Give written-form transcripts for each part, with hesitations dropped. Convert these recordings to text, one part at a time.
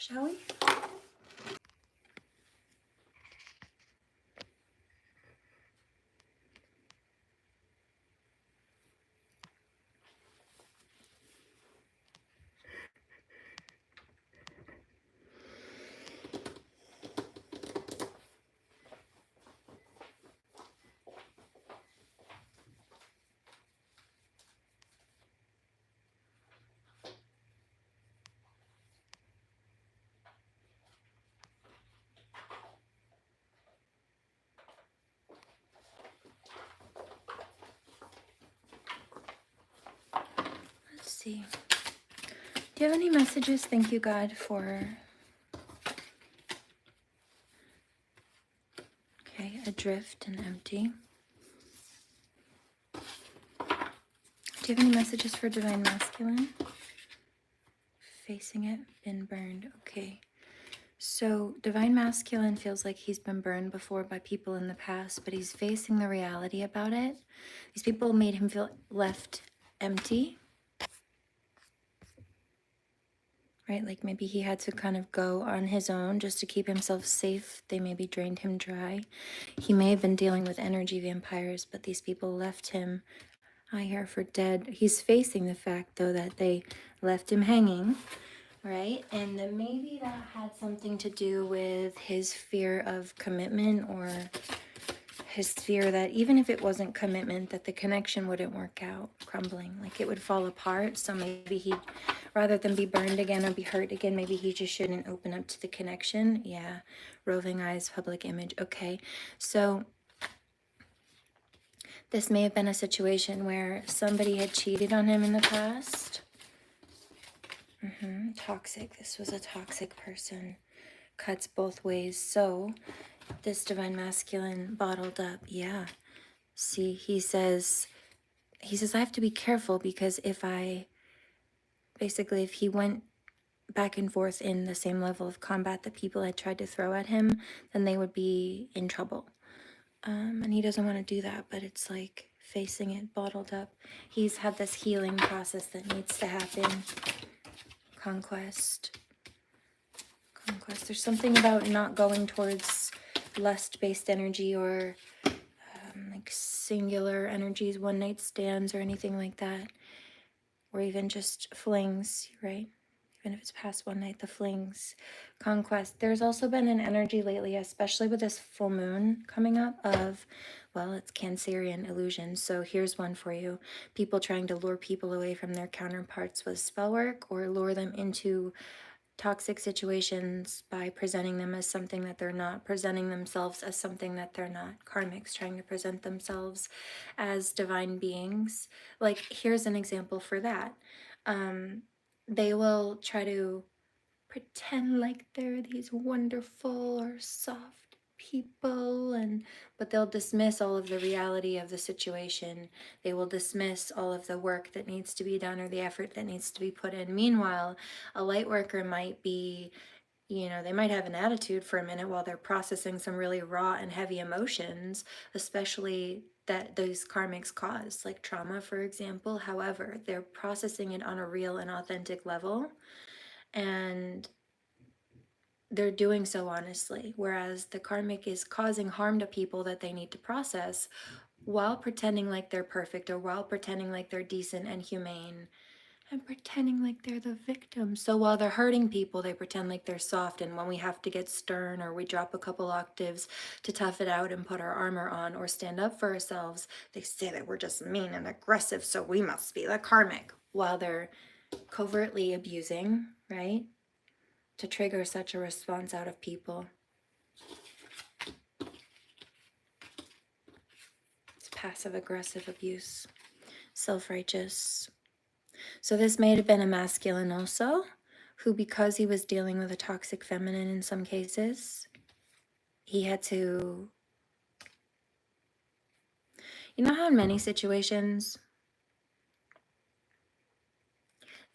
shall we? Let's see. Do you have any messages? Thank you, God, for... Okay, adrift and empty. Do you have any messages for Divine Masculine? Facing it, been burned. Okay. So Divine Masculine feels like he's been burned before by people in the past, but he's facing the reality about it. These people made him feel left empty. Right? Like maybe he had to kind of go on his own just to keep himself safe. They maybe drained him dry. He may have been dealing with energy vampires, but these people left him, I hear, for dead. He's facing the fact, though, that they left him hanging, right? And then maybe that had something to do with his fear of commitment, or his fear that even if it wasn't commitment, that the connection wouldn't work out, crumbling, like it would fall apart. So maybe he, rather than be burned again or be hurt again, maybe he just shouldn't open up to the connection. Yeah, roving eyes, public image. Okay, so this may have been a situation where somebody had cheated on him in the past. Toxic. This was a toxic person. Cuts both ways. So this Divine Masculine bottled up. Yeah. See, he says, I have to be careful, because if he went back and forth in the same level of combat that people had tried to throw at him, then they would be in trouble. And he doesn't want to do that, but it's like facing it, bottled up. He's had this healing process that needs to happen. Conquest. There's something about not going towards lust-based energy, or like singular energies, one-night stands or anything like that, or even just flings, right? Even if it's past one night, the flings. Conquest. There's also been an energy lately, especially with this full moon coming up, of, well, it's Cancerian illusion. So here's one for you. People trying to lure people away from their counterparts with spell work, or lure them into toxic situations by presenting them as something that they're not, presenting themselves as something that they're not. Karmics trying to present themselves as divine beings. Like, here's an example for that. They will try to pretend like they're these wonderful or soft people, but they'll dismiss all of the reality of the situation. They will dismiss all of the work that needs to be done, or the effort that needs to be put in. Meanwhile, a light worker might be, they might have an attitude for a minute while they're processing some really raw and heavy emotions, especially that those karmics cause, like trauma, for example. However, they're processing it on a real and authentic level, and they're doing so honestly, whereas the karmic is causing harm to people that they need to process while pretending like they're perfect, or while pretending like they're decent and humane, and pretending like they're the victim. So while they're hurting people, they pretend like they're soft, and when we have to get stern, or we drop a couple octaves to tough it out and put our armor on or stand up for ourselves, they say that we're just mean and aggressive, so we must be the karmic, while they're covertly abusing, right? To trigger such a response out of people. It's passive-aggressive abuse, self-righteous. So this may have been a masculine also, who, because he was dealing with a toxic feminine in some cases, he had to... You know how in many situations,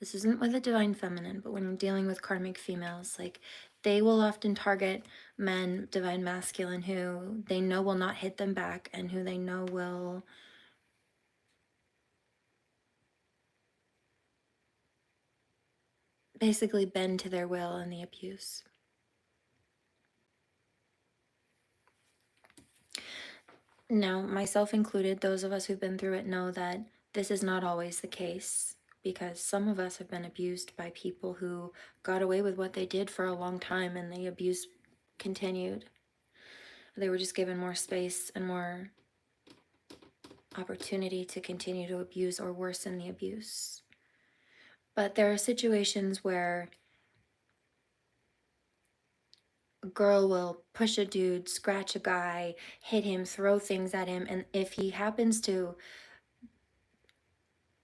this isn't with a divine feminine, but when you're dealing with karmic females, like, they will often target men, divine masculine, who they know will not hit them back, and who they know will basically bend to their will in the abuse. Now, myself included, those of us who've been through it know that this is not always the case, because some of us have been abused by people who got away with what they did for a long time and the abuse continued. They were just given more space and more opportunity to continue to abuse or worsen the abuse. But there are situations where a girl will push a dude, scratch a guy, hit him, throw things at him, and if he happens to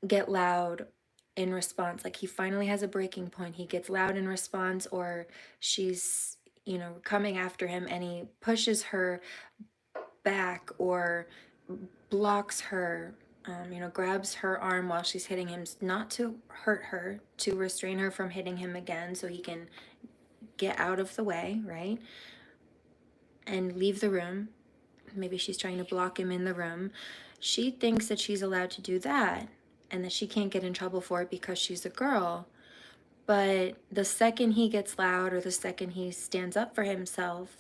get loud in response, like he finally has a breaking point, he gets loud in response, or she's, coming after him and he pushes her back or blocks her, grabs her arm while she's hitting him, not to hurt her, to restrain her from hitting him again so he can get out of the way, right? And leave the room. Maybe she's trying to block him in the room. She thinks that she's allowed to do that and that she can't get in trouble for it because she's a girl. But the second he gets loud or the second he stands up for himself,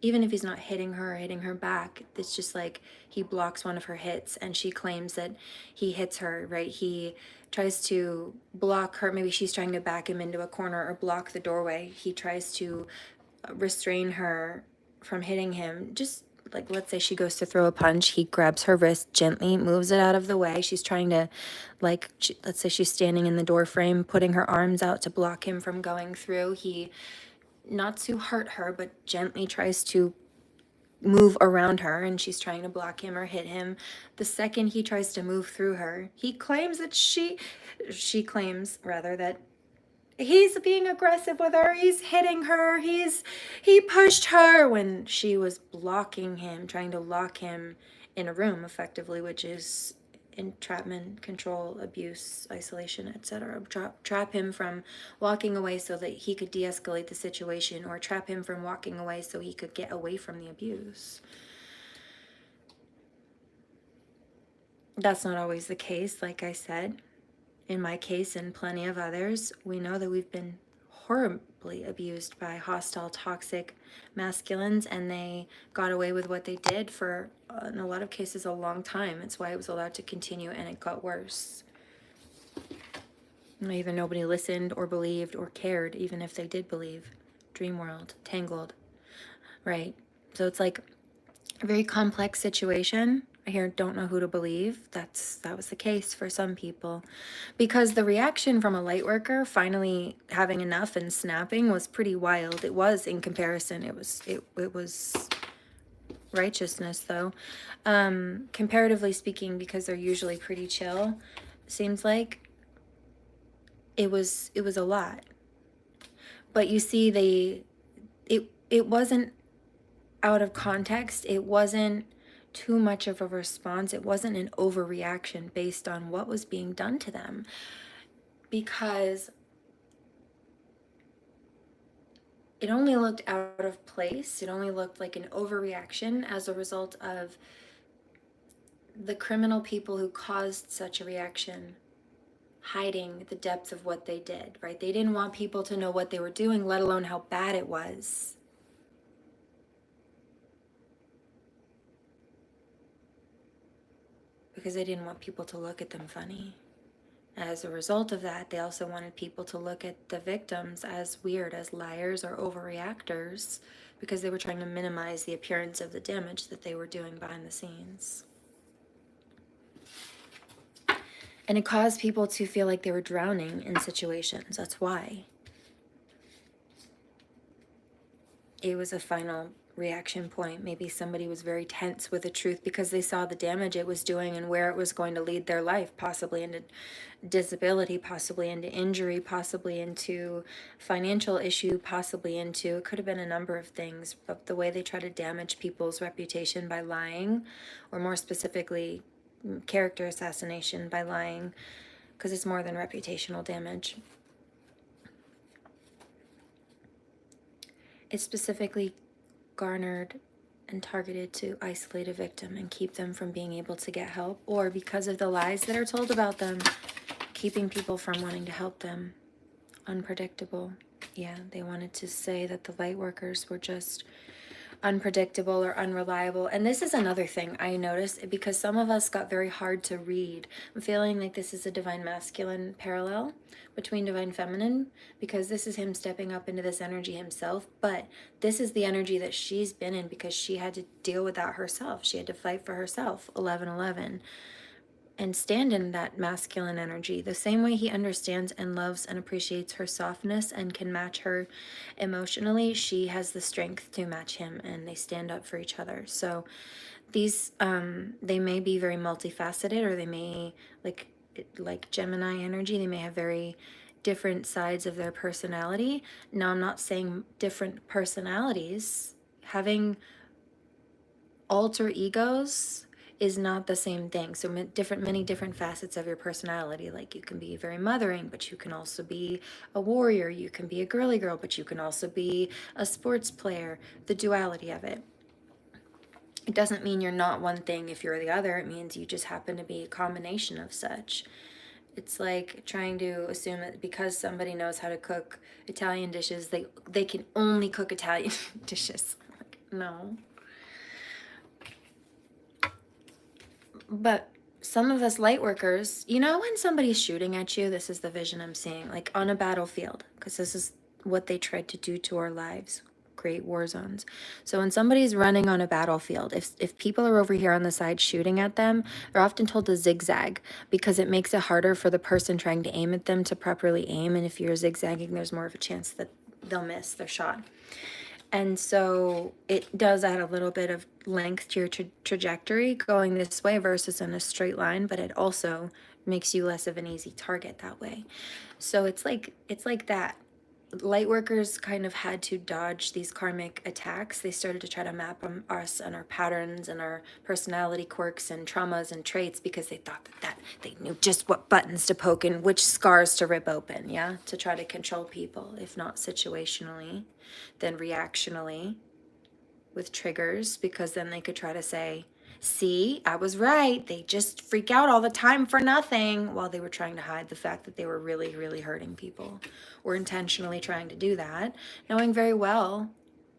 even if he's not hitting her or hitting her back, it's just like he blocks one of her hits and she claims that he hits her, right? He tries to block her. Maybe she's trying to back him into a corner or block the doorway. He tries to restrain her from hitting him. Just like, let's say she goes to throw a punch, he grabs her wrist gently, moves it out of the way. She's trying to, let's say she's standing in the door frame, putting her arms out to block him from going through. He, not to hurt her, but gently tries to move around her, and she's trying to block him or hit him. The second he tries to move through her, he claims that she claims rather that he's being aggressive with her, he's hitting her, he pushed her, when she was blocking him, trying to lock him in a room effectively, which is entrapment, control, abuse, isolation, etc. Trap him from walking away so that he could de-escalate the situation, or trap him from walking away so he could get away from the abuse. That's not always the case, like I said. In my case and plenty of others, we know that we've been horribly abused by hostile, toxic masculines, and they got away with what they did for, in a lot of cases, a long time. It's why it was allowed to continue, and it got worse. Either nobody listened or believed or cared, even if they did believe. Dream world, tangled, right? So it's like a very complex situation. I hear don't know who to believe. That was the case for some people, because the reaction from a light worker finally having enough and snapping was pretty wild. It was, in comparison, it was righteousness, though. Comparatively speaking, because they're usually pretty chill, seems like it was a lot. But you see, it wasn't out of context. It wasn't too much of a response. It wasn't an overreaction based on what was being done to them, because it only looked out of place. It only looked like an overreaction as a result of the criminal people who caused such a reaction hiding the depth of what they did, right? They didn't want people to know what they were doing, let alone how bad it was. Because they didn't want people to look at them funny. As a result of that, they also wanted people to look at the victims as weird, as liars or overreactors, because they were trying to minimize the appearance of the damage that they were doing behind the scenes. And it caused people to feel like they were drowning in situations. That's why. It was a final reaction point. Maybe somebody was very tense with the truth because they saw the damage it was doing and where it was going to lead their life, possibly into disability, possibly into injury, possibly into financial issue, possibly into, it could have been a number of things, but the way they try to damage people's reputation by lying, or more specifically, character assassination by lying, because it's more than reputational damage. It's specifically garnered and targeted to isolate a victim and keep them from being able to get help, or because of the lies that are told about them, keeping people from wanting to help them. Unpredictable. Yeah, they wanted to say that the light workers were just unpredictable or unreliable. And this is another thing I noticed, because some of us got very hard to read. I'm feeling like this is a divine masculine parallel between divine feminine, because this is him stepping up into this energy himself, but this is the energy that she's been in because she had to deal with that herself. She had to fight for herself, 1111, and stand in that masculine energy the same way he understands and loves and appreciates her softness and can match her emotionally. She has the strength to match him, and they stand up for each other. So these they may be very multifaceted, or they may, like Gemini energy, they may have very different sides of their personality. Now, I'm not saying different personalities, having alter egos is not the same thing. So many different facets of your personality. Like, you can be very mothering, but you can also be a warrior. You can be a girly girl, but you can also be a sports player. The duality of it. It doesn't mean you're not one thing if you're the other. It means you just happen to be a combination of such. It's like trying to assume that because somebody knows how to cook Italian dishes, they can only cook Italian dishes. Like, no. But some of us light workers, you know, when somebody's shooting at you, this is the vision I'm seeing, like on a battlefield, because this is what they tried to do to our lives, create war zones. So when somebody's running on a battlefield, if people are over here on the side shooting at them, they're often told to zigzag, because it makes it harder for the person trying to aim at them to properly aim. And if you're zigzagging, there's more of a chance that they'll miss their shot. And so it does add a little bit of length to your trajectory going this way versus in a straight line, but it also makes you less of an easy target that way. So it's like that. Light workers kind of had to dodge these karmic attacks. They started to try to map us and our patterns and our personality quirks and traumas and traits, because they thought that they knew just what buttons to poke and which scars to rip open, yeah, to try to control people, if not situationally, then reactionally with triggers, because then they could try to say, see, I was right. They just freak out all the time for nothing, while they were trying to hide the fact that they were really, really hurting people, or intentionally trying to do that, knowing very well,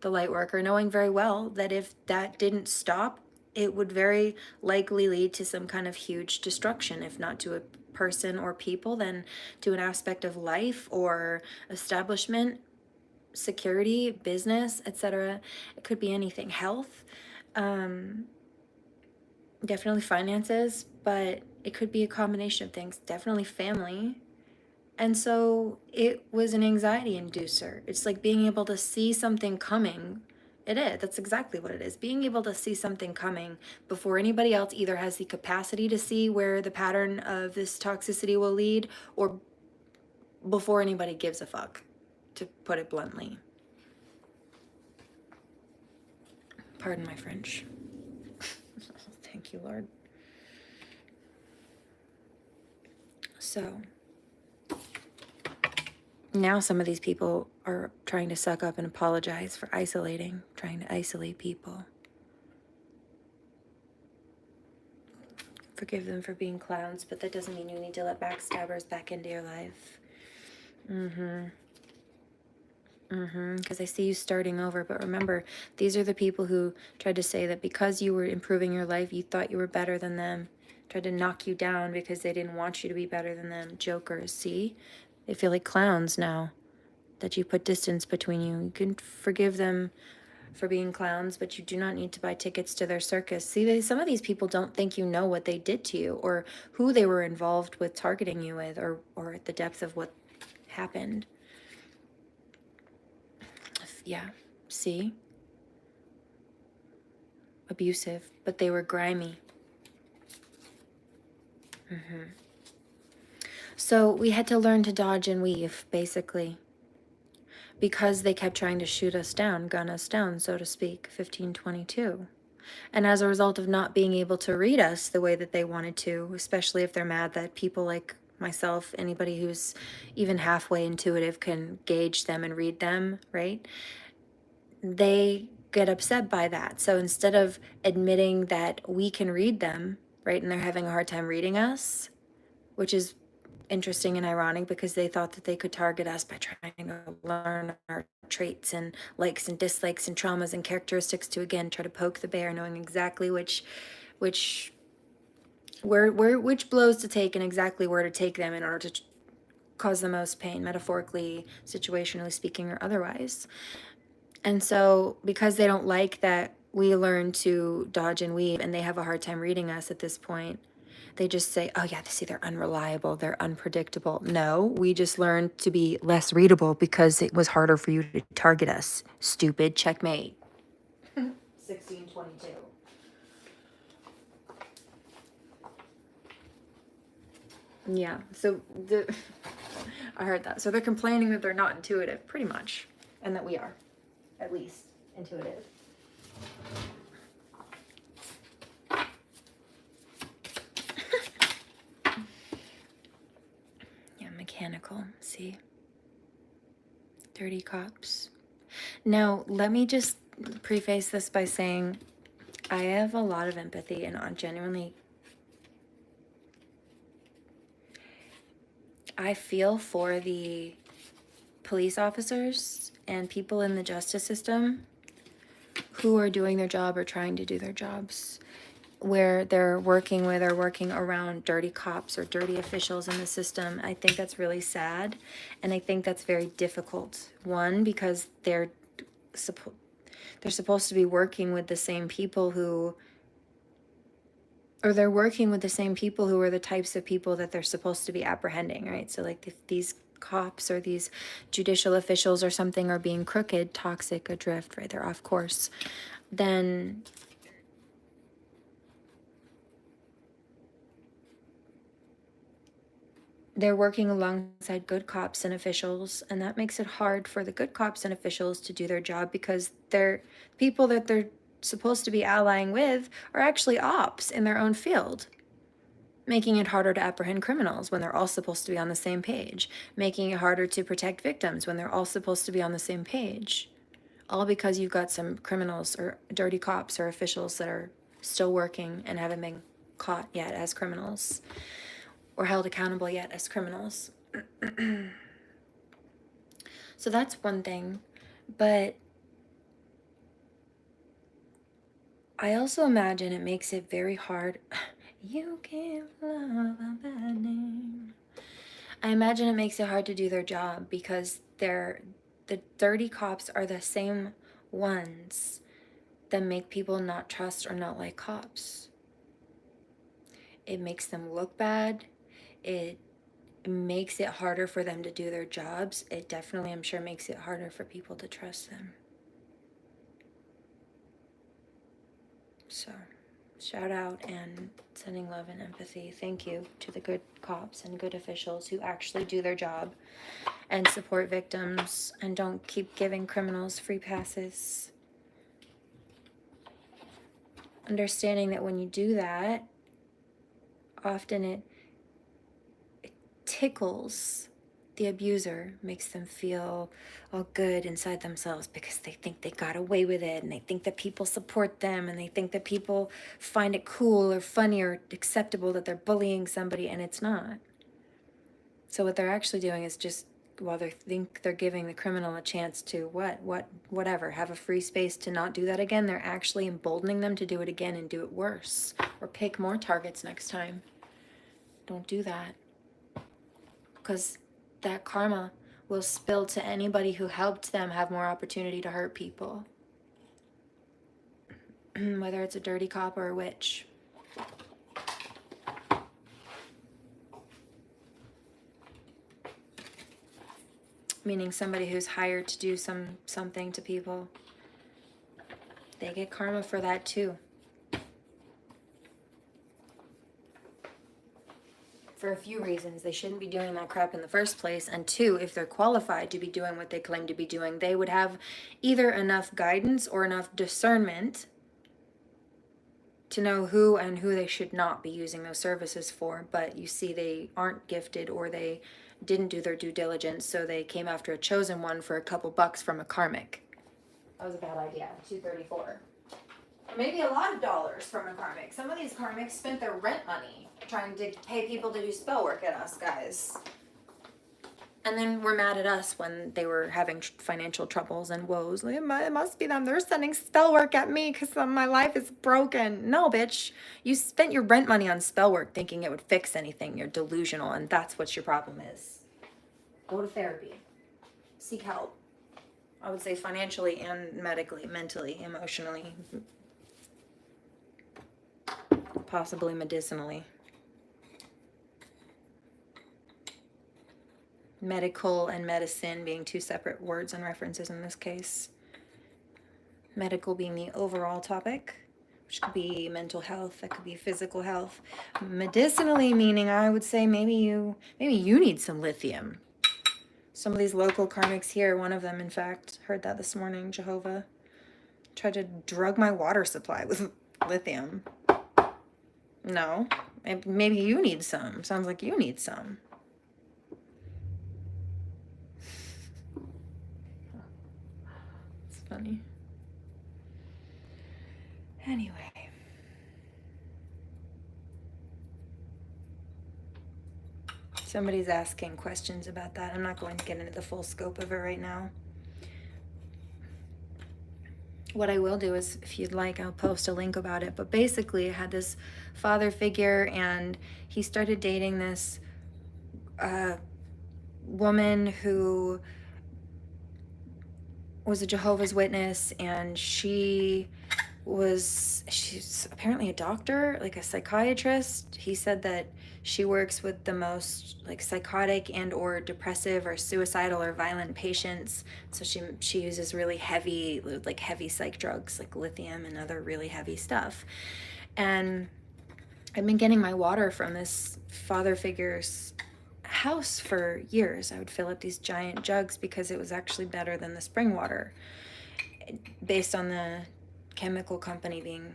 the light worker, knowing very well that if that didn't stop, it would very likely lead to some kind of huge destruction, if not to a person or people, then to an aspect of life or establishment, security, business, etc. It could be anything. Health, definitely finances, but it could be a combination of things. Definitely family. And so it was an anxiety inducer. It's like being able to see something coming. It is. That's exactly what it is. Being able to see something coming before anybody else either has the capacity to see where the pattern of this toxicity will lead, or before anybody gives a fuck, to put it bluntly. Pardon my French. Thank you, Lord. So now some of these people are trying to suck up and apologize for isolating, trying to isolate people. Forgive them for being clowns, but that doesn't mean you need to let backstabbers back into your life. Because I see you starting over. But remember, these are the people who tried to say that because you were improving your life, you thought you were better than them. Tried to knock you down because they didn't want you to be better than them. Jokers, see? They feel like clowns now, that you put distance between you. You can forgive them for being clowns, but you do not need to buy tickets to their circus. See, some of these people don't think you know what they did to you, or who they were involved with targeting you with, or the depth of what happened. Yeah, see? Abusive, but they were grimy. So we had to learn to dodge and weave, basically, because they kept trying to shoot us down, gun us down, so to speak, 1522. And as a result of not being able to read us the way that they wanted to, especially if they're mad that people like myself, anybody who's even halfway intuitive can gauge them and read them, right? They get upset by that. So instead of admitting that we can read them, right, and they're having a hard time reading us, which is interesting and ironic because they thought that they could target us by trying to learn our traits and likes and dislikes and traumas and characteristics to, again, try to poke the bear, knowing exactly which which blows to take and exactly where to take them in order to cause the most pain, metaphorically, situationally speaking, or otherwise. And so because they don't like that we learn to dodge and weave, and they have a hard time reading us at this point, they just say, oh yeah, see, they're unreliable, they're unpredictable. No, we just learned to be less readable because it was harder for you to target us. Stupid. Checkmate. 1622. Yeah, so I heard that. So they're complaining that they're not intuitive, pretty much, and that we are, at least, intuitive. Yeah, mechanical, see? Dirty cops. Now, let me just preface this by saying I have a lot of empathy and genuinely I feel for the police officers and people in the justice system who are doing their job or trying to do their jobs, where they're working with or working around dirty cops or dirty officials in the system. I think that's really sad, and I think that's very difficult. One, because they're supposed to be working with the same people who, or they're working with the same people who are the types of people that they're supposed to be apprehending, right? So like if these cops or these judicial officials or something are being crooked, toxic, adrift, right, they're off course, then they're working alongside good cops and officials, and that makes it hard for the good cops and officials to do their job because they're people that they're supposed to be allying with are actually ops in their own field, making it harder to apprehend criminals when they're all supposed to be on the same page, making it harder to protect victims when they're all supposed to be on the same page, all because you've got some criminals or dirty cops or officials that are still working and haven't been caught yet as criminals or held accountable yet as criminals. So that's one thing, but I also imagine it makes it very hard. You give love a bad name. I imagine it makes it hard to do their job because the dirty cops are the same ones that make people not trust or not like cops. It makes them look bad. It makes it harder for them to do their jobs. It definitely, I'm sure, makes it harder for people to trust them. So, shout out and sending love and empathy. Thank you to the good cops and good officials who actually do their job and support victims and don't keep giving criminals free passes. Understanding that when you do that, often it tickles the abuser, makes them feel all good inside themselves because they think they got away with it, and they think that people support them, and they think that people find it cool or funny or acceptable that they're bullying somebody, and it's not. So what they're actually doing is just, while they think they're giving the criminal a chance to whatever, have a free space to not do that again, they're actually emboldening them to do it again and do it worse, or pick more targets next time. Don't do that, because that karma will spill to anybody who helped them have more opportunity to hurt people. Whether it's a dirty cop or a witch. Meaning somebody who's hired to do something to people. They get karma for that too. For a few reasons. They shouldn't be doing that crap in the first place, and two, if they're qualified to be doing what they claim to be doing, they would have either enough guidance or enough discernment to know who and who they should not be using those services for. But you see, they aren't gifted, or they didn't do their due diligence, so they came after a chosen one for a couple bucks from a karmic. That was a bad idea. 234. Maybe a lot of dollars from a karmic. Some of these karmics spent their rent money trying to pay people to do spell work at us, guys. And then we're mad at us when they were having financial troubles and woes. Like, it must be them. They're sending spell work at me because my life is broken. No, bitch. You spent your rent money on spell work thinking it would fix anything. You're delusional, and that's what your problem is. Go to therapy. Seek help. I would say financially and medically, mentally, emotionally, possibly medicinally. Medical and medicine being two separate words and references in this case. Medical being the overall topic, which could be mental health, that could be physical health. Medicinally meaning, I would say maybe you need some lithium. Some of these local karmics here, one of them in fact, heard that this morning, Jehovah, tried to drug my water supply with lithium. No, maybe you need some. Sounds like you need some. It's funny. Anyway. Somebody's asking questions about that. I'm not going to get into the full scope of it right now. What I will do is, if you'd like, I'll post a link about it. But basically, I had this father figure, and he started dating this woman who was a Jehovah's Witness, and she's apparently a doctor, like a psychiatrist. He said that she works with the most like psychotic and or depressive or suicidal or violent patients. So she uses really heavy psych drugs like lithium and other really heavy stuff. And I've been getting my water from this father figure's house for years. I would fill up these giant jugs because it was actually better than the spring water, based on the chemical company being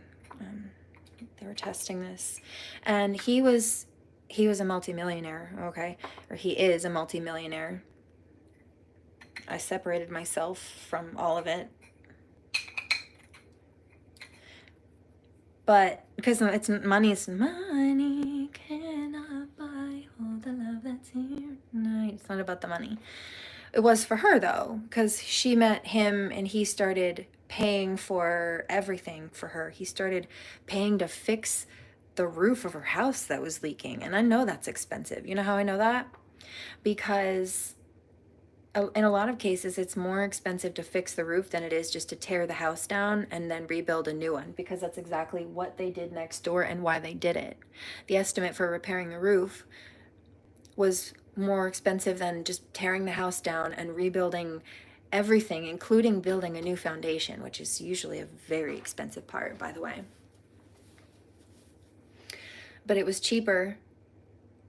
they were testing this. And he was a multimillionaire, okay, or he is a multimillionaire. I separated myself from all of it, but because it's money cannot buy all the love that's here tonight. It's not about the money. It was for her though, because she met him and he started paying for everything for her. He started paying to fix the roof of her house that was leaking. And I know that's expensive. You know how I know that? Because in a lot of cases, it's more expensive to fix the roof than it is just to tear the house down and then rebuild a new one, because that's exactly what they did next door and why they did it. The estimate for repairing the roof was more expensive than just tearing the house down and rebuilding everything, including building a new foundation, which is usually a very expensive part, by the way. But it was cheaper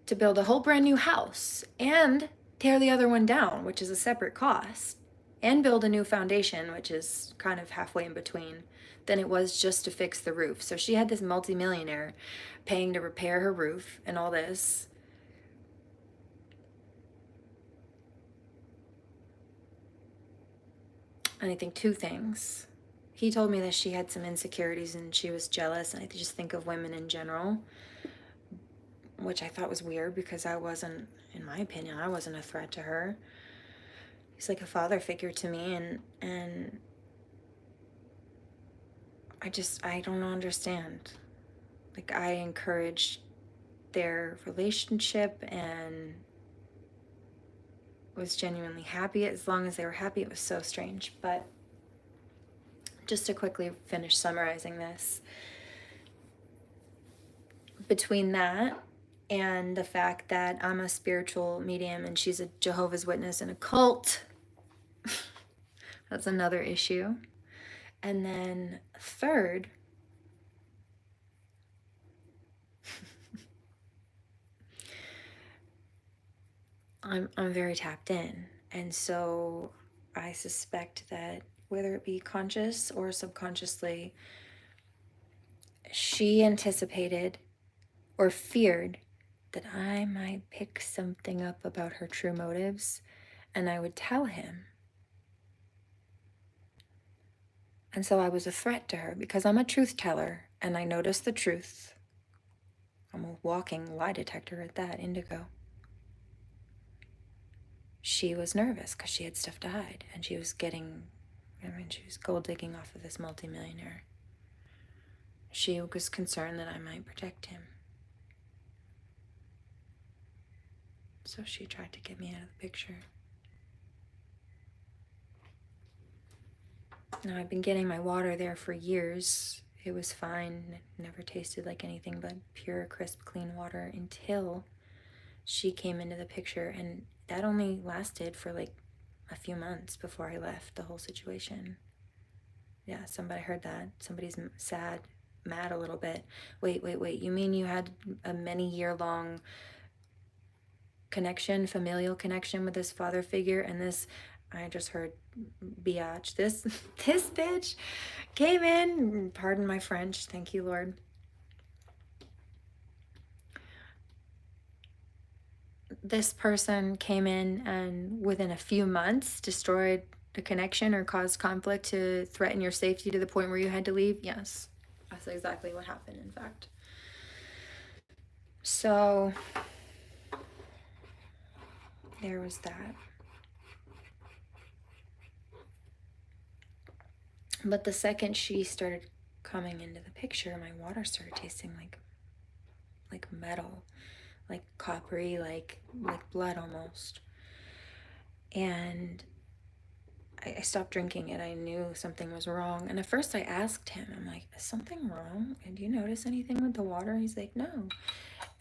to build a whole brand new house and tear the other one down, which is a separate cost, and build a new foundation, which is kind of halfway in between, than it was just to fix the roof. So she had this multimillionaire paying to repair her roof and all this. And I think two things. He told me that she had some insecurities and she was jealous, and I just think of women in general, which I thought was weird because I wasn't, in my opinion, I wasn't a threat to her. He's like a father figure to me, and I don't understand. Like, I encouraged their relationship and was genuinely happy. As long as they were happy, it was so strange. But just to quickly finish summarizing this, between that and the fact that I'm a spiritual medium and she's a Jehovah's Witness in a cult, that's another issue. And then third, I'm very tapped in. And so I suspect that whether it be conscious or subconsciously, she anticipated or feared that I might pick something up about her true motives, and I would tell him. And so I was a threat to her because I'm a truth teller and I noticed the truth. I'm a walking lie detector at that, Indigo. She was nervous because she had stuff to hide and she was she was gold digging off of this multimillionaire. She was concerned that I might protect him. So she tried to get me out of the picture. Now, I've been getting my water there for years. It was fine. It never tasted like anything but pure, crisp, clean water until she came into the picture. And that only lasted for like a few months before I left the whole situation. Yeah, somebody heard that. Somebody's sad, mad a little bit. Wait. You mean you had a many-year-long connection, familial connection with this father figure, and this, I just heard biatch, this bitch came in, pardon my French, thank you, Lord. This person came in and within a few months destroyed the connection or caused conflict to threaten your safety to the point where you had to leave? Yes, that's exactly what happened, in fact. So there was that. But the second she started coming into the picture, my water started tasting like metal, like coppery, like blood almost. And I stopped drinking it. I knew something was wrong. And at first I asked him, I'm like, is something wrong? And do you notice anything with the water? He's like, no.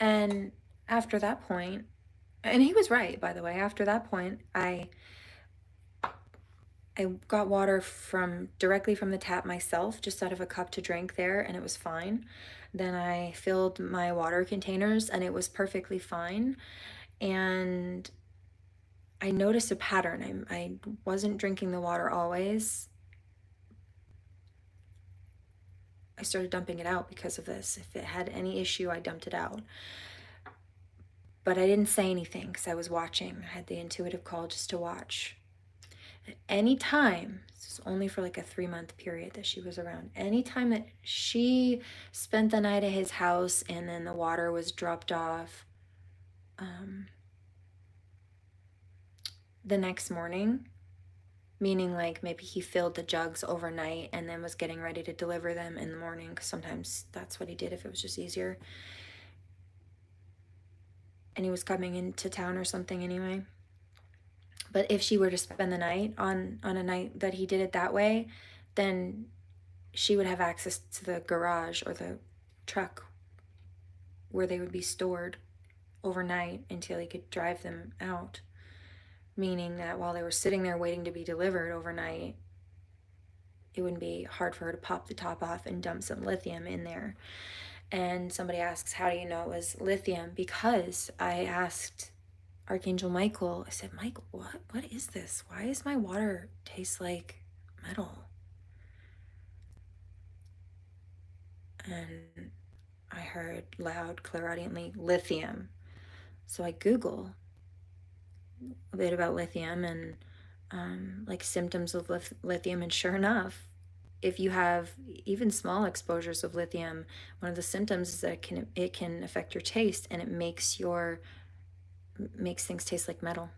And after that point, and he was right, by the way, after that point, I got water directly from the tap myself, just out of a cup to drink there, and it was fine. Then I filled my water containers and it was perfectly fine. And I noticed a pattern. I wasn't drinking the water always. I started dumping it out because of this. If it had any issue, I dumped it out. But I didn't say anything because I was watching. I had the intuitive call just to watch. Anytime, this is only for like a 3-month period that she was around, anytime that she spent the night at his house and then the water was dropped off the next morning, meaning like maybe he filled the jugs overnight and then was getting ready to deliver them in the morning, because sometimes that's what he did if it was just easier, and he was coming into town or something anyway. But if she were to spend the night on a night that he did it that way, then she would have access to the garage or the truck where they would be stored overnight until he could drive them out. Meaning that while they were sitting there waiting to be delivered overnight, it wouldn't be hard for her to pop the top off and dump some lithium in there. And somebody asks, how do you know it was lithium? Because I asked Archangel Michael, I said, Michael, what is this? Why does my water taste like metal? And I heard loud, clairaudiently, lithium. So I Google a bit about lithium and like symptoms of lithium, and sure enough, if you have even small exposures of lithium, one of the symptoms is that it can affect your taste, and it makes things taste like metal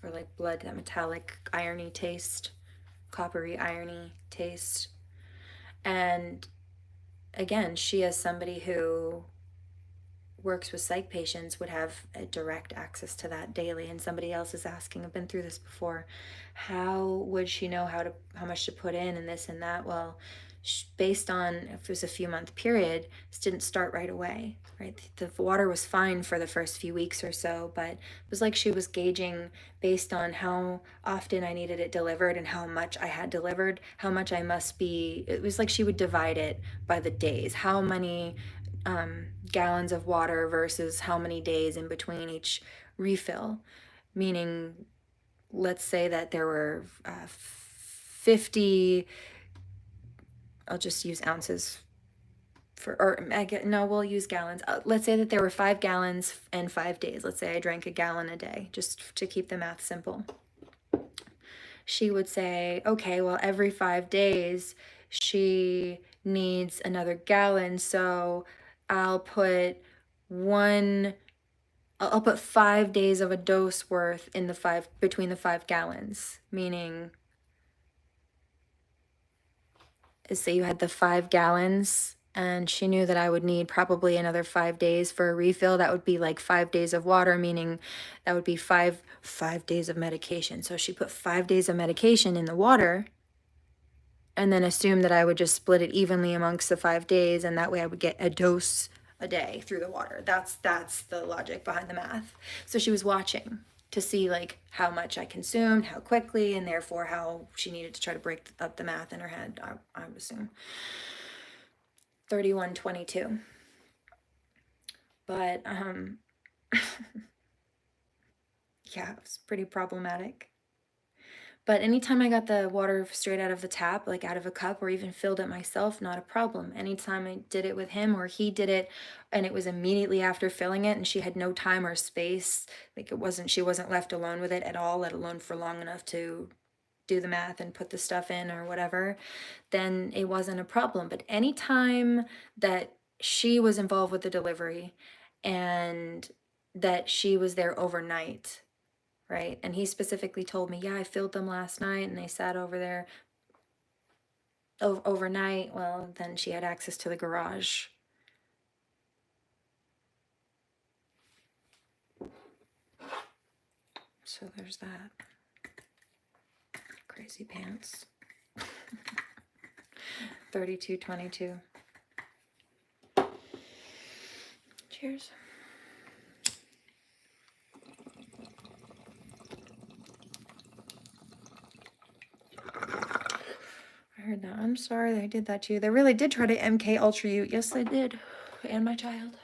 or like blood, that metallic irony taste, coppery irony taste. And again, she, as somebody who works with psych patients, would have a direct access to that daily. And somebody else is asking, I've been through this before, how would she know how much to put in and this and that? Well, based on if it was a few month period, this didn't start right away, right? The water was fine for the first few weeks or so, but it was like she was gauging based on how often I needed it delivered and how much I had delivered, how much I must be. It was like she would divide it by the days, how many gallons of water versus how many days in between each refill. Meaning, let's say that there were 50, I'll just use ounces we'll use gallons. Let's say that there were 5 gallons and 5 days. Let's say I drank a gallon a day, just to keep the math simple. she would say, okay, well, every 5 days she needs another gallon, so I'll put one, I'll put 5 days of a dose worth in the between the 5 gallons, meaning, say you had the 5 gallons and she knew that I would need probably another 5 days for a refill. That would be like 5 days of water, meaning that would be five days of medication. So she put 5 days of medication in the water and then assumed that I would just split it evenly amongst the 5 days, and that way I would get a dose a day through the water. That's the logic behind the math. So she was watching to see like how much I consumed, how quickly, and therefore how she needed to try to break up the math in her head, I would assume. 31:22. But yeah, it was pretty problematic. But anytime I got the water straight out of the tap, like out of a cup, or even filled it myself, not a problem. Anytime I did it with him or he did it and it was immediately after filling it and she had no time or space, like she wasn't left alone with it at all, let alone for long enough to do the math and put the stuff in or whatever, then it wasn't a problem. But anytime that she was involved with the delivery and that she was there overnight, right? And he specifically told me, yeah, I filled them last night and they sat over there overnight. Well, then she had access to the garage. So there's that. Crazy pants. 32:22. Cheers. I heard that. I'm sorry they did that to you. They really did try to MK Ultra you. Yes, they did. And my child.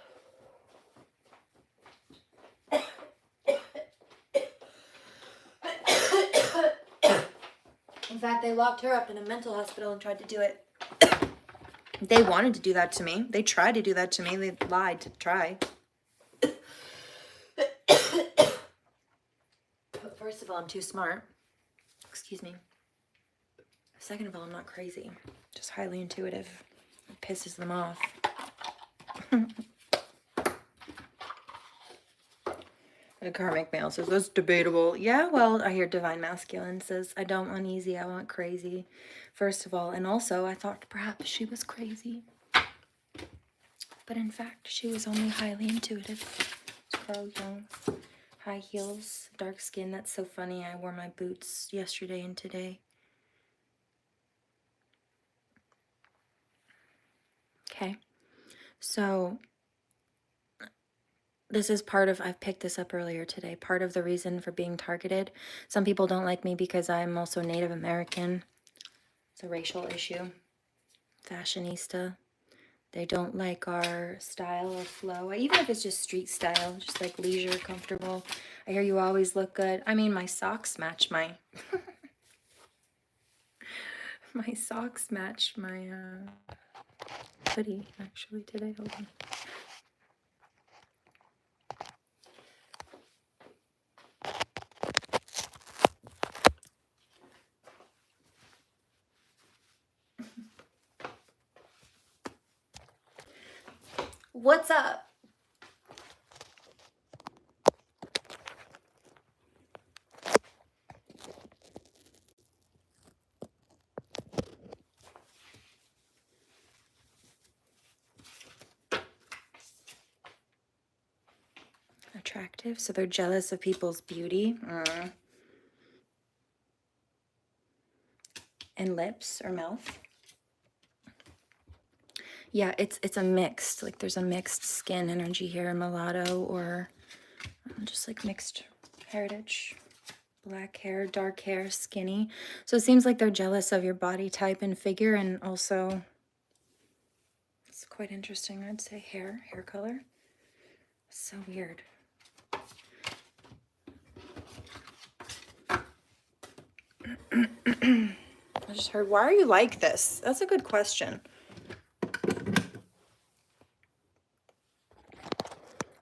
In fact, they locked her up in a mental hospital and tried to do it. They wanted to do that to me. They tried to do that to me. They lied to try. But first of all, I'm too smart. Excuse me. Second of all, I'm not crazy. Just highly intuitive. It pisses them off. The karmic male says, that's debatable. Yeah, well, I hear divine masculine says, I don't want easy, I want crazy. First of all, and also, I thought perhaps she was crazy. But in fact, she was only highly intuitive. Carl Jung. High heels, dark skin. That's so funny. I wore my boots yesterday and today. Okay. So this is part of, I've picked this up earlier today, part of the reason for being targeted. Some people don't like me because I'm also Native American. It's a racial issue. Fashionista. They don't like our style or flow, even if it's just street style, just like leisure, comfortable. I hear you always look good. I mean, my socks match my my socks match my hoodie actually today. Hold on. What's up? Attractive, so they're jealous of people's beauty. And lips or mouth. Yeah, it's a mixed, like there's a mixed skin energy here, mulatto or just like mixed heritage. Black hair, dark hair, skinny. So it seems like they're jealous of your body type and figure, and also it's quite interesting, I'd say, hair color. So weird. I just heard, why are you like this? That's a good question.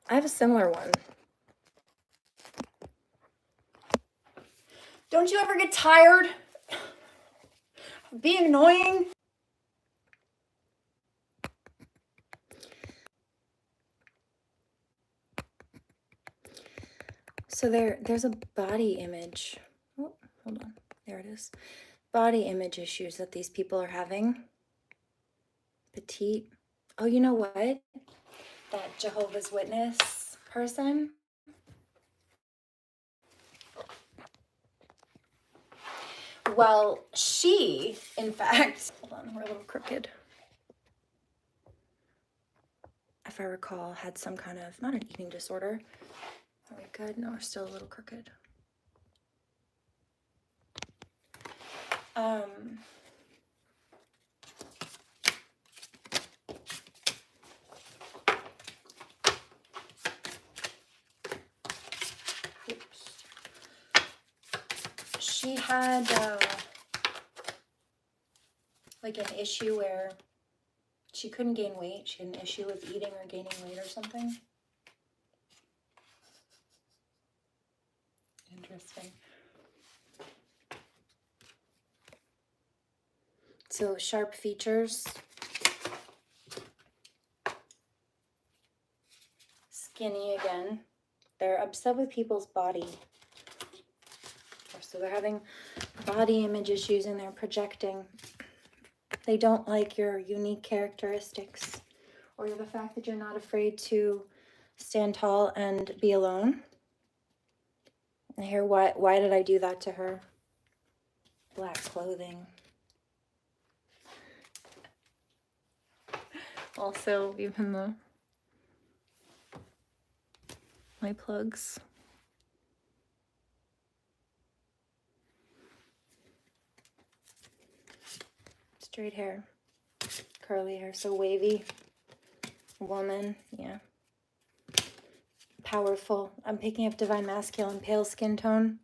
I have a similar one. Don't you ever get tired of being annoying? So there's a body image. Oh, hold on. There it is. Body image issues that these people are having. Petite. Oh, you know what? That Jehovah's Witness person. Well, she, in fact, hold on, we're a little crooked. If I recall, had some kind of, not an eating disorder. Are we good? No, we're still a little crooked. Oops. She had like an issue where she couldn't gain weight. She had an issue with eating or gaining weight or something. Interesting. So sharp features. Skinny again. They're upset with people's body. So they're having body image issues and they're projecting. They don't like your unique characteristics or the fact that you're not afraid to stand tall and be alone. I hear, why did I do that to her? Black clothing. Also, even my plugs. Straight hair, curly hair, so wavy. Woman, yeah. Powerful. I'm picking up divine masculine, pale skin tone.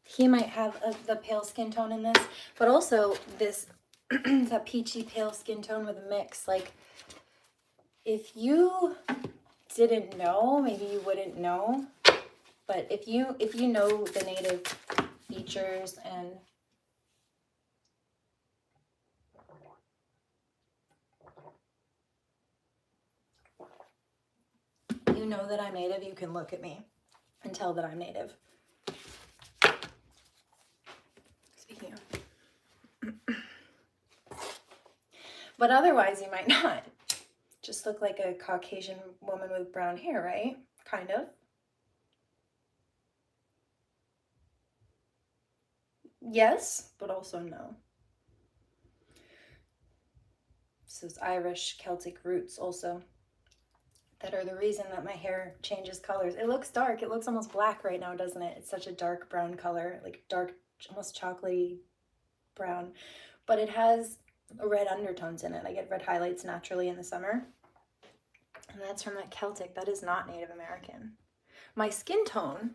He might have the pale skin tone in this, but also this that peachy pale skin tone with a mix. Like, if you didn't know, maybe you wouldn't know, but if you know the native features and you know that I'm native, you can look at me and tell that I'm native. Speaking of. But otherwise you might not. Just look like a Caucasian woman with brown hair, right? Kind of. Yes, but also no. So it's Irish Celtic roots also that are the reason that my hair changes colors. It looks dark. It looks almost black right now, doesn't it? It's such a dark brown color, like dark, almost chocolatey brown. But it has red undertones in it. I get red highlights naturally in the summer. And that's from that Celtic. That is not Native American. My skin tone,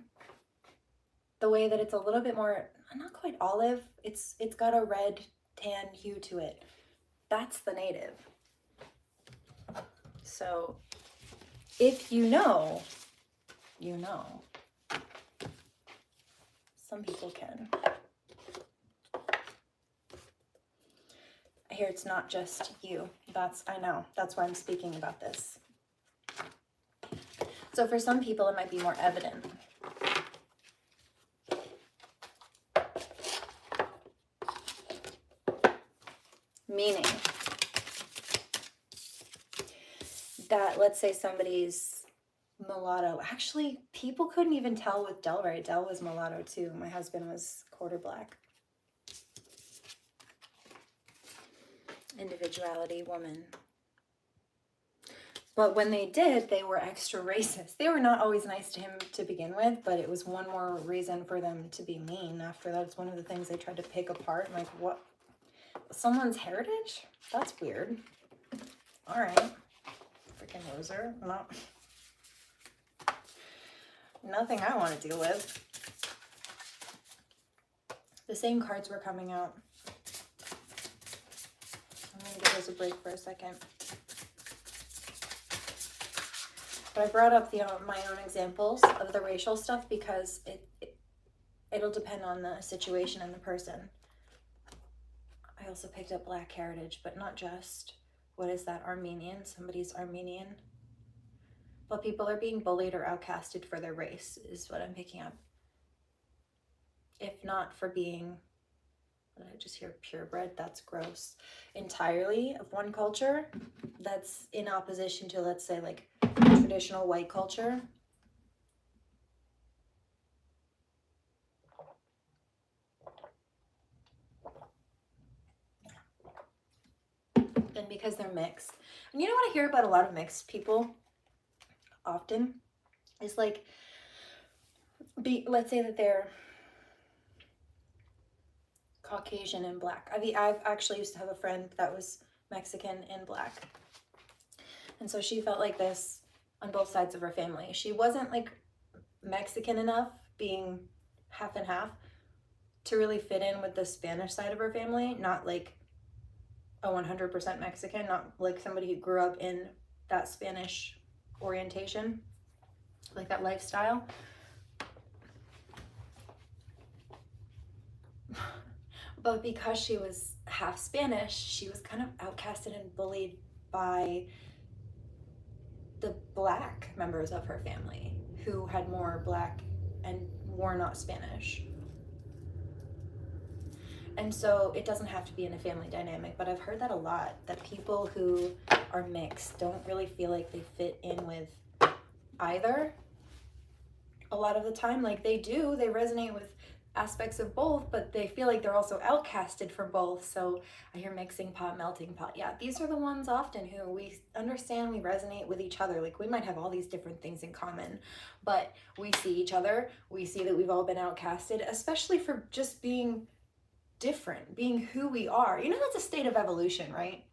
the way that it's a little bit more, not quite olive, it's got a red tan hue to it. That's the native. So if you know, you know. Some people can. I hear it's not just you. I know. That's why I'm speaking about this. So for some people, it might be more evident. Meaning that, let's say somebody's mulatto. Actually, people couldn't even tell with Del, right? Del was mulatto too. My husband was quarter black. Individuality, woman. But when they did, they were extra racist. They were not always nice to him to begin with, but it was one more reason for them to be mean. After that, it's one of the things they tried to pick apart. Like, what? Someone's heritage? That's weird. All right. Freaking loser. Nothing I want to deal with. The same cards were coming out. I'm going to give this a break for a second. But I brought up my own examples of the racial stuff because It'll depend on the situation and the person. I also picked up Black heritage, but not just. What is that? Armenian? Somebody's Armenian. But people are being bullied or outcasted for their race is what I'm picking up. If not for being, what did I just hear? Purebred, that's gross. Entirely of one culture, that's in opposition to, let's say, like traditional white culture. And because they're mixed. And you know what I hear about a lot of mixed people often? Is like, let's say that they're Caucasian and Black. I've actually used to have a friend that was Mexican and Black. And so she felt like this on both sides of her family. She wasn't like Mexican enough, being half and half, to really fit in with the Spanish side of her family. Not like a 100% Mexican, not like somebody who grew up in that Spanish orientation, like that lifestyle. But because she was half Spanish, she was kind of outcasted and bullied by the Black members of her family who had more Black and were not Spanish. And so it doesn't have to be in a family dynamic, but I've heard that a lot, that people who are mixed don't really feel like they fit in with either a lot of the time. Like they do, they resonate with aspects of both, but they feel like they're also outcasted from both. So I hear mixing pot, melting pot. Yeah, these are the ones often who we understand, we resonate with each other. Like we might have all these different things in common, but we see each other, we see that we've all been outcasted, especially for just being different, being who we are. You know, that's a state of evolution, right?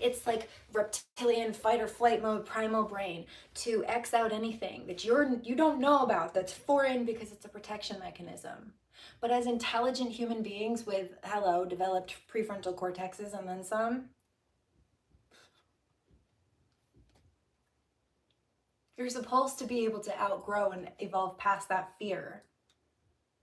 It's like reptilian fight or flight mode, primal brain, to X out anything that you don't know about, that's foreign, because it's a protection mechanism. But as intelligent human beings with, developed prefrontal cortexes and then some, you're supposed to be able to outgrow and evolve past that fear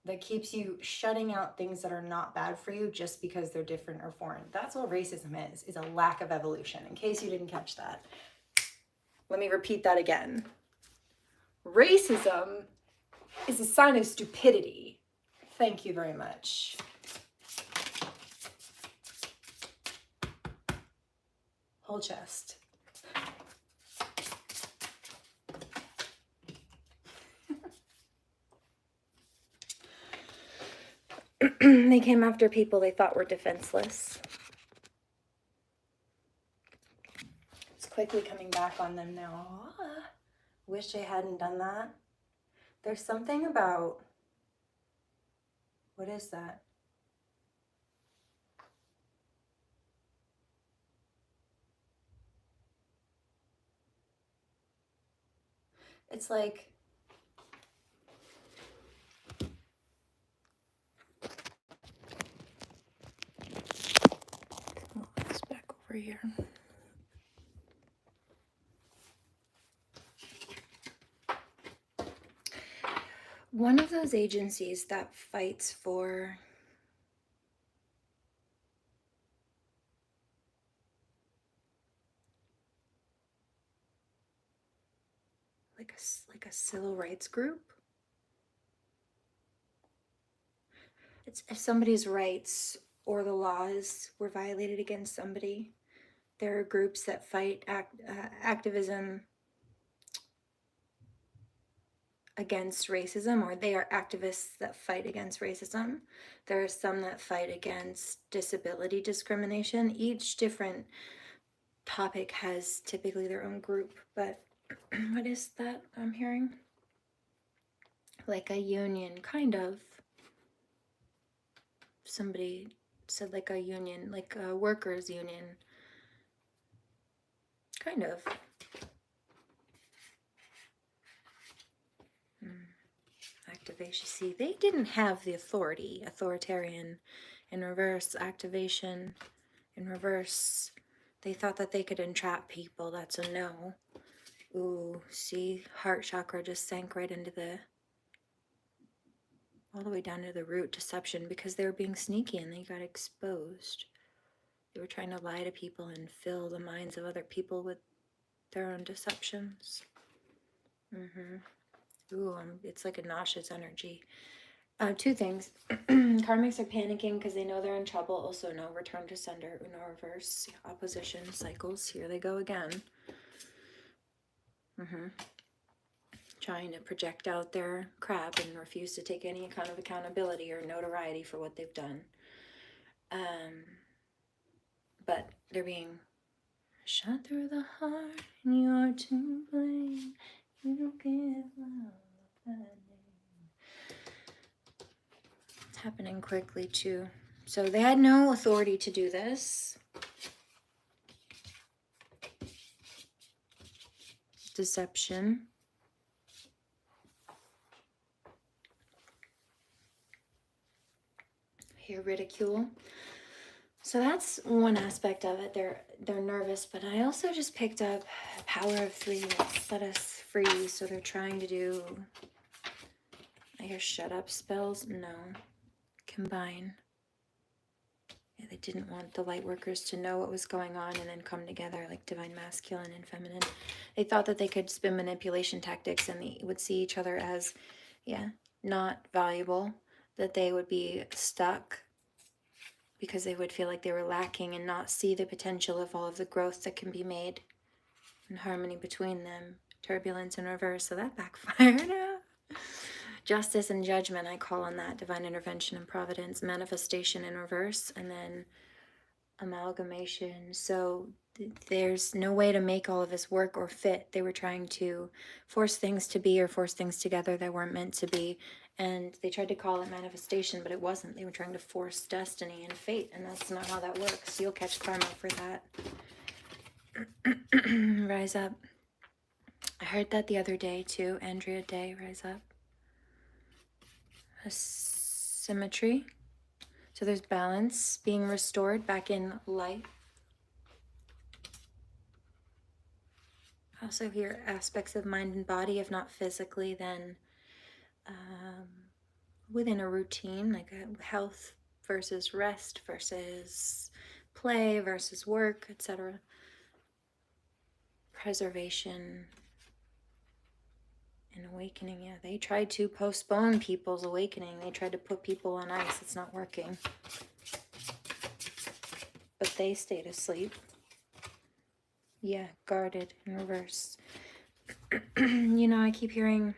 that keeps you shutting out things that are not bad for you just because they're different or foreign. That's what racism is a lack of evolution, in case you didn't catch that. Let me repeat that again. Racism is a sign of stupidity. Thank you very much. Whole chest. They came after people they thought were defenseless. It's quickly coming back on them now. Wish I hadn't done that. There's something about, what is that? It's like, let's back over here. One of those agencies that fights for like a civil rights group. It's if somebody's rights or the laws were violated against somebody, there are groups that fight activism against racism, or they are activists that fight against racism. There are some that fight against disability discrimination. Each different topic has typically their own group, but what is that I'm hearing? Like a union, kind of. Somebody said like a union, like a workers' union. Kind of. Activation. See, they didn't have the authority. Authoritarian. In reverse, activation. In reverse, they thought that they could entrap people. That's a no. Ooh, see, heart chakra just sank right into the... all the way down to the root, deception, because they were being sneaky and they got exposed. They were trying to lie to people and fill the minds of other people with their own deceptions. Ooh, it's like a nauseous energy. Two things. Karmics are panicking because they know they're in trouble. Also, no return to sender, no reverse, opposition, cycles. Here they go again. Trying to project out their crap and refuse to take any kind of accountability or notoriety for what they've done. But they're being shot through the heart, and you're to blame. You don't give love that name. It's happening quickly too. So they had no authority to do this. Deception. Here, ridicule. So that's one aspect of it. They're nervous, but I also just picked up power of 3, set us free. So they're trying to do, I hear shut up spells. No, combine. Yeah, they didn't want the light workers to know what was going on and then come together like divine masculine and feminine. They thought that they could spin manipulation tactics and they would see each other as, not valuable, that they would be stuck because they would feel like they were lacking and not see the potential of all of the growth that can be made and harmony between them. Turbulence in reverse, so that backfired. Justice and judgment, I call on that. Divine intervention and providence. Manifestation in reverse, and then amalgamation. So there's no way to make all of this work or fit. They were trying to force things to be or force things together that weren't meant to be. And they tried to call it manifestation, but it wasn't. They were trying to force destiny and fate, and that's not how that works. You'll catch karma for that. Rise up. I heard that the other day too. Andrea Day, rise up. A symmetry. So there's balance being restored back in life. I also hear aspects of mind and body, if not physically, then within a routine, like a health versus rest versus play versus work, etc. Preservation and awakening. Yeah, they tried to postpone people's awakening. They tried to put people on ice. It's not working. But they stayed asleep. Yeah, guarded in reverse. I keep hearing,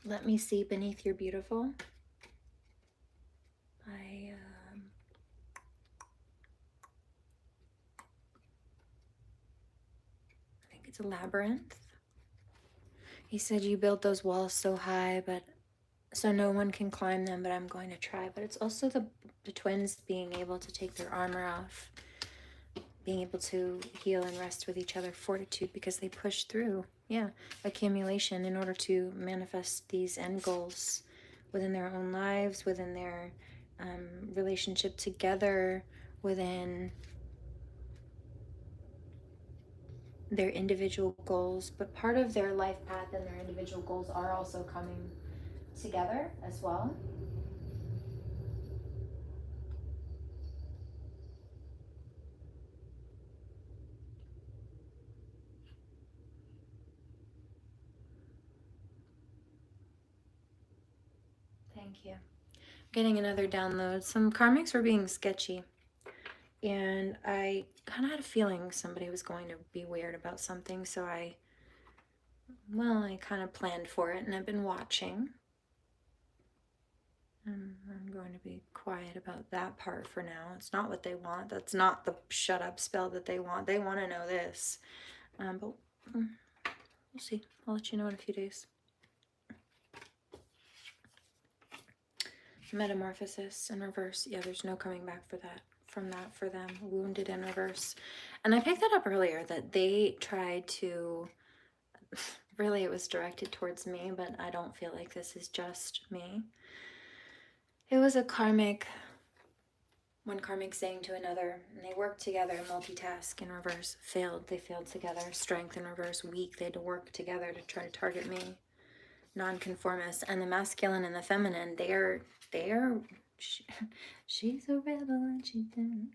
let me see beneath your beautiful. I think it's a labyrinth. He said you built those walls so high, but so no one can climb them, but I'm going to try. But it's also the twins being able to take their armor off, being able to heal and rest with each other, fortitude, because they push through, accumulation in order to manifest these end goals within their own lives, within their relationship together, within their individual goals. But part of their life path and their individual goals are also coming together as well. Thank you. Getting another download. Some karmics were being sketchy, and I kind of had a feeling somebody was going to be weird about something, so I kind of planned for it, and I've been watching. I'm going to be quiet about that part for now. It's not what they want. That's not the shut up spell that they want. They want to know this. But we'll see. I'll let you know in a few days. Metamorphosis in reverse. Yeah, there's no coming back from that for them. Wounded in reverse. And I picked that up earlier, that they tried to, really it was directed towards me, but I don't feel like this is just me. It was a karmic, one karmic saying to another, and they worked together, multitask in reverse, failed. They failed together. Strength in reverse, weak. They had to work together to try to target me. nonconformists, and the masculine and the feminine, she's a rebel and she didn't.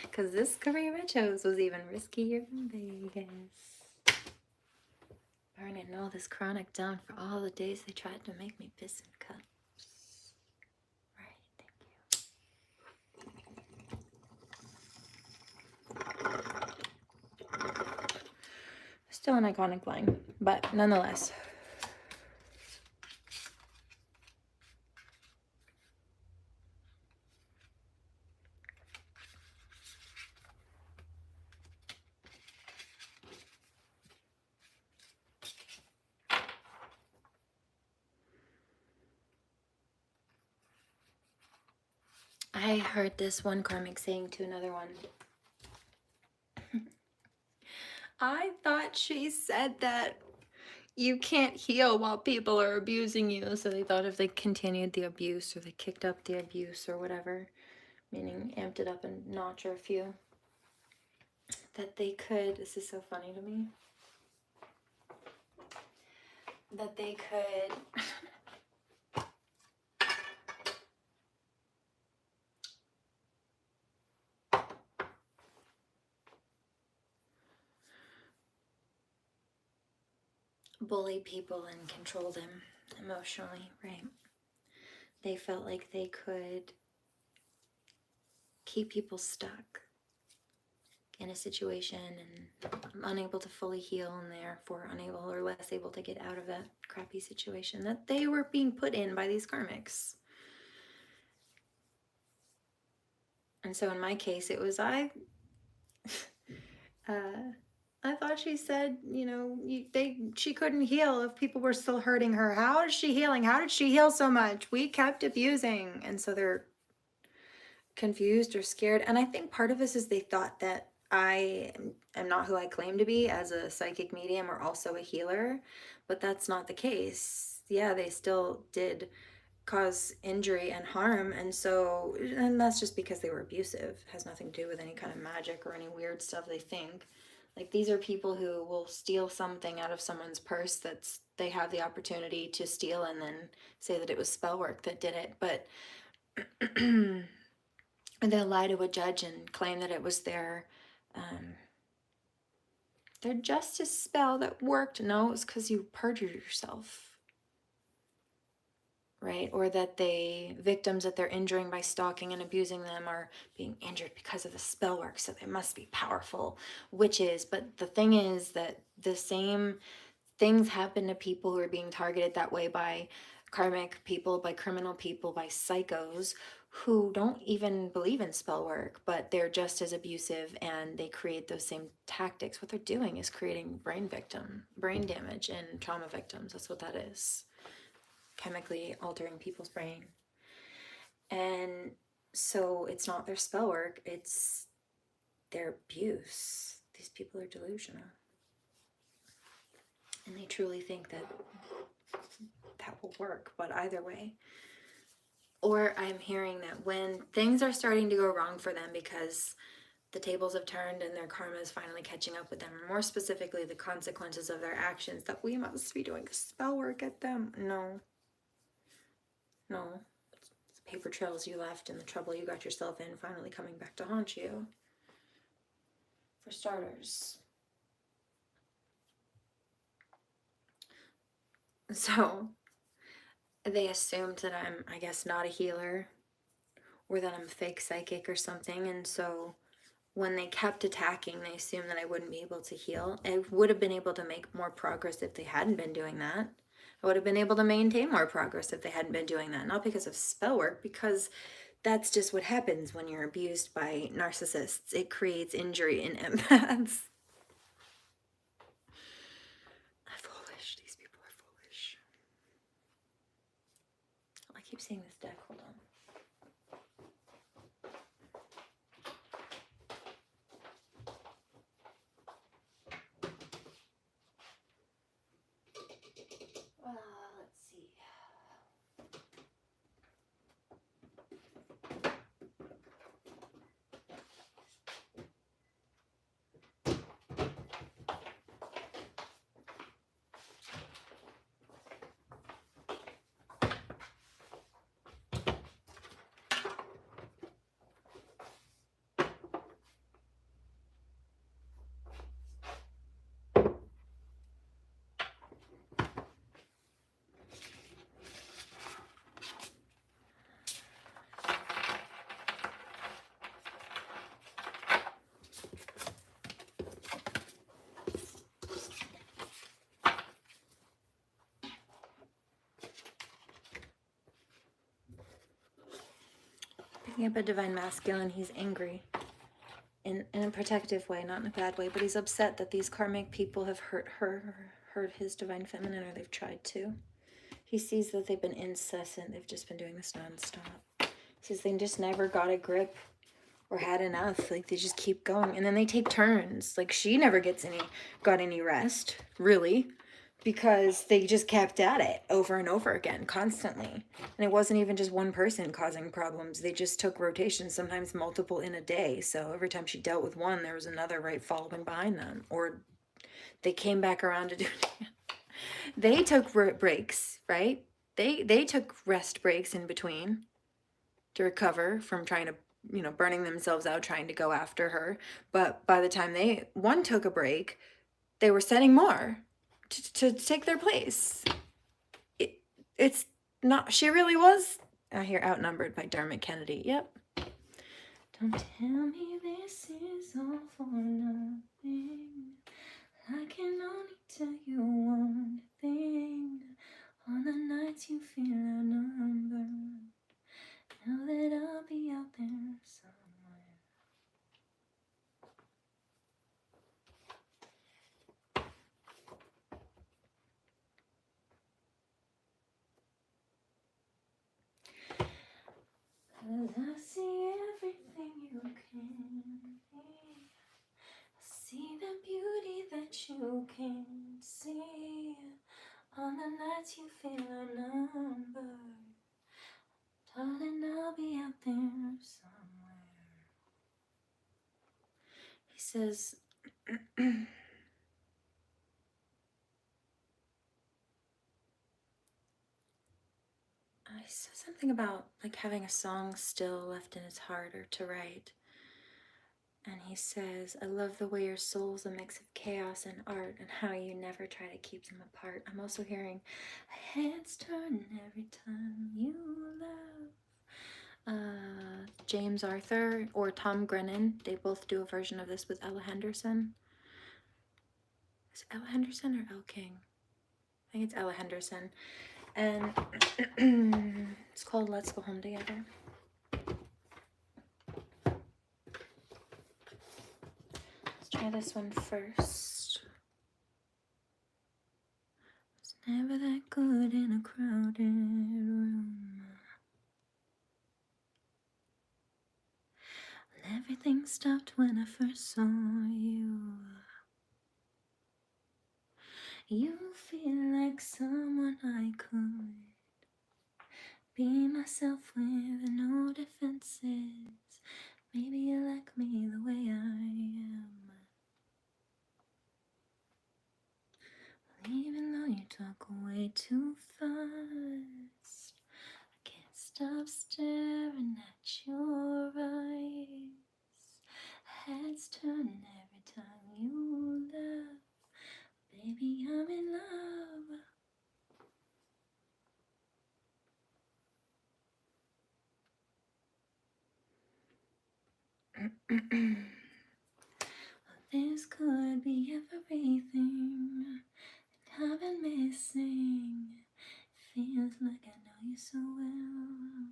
Because this career I chose was even riskier than Vegas. Burning all this chronic down for all the days they tried to make me piss in cups. Right, thank you. Still an iconic line, but nonetheless. I heard this one karmic saying to another one, I thought she said that you can't heal while people are abusing you. So they thought if they continued the abuse or they kicked up the abuse or whatever, meaning amped it up a notch or a few, that they could, this is so funny to me, that they could bully people and control them emotionally, right? They felt like they could keep people stuck in a situation and unable to fully heal, and therefore unable or less able to get out of that crappy situation that they were being put in by these karmics. And so in my case, it was I thought she said, you know, she couldn't heal if people were still hurting her. How is she healing? How did she heal so much? We kept abusing. And so they're confused or scared. And I think part of this is they thought that I am not who I claim to be as a psychic medium or also a healer, but that's not the case. Yeah, they still did cause injury and harm, and that's just because they were abusive. It has nothing to do with any kind of magic or any weird stuff they think. Like, these are people who will steal something out of someone's purse that's they have the opportunity to steal and then say that it was spell work that did it, but they'll lie to a judge and claim that it was their justice spell that worked. No, it's because you perjured yourself, right? Or that victims that they're injuring by stalking and abusing them are being injured because of the spell work, so they must be powerful witches. But the thing is that the same things happen to people who are being targeted that way by karmic people, by criminal people, by psychos who don't even believe in spell work, but they're just as abusive and they create those same tactics. What they're doing is creating brain damage and trauma victims. That's what that is. Chemically altering people's brain. And so it's not their spell work, it's their abuse. These people are delusional. And they truly think that will work, but either way. Or I'm hearing that when things are starting to go wrong for them because the tables have turned and their karma is finally catching up with them, or more specifically the consequences of their actions, that we must be doing spell work at them. No. It's the paper trails you left and the trouble you got yourself in finally coming back to haunt you. For starters. So they assumed that I'm, I guess, not a healer, or that I'm fake psychic or something, and so when they kept attacking, they assumed that I wouldn't be able to heal. I would have been able to make more progress if they hadn't been doing that. I would have been able to maintain more progress if they hadn't been doing that. Not because of spell work, because that's just what happens when you're abused by narcissists. It creates injury in empaths. Foolish. These people are foolish. I keep seeing this deck. Hold on. Let's see. Yeah, but divine masculine, he's angry in a protective way, not in a bad way, but he's upset that these karmic people have hurt her, or hurt his divine feminine, or they've tried to. He sees that they've been incessant. They've just been doing this nonstop. He says they just never got a grip or had enough. Like, they just keep going. And then they take turns. Like, she never got any rest, really, because they just kept at it over and over again, constantly. And it wasn't even just one person causing problems. They just took rotations, sometimes multiple in a day. So every time she dealt with one, there was another right following behind them. Or they came back around to do it again. They took breaks, right? They took rest breaks in between to recover from trying to, burning themselves out trying to go after her. But by the time one took a break, they were setting more to take their place. It's not, she really was, I hear, outnumbered by Dermot Kennedy. Yep. Don't tell me this is all for nothing. I can only tell you one thing. On the nights you feel outnumbered, know that I'll be out there somewhere. Cause I see everything you can be. I see the beauty that you can't see. On the nights you feel outnumbered, darling, I'll be out there somewhere. He says, he says something about like having a song still left in his heart or to write. And he says, I love the way your soul's a mix of chaos and art and how you never try to keep them apart. I'm also hearing heads turn every time you love. James Arthur or Tom Grennan, they both do a version of this with Ella Henderson. Is it Ella Henderson or Elle King? I think it's Ella Henderson. And it's called Let's Go Home Together. Let's try this one first. It's never that good in a crowded room. Well, everything stopped when I first saw you. You feel like someone I could be myself with no defenses. Maybe you like me the way I am. Well, even though you talk way too fast, I can't stop staring at your eyes. Heads turn every time you laugh. Baby, I'm in love. This could be everything that I've been missing. Feels like I know you so well.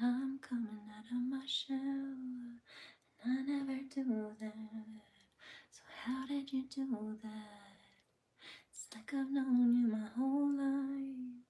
Now I'm coming out of my shell, and I never do that. So how did you do that? It's like I've known you my whole life.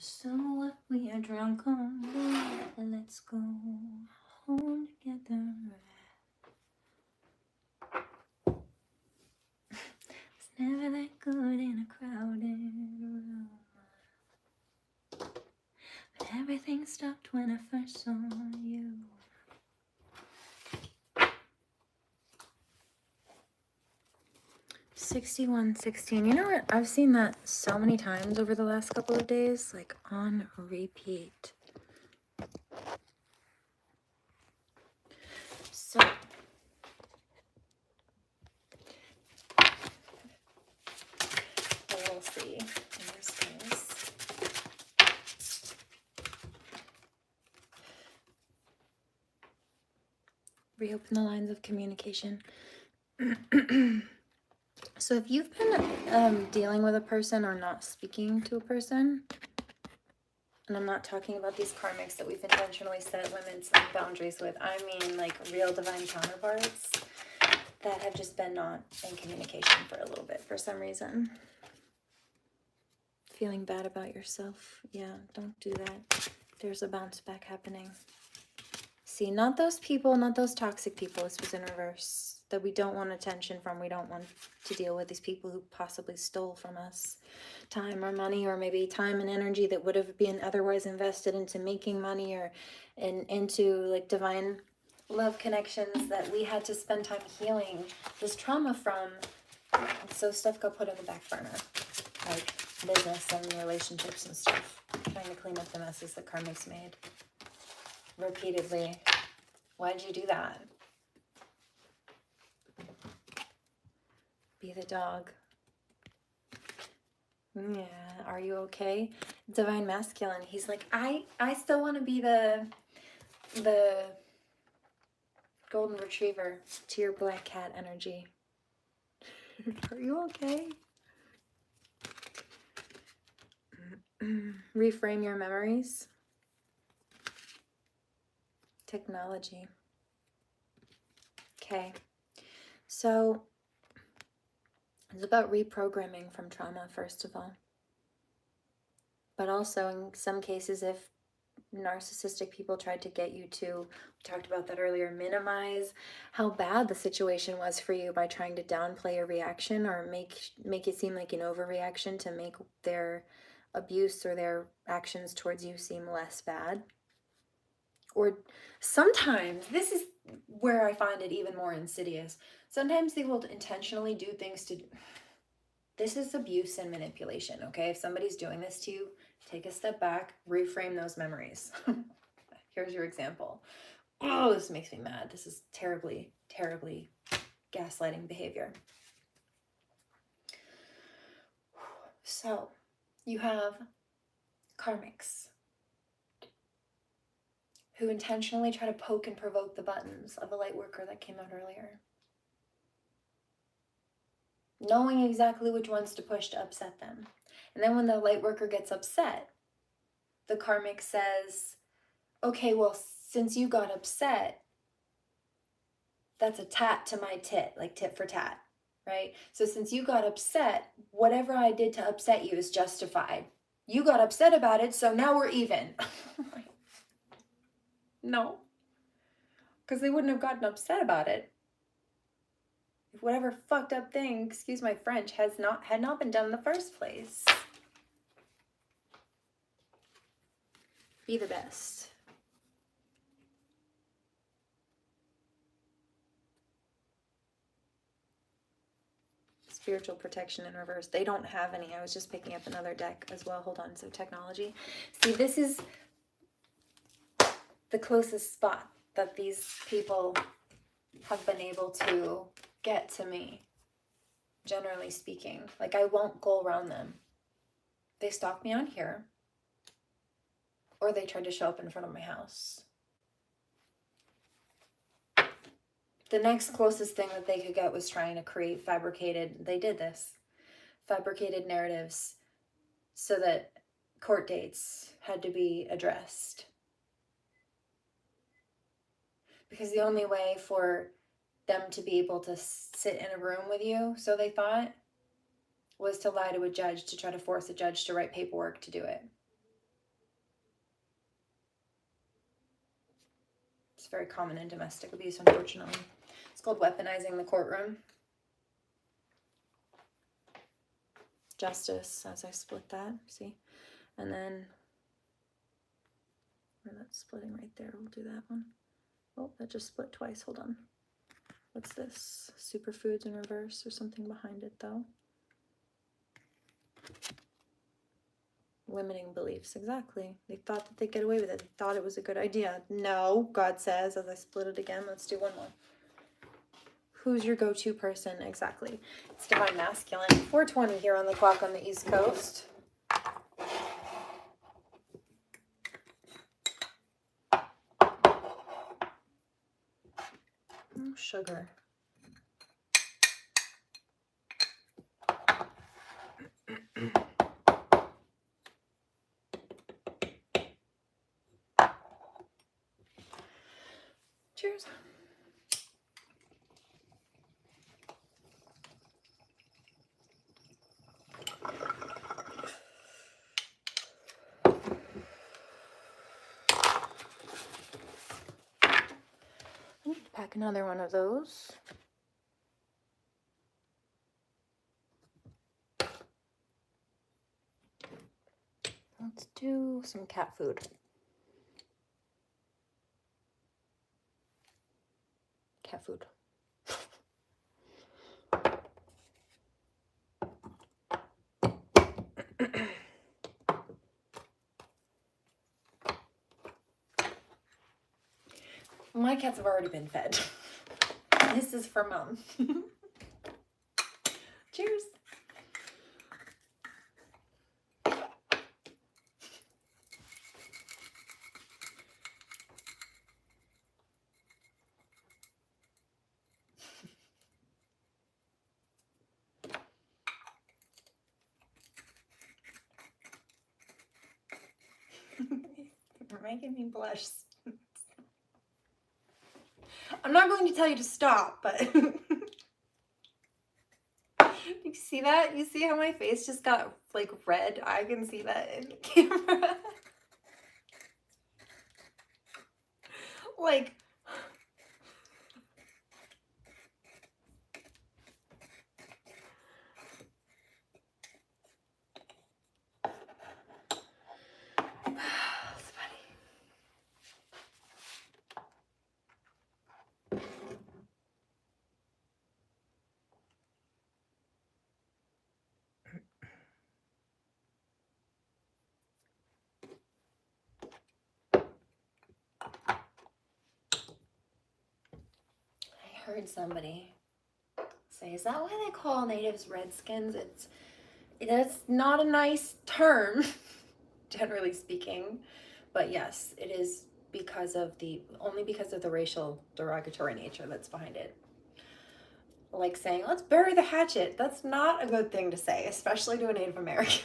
So what, we are drunk on, let's go home together. It's never that good in a crowded room. But everything stopped when I first saw you. 6116. You know what? I've seen that so many times over the last couple of days, like on repeat. So, we'll see in this case. Reopen the lines of communication. So if you've been dealing with a person or not speaking to a person, and I'm not talking about these karmics that we've intentionally set limits and boundaries with, I mean like real divine counterparts that have just been not in communication for a little bit for some reason. Feeling bad about yourself. Yeah, don't do that. There's a bounce back happening. See, not those people, not those toxic people. This was in reverse. That we don't want attention from. We don't want to deal with these people who possibly stole from us time or money, or maybe time and energy that would have been otherwise invested into making money or into like divine love connections that we had to spend time healing this trauma from. So stuff got put on the back burner, like business and relationships and stuff. Trying to clean up the messes that karmics made repeatedly. Why'd you do that? Be the dog. Yeah, are you okay? Divine masculine. He's like, I still want to be the golden retriever to your black cat energy. Are you okay? Reframe your memories. Technology. Okay. So it's about reprogramming from trauma, first of all. But also, in some cases, if narcissistic people tried to get you to, we talked about that earlier, minimize how bad the situation was for you by trying to downplay a reaction or make it seem like an overreaction to make their abuse or their actions towards you seem less bad. Or sometimes, this is where I find it even more insidious, sometimes they will intentionally do things to... This is abuse and manipulation, okay? If somebody's doing this to you, take a step back, reframe those memories. Here's your example. Oh, this makes me mad. This is terribly, terribly gaslighting behavior. So, you have karmics who intentionally try to poke and provoke the buttons of a light worker that came out earlier, knowing exactly which ones to push to upset them. And then when the light worker gets upset, the karmic says, okay, well, since you got upset, that's a tat to my tit, like tit for tat, right? So since you got upset, whatever I did to upset you is justified. You got upset about it, so now we're even. No, because they wouldn't have gotten upset about it if whatever fucked up thing, excuse my French, had not been done in the first place. Be the best. Spiritual protection in reverse. They don't have any. I was just picking up another deck as well. Hold on. So technology. See, this is the closest spot that these people have been able to get to me, generally speaking. Like, I won't go around them. They stalk me on here, or they tried to show up in front of my house. The next closest thing that they could get was trying to create fabricated narratives so that court dates had to be addressed. Because the only way for them to be able to sit in a room with you, so they thought, was to lie to a judge to try to force a judge to write paperwork to do it. It's very common in domestic abuse, unfortunately. It's called weaponizing the courtroom. Justice, as I split that, see? And then, where that's splitting right there, we'll do that one. Oh, that just split twice, hold on. What's this? Superfoods in reverse or something behind it, though. Limiting beliefs, exactly. They thought that they'd get away with it. They thought it was a good idea. No, God says, as I split it again. Let's do one more. Who's your go-to person? Exactly. It's Divine Masculine. 4:20 here on the clock on the East Coast. Oh, sugar. Cheers. I need to pack another one of those. Let's do some cat food. Cat food. My cats have already been fed. This is for Mom. Cheers. You're making me blush. I'm not going to tell you to stop, but you see that? You see how my face just got like red? I can see that in the camera. Like, it's funny. I heard somebody say, is that why they call natives redskins? That's not a nice term, generally speaking, but yes, it is only because of the racial derogatory nature that's behind it. Like saying, let's bury the hatchet. That's not a good thing to say, especially to a Native American.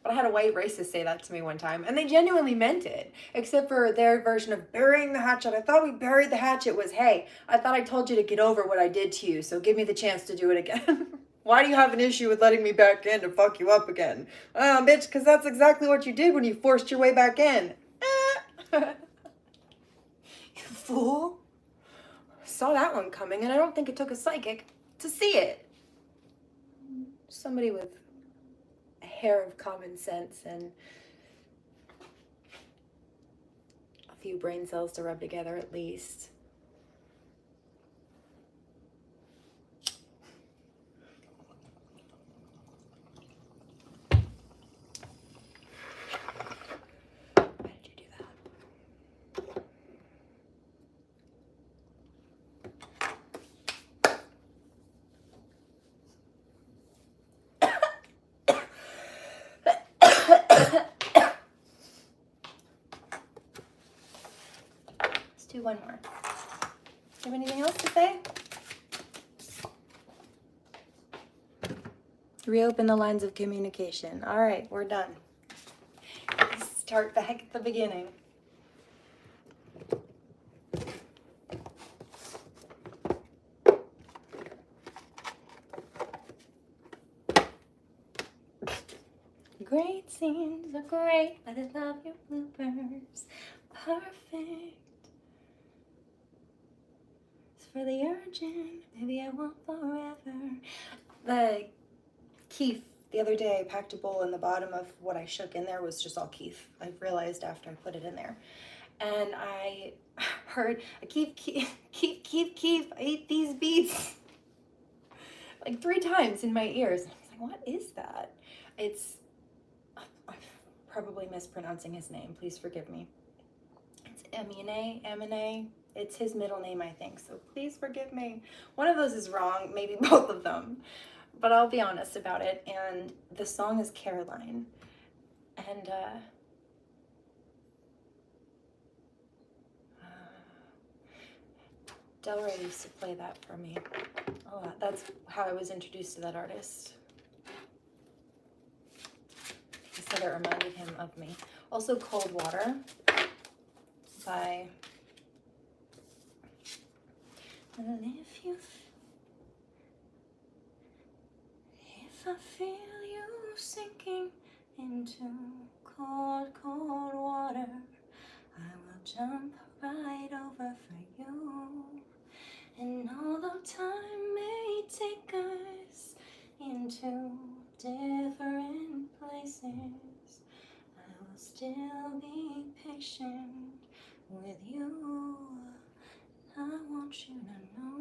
But I had a white racist say that to me one time, and they genuinely meant it, except for their version of burying the hatchet. I thought we buried the hatchet was, hey, I thought I told you to get over what I did to you, so give me the chance to do it again. Why do you have an issue with letting me back in to fuck you up again? Bitch, because that's exactly what you did when you forced your way back in. You fool. Saw that one coming, and I don't think it took a psychic to see it. Somebody with a hair of common sense and a few brain cells to rub together at least. Why did you do that? Let's do one more. Do you have anything else to say? Reopen the lines of communication. All right, we're done. Start back at the beginning. Great scenes are great, but I love your bloopers. Perfect. It's for the urgent, maybe I won't forever. The keef, the other day I packed a bowl and the bottom of what I shook in there was just all keef. I realized after I put it in there. And I heard, keep, I eat these beats, like 3 times in my ears. And I was like, what is that? I'm probably mispronouncing his name. Please forgive me. It's Amine. It's his middle name, I think. So please forgive me. One of those is wrong, maybe both of them. But I'll be honest about it. And the song is Caroline. And Delray used to play that for me a lot. That's how I was introduced to that artist. He said it reminded him of me. Also, Cold Water by... If I feel you sinking into cold, cold water, I will jump right over for you. And although time may take us into different places, I will still be patient with you. I want you to know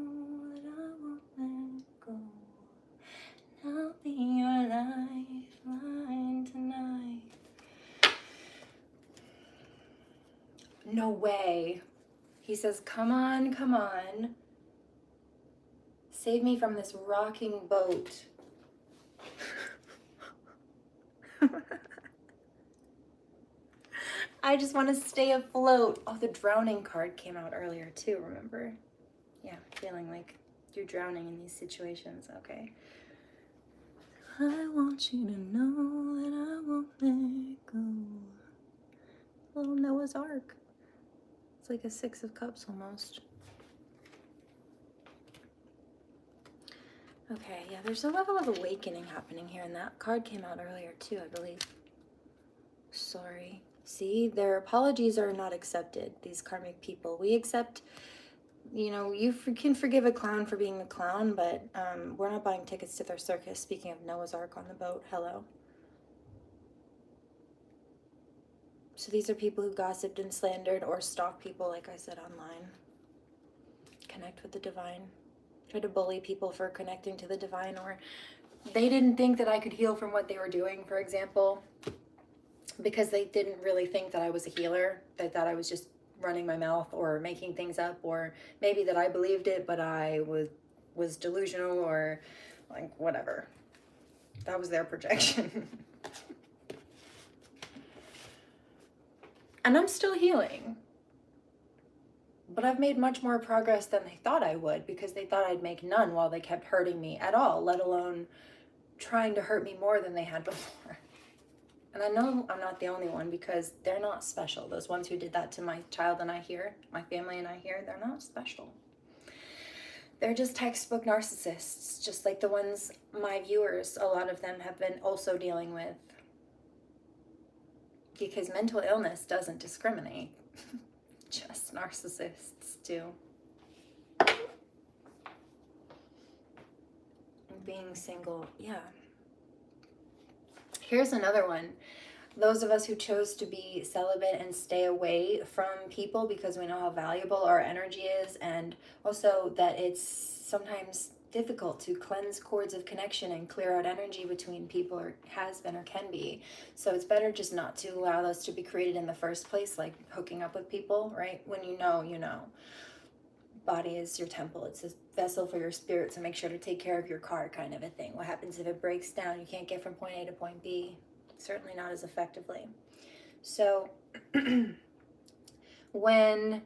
that I won't let go. I'll be your lifeline tonight. No way. He says, come on, come on. Save me from this rocking boat. I just want to stay afloat. Oh, the drowning card came out earlier too, remember? Yeah, feeling like you're drowning in these situations, okay. I want you to know that I won't let go. Little Noah's Ark. It's like a 6 of Cups almost. Okay, yeah, there's a level of awakening happening here, and that card came out earlier too, I believe. Sorry. See, their apologies are not accepted, these karmic people. We accept, you know, you can forgive a clown for being a clown, but we're not buying tickets to their circus. Speaking of Noah's Ark on the boat, hello. So these are people who gossiped and slandered or stalk people, like I said, online. Connect with the divine. Try to bully people for connecting to the divine, or they didn't think that I could heal from what they were doing, for example, because they didn't really think that I was a healer. They thought I was just running my mouth or making things up, or maybe that I believed it, but I was delusional, or like whatever. That was their projection. And I'm still healing. But I've made much more progress than they thought I would, because they thought I'd make none while they kept hurting me at all, let alone trying to hurt me more than they had before. And I know I'm not the only one, because they're not special. Those ones who did that to my child and I here, my family and I here, they're not special. They're just textbook narcissists, just like the ones my viewers, a lot of them have been also dealing with. Because mental illness doesn't discriminate. Just narcissists do. Being single, yeah. Here's another one. Those of us who chose to be celibate and stay away from people because we know how valuable our energy is, and also that it's sometimes difficult to cleanse cords of connection and clear out energy between people, or has been or can be. So it's better just not to allow those to be created in the first place, like hooking up with people, right? When you know, you know. Body is your temple. It's a vessel for your spirit, so make sure to take care of your car, kind of a thing. What happens if it breaks down? You can't get from point A to point B. Certainly not as effectively. So when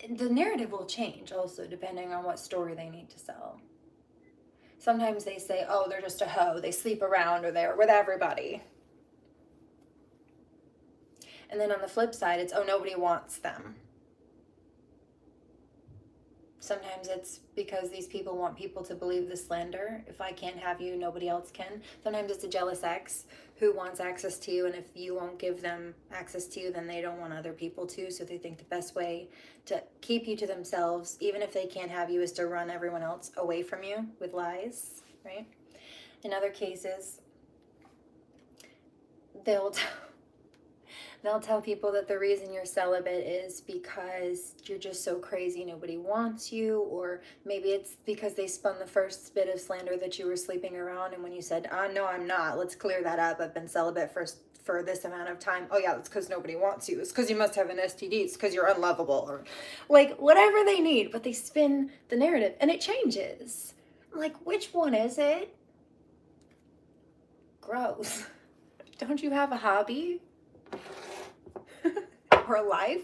the narrative will change also depending on what story they need to sell. Sometimes they say, oh, they're just a hoe, they sleep around, or they're with everybody. And then on the flip side, it's, oh, nobody wants them. Sometimes it's because these people want people to believe the slander. If I can't have you, nobody else can. Sometimes it's a jealous ex who wants access to you, and if you won't give them access to you, then they don't want other people to. So they think the best way to keep you to themselves, even if they can't have you, is to run everyone else away from you with lies, right? In other cases, they'll They'll tell people that the reason you're celibate is because you're just so crazy nobody wants you, or maybe it's because they spun the first bit of slander that you were sleeping around, and when you said, no, I'm not, let's clear that up, I've been celibate for this amount of time. Oh yeah, that's because nobody wants you. It's because you must have an STD. It's because you're unlovable, or like whatever they need, but they spin the narrative and it changes. Like, which one is it? Gross. Don't you have a hobby? Or a life?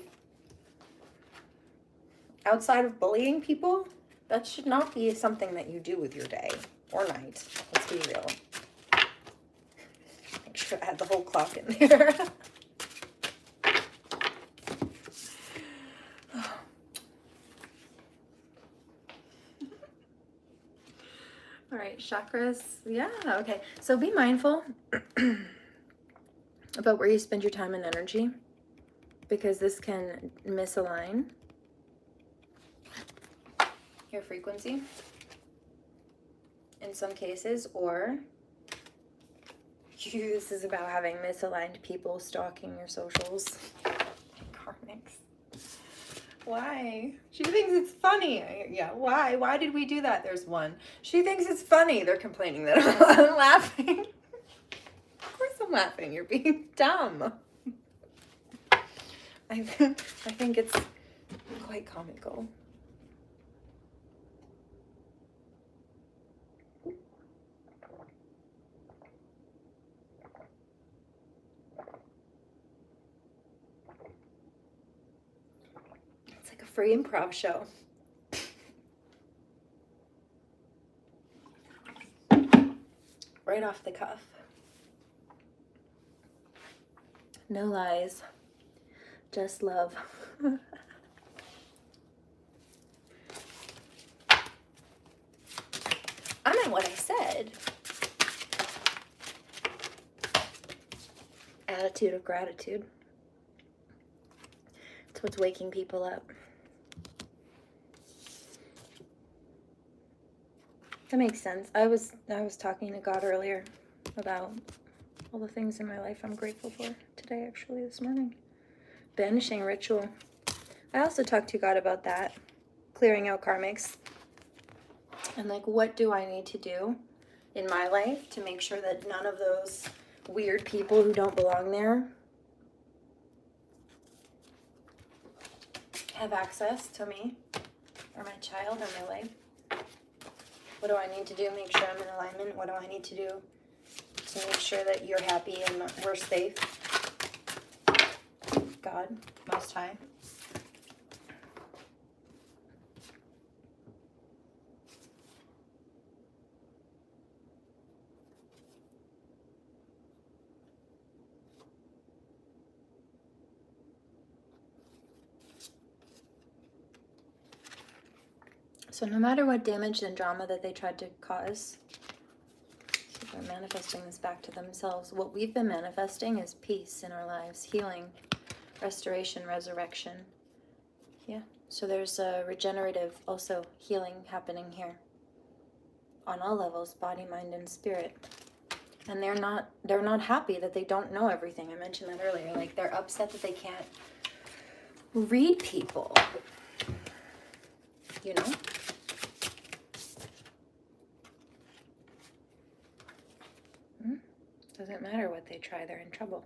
Outside of bullying people? That should not be something that you do with your day or night. Let's be real. Make sure I had the whole clock in there. All right, chakras. Yeah, okay. So be mindful about where you spend your time and energy, because this can misalign your frequency in some cases, or this is about having misaligned people stalking your socials. Karmics. Why? She thinks it's funny. Yeah, why? Why did we do that? There's one. She thinks it's funny. They're complaining that I'm laughing. Of course I'm laughing. You're being dumb. I think it's quite comical. It's like a free improv show. Right off the cuff. No lies. Just love. I meant what I said. Attitude of gratitude. It's what's waking people up. That makes sense. I was talking to God earlier about all the things in my life I'm grateful for today, actually, this morning. Banishing ritual. I also talked to God about that. Clearing out karmics. And like, what do I need to do in my life to make sure that none of those weird people who don't belong there have access to me or my child or my life? What do I need to do? Make sure I'm in alignment. What do I need to do to make sure that you're happy and we're safe? God, Most High. So no matter what damage and drama that they tried to cause, so they're manifesting this back to themselves. What we've been manifesting is peace in our lives, healing, restoration, resurrection. Yeah. So there's a regenerative, also healing happening here on all levels, body, mind, and spirit. And they're not happy that they don't know everything. I mentioned that earlier. Like, they're upset that they can't read people. You know? Doesn't matter what they try, they're in trouble.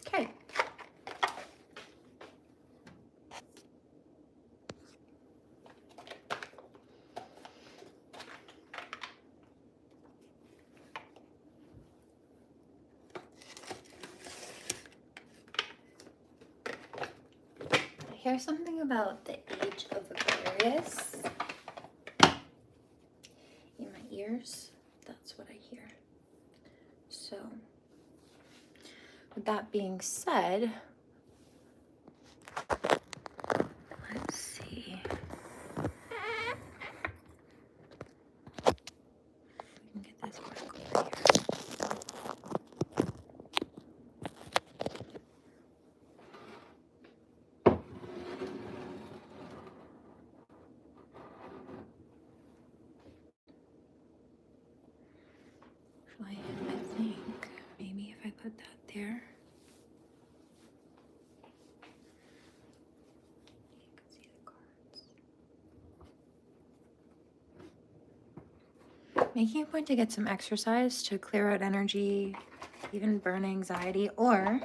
Okay. Here's something about the age of Aquarius. In my ears, that's what I hear. So, with that being said, let's see. We can get this back over here. Actually, I think maybe if I put that there, you can see the cards. Making a point to get some exercise to clear out energy, even burn anxiety, or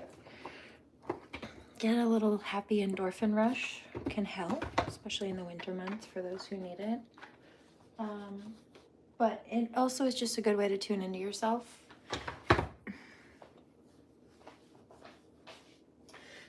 get a little happy endorphin rush can help, especially in the winter months for those who need it. But it also is just a good way to tune into yourself.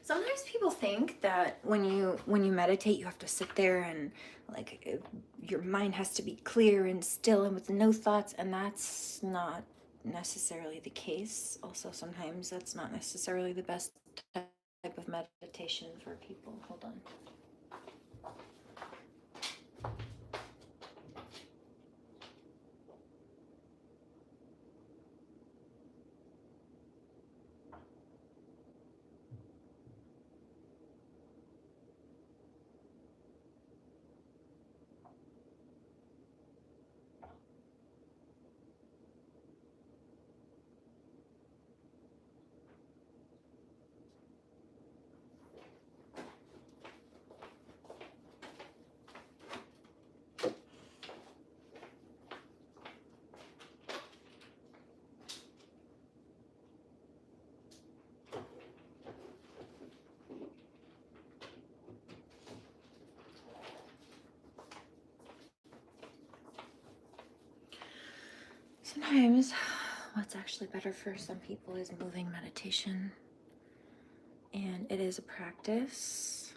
Sometimes people think that when you meditate, you have to sit there and like your mind has to be clear and still and with no thoughts, and that's not necessarily the case. Also, sometimes that's not necessarily the best type of meditation for people. Hold on. Sometimes what's actually better for some people is moving meditation, and it is a practice.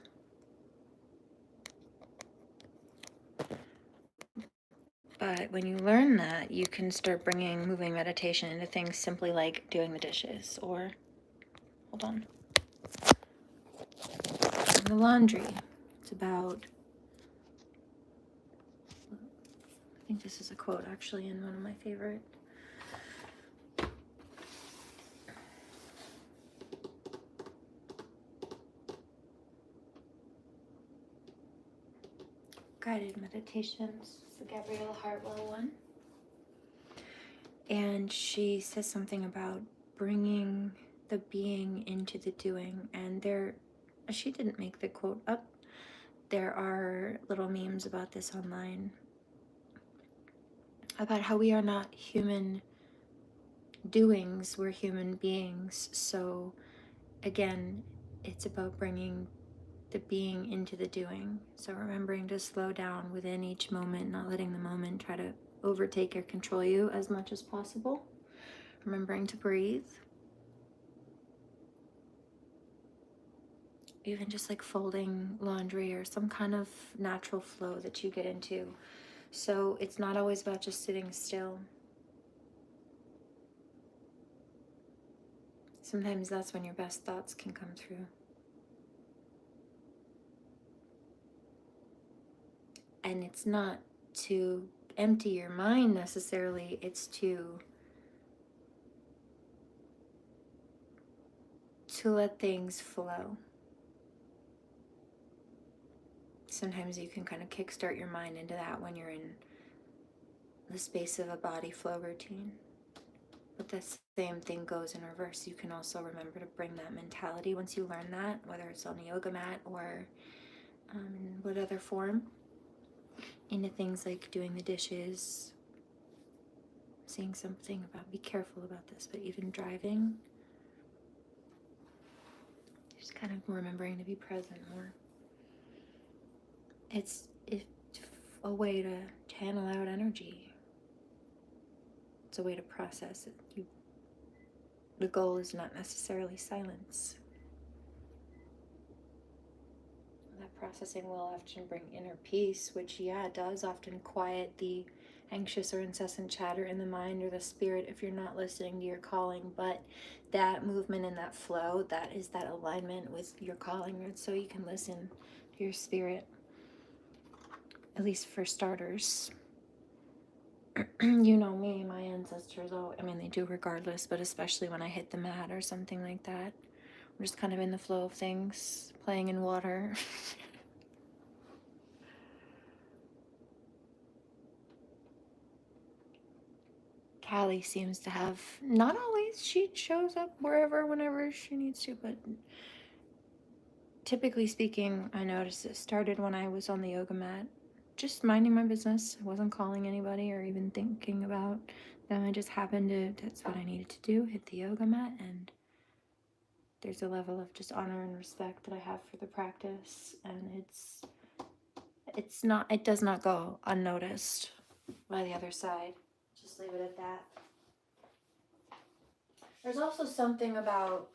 But when you learn that, you can start bringing moving meditation into things simply like doing the dishes or, hold on, doing the laundry. It's about, I think this is a quote actually in one of my favorite guided meditations. It's the Gabrielle Hartwell one. And she says something about bringing the being into the doing. And she didn't make the quote up. There are little memes about this online, about how we are not human doings, we're human beings. So again, it's about bringing the being into the doing. So remembering to slow down within each moment, not letting the moment try to overtake or control you as much as possible. Remembering to breathe. Even just like folding laundry or some kind of natural flow that you get into. So it's not always about just sitting still. Sometimes that's when your best thoughts can come through. And it's not to empty your mind necessarily, it's to let things flow. Sometimes you can kind of kickstart your mind into that when you're in the space of a body flow routine. But the same thing goes in reverse. You can also remember to bring that mentality once you learn that, whether it's on a yoga mat or in what other form, into things like doing the dishes, saying something about, be careful about this, but even driving, just kind of remembering to be present more. It's a way to channel out energy. It's a way to process it. The goal is not necessarily silence. That processing will often bring inner peace, which, does often quiet the anxious or incessant chatter in the mind or the spirit if you're not listening to your calling. But that movement and that flow, that is that alignment with your calling, and so you can listen to your spirit, at least for starters. You know me, my ancestors, they do regardless, but especially when I hit the mat or something like that. I'm just kind of in the flow of things, playing in water. Callie seems to have, not always, she shows up wherever, whenever she needs to, but typically speaking, I noticed it started when I was on the yoga mat, just minding my business. I wasn't calling anybody or even thinking about them. I just happened to, that's what I needed to do, hit the yoga mat, and there's a level of just honor and respect that I have for the practice, and it does not go unnoticed by the other side. Just leave it at that. There's also something about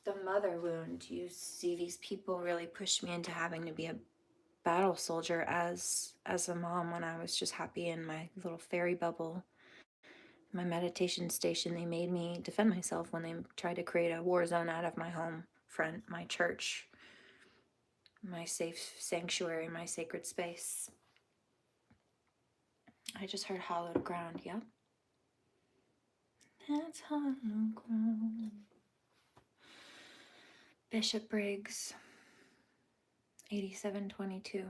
the mother wound. You see these people really push me into having to be a battle soldier as a mom when I was just happy in my little fairy bubble, my meditation station. They made me defend myself when they tried to create a war zone out of my home front, my church, my safe sanctuary, my sacred space. I just heard hallowed ground. Yep. That's hallowed ground. Bishop Briggs, 8722.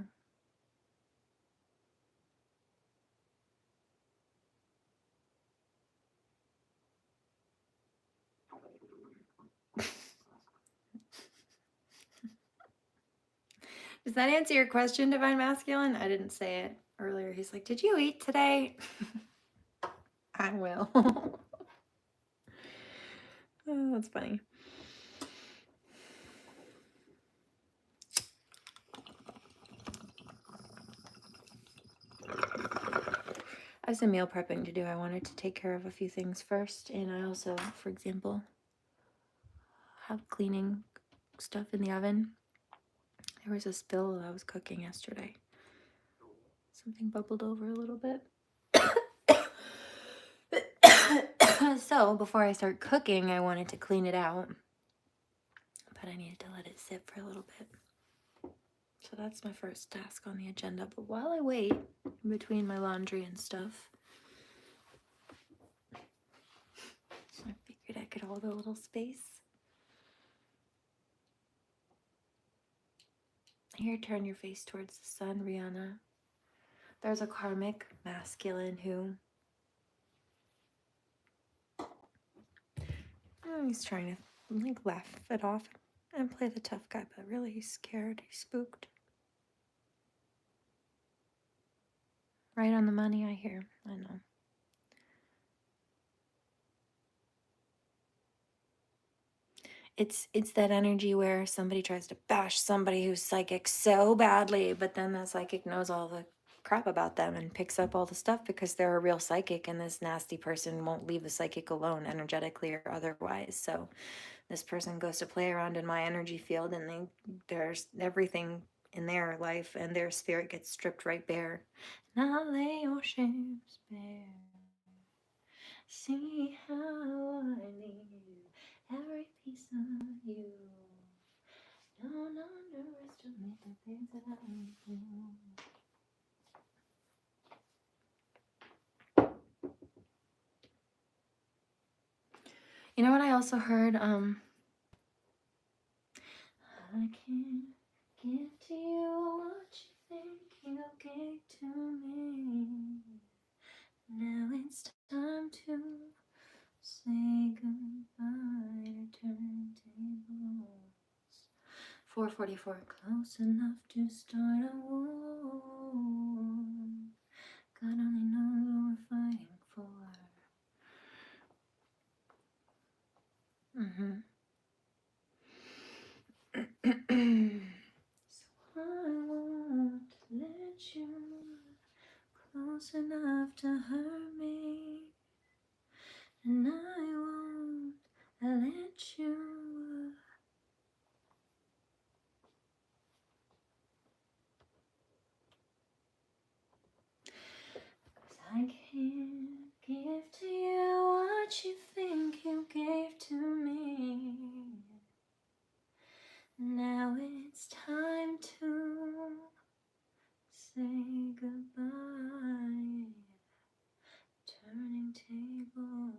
Does that answer your question, Divine Masculine? I didn't say it earlier. He's like, did you eat today? I will. Oh, that's funny. I have some meal prepping to do. I wanted to take care of a few things first, and I also, for example, have cleaning stuff in the oven. There was a spill while I was cooking yesterday. Something bubbled over a little bit. So before I start cooking, I wanted to clean it out, but I needed to let it sit for a little bit. So that's my first task on the agenda. But while I wait in between my laundry and stuff, I figured I could hold a little space. Here, turn your face towards the sun, Rihanna. There's a karmic masculine who he's trying to like laugh it off and play the tough guy, but really he's scared. He's spooked. Right on the money, I hear. I know. It's that energy where somebody tries to bash somebody who's psychic so badly, but then that psychic knows all the crap about them and picks up all the stuff because they're a real psychic, and this nasty person won't leave the psychic alone energetically or otherwise. So this person goes to play around in my energy field, and there's everything in their life, and their spirit gets stripped right bare. Now lay your ships bare. See how I need every piece of you. Don't underestimate the things that I do. You know what I also heard? I can't give to you what you think you gave to me. Now it's time to say goodbye to turntables. 444, close enough to start a war. God only knows what we're fighting for. So I won't let you close enough to hurt me, and I won't let you. I can't give to you what you think you gave to me. Now it's time to say goodbye. Turning tables.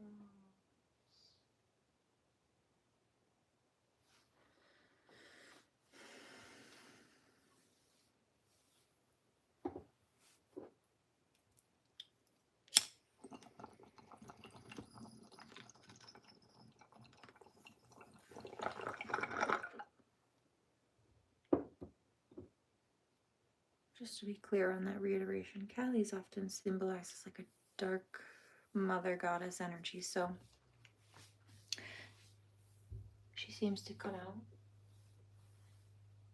just to be clear on that reiteration, Kali's often symbolized as like a dark mother goddess energy, so she seems to come out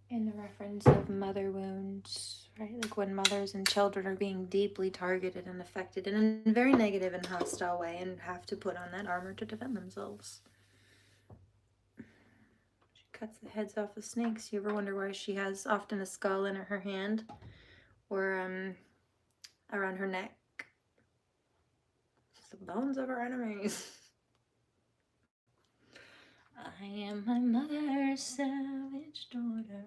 in the reference of mother wounds, right? Like when mothers and children are being deeply targeted and affected in a very negative and hostile way and have to put on that armor to defend themselves. She cuts the heads off the snakes. You ever wonder why she has often a skull in her hand or around her neck? It's the bones of her enemies. I am my mother's savage daughter.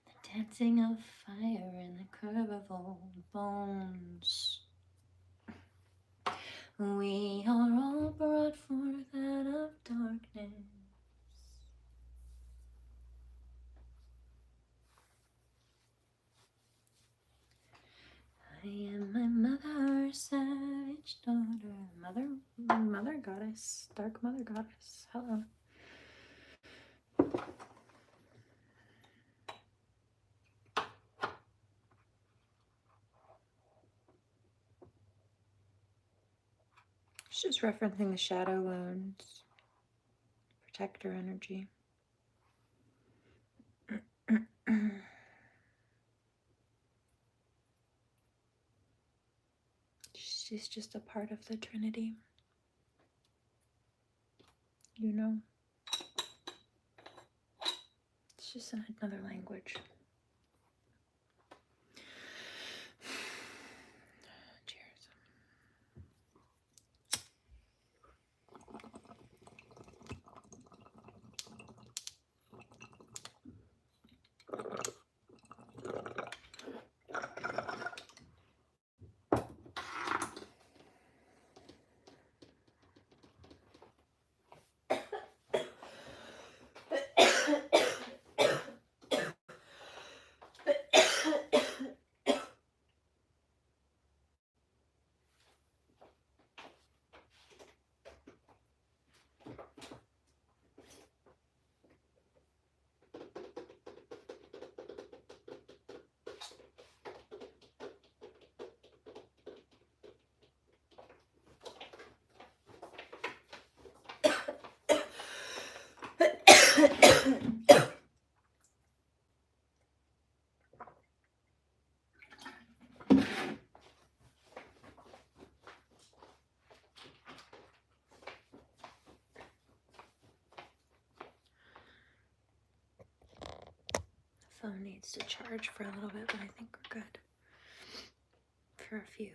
The dancing of fire and the curve of old bones. We are all brought forth out of darkness. I am my mother's savage daughter. Mother goddess, dark mother goddess. Hello. It's just referencing the shadow wounds, protector energy. She's just a part of the Trinity. You know? It's just another language. Cheers. Phone needs to charge for a little bit, but I think we're good for a few.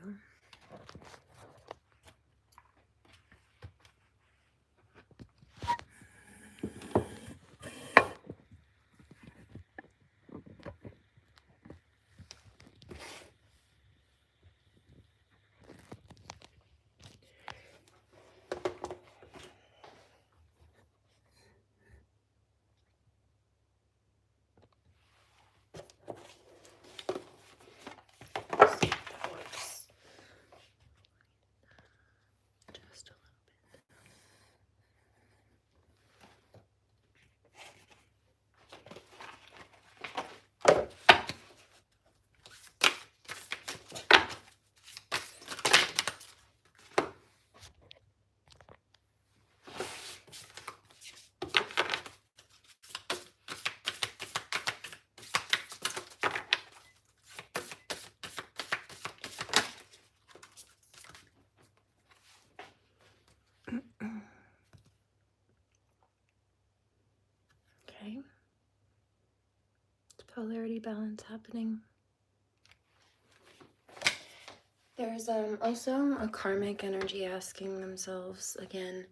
Okay. It's polarity balance happening. There's also a karmic energy asking themselves again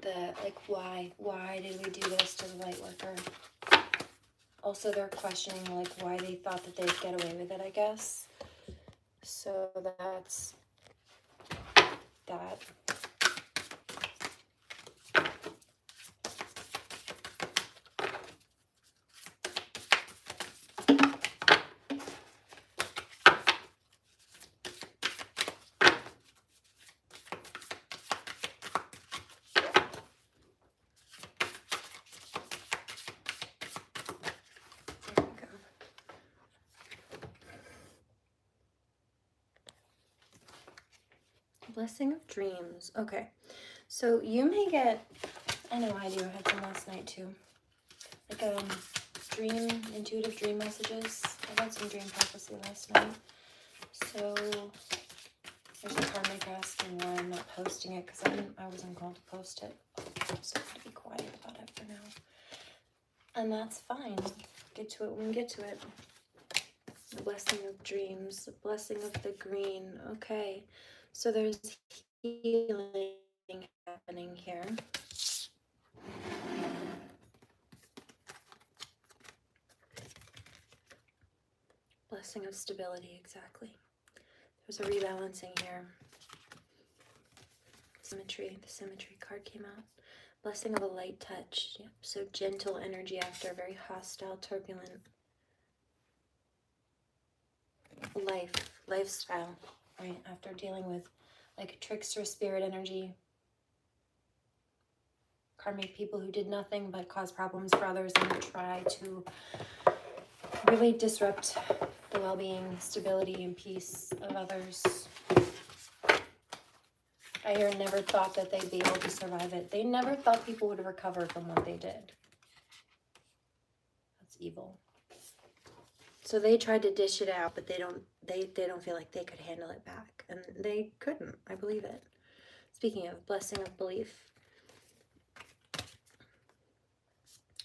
that like why did we do this to the light worker? Also they're questioning like why they thought that they'd get away with it, I guess. So that's that. Blessing of dreams. Okay. So you may get, I know I do, I had some last night too. Like intuitive dream messages. I got some dream prophecy last night. So there's a karmic asking why I'm not posting it, because I wasn't called to post it. So I'm going to be quiet about it for now. And that's fine. Get to it when we get to it. The blessing of dreams, the blessing of the green. Okay, so there's healing happening here. Blessing of stability, exactly. There's a rebalancing here. Symmetry, the symmetry card came out. Blessing of a light touch. Yep. So gentle energy after a very hostile, turbulent lifestyle, right? After dealing with like trickster spirit energy, karmic people who did nothing but cause problems for others and try to really disrupt the well-being, stability, and peace of others. I hear never thought that they'd be able to survive it. They never thought people would recover from what they did. That's evil. So they tried to dish it out, but they don't feel like they could handle it back. And they couldn't. I believe it. Speaking of blessing of belief.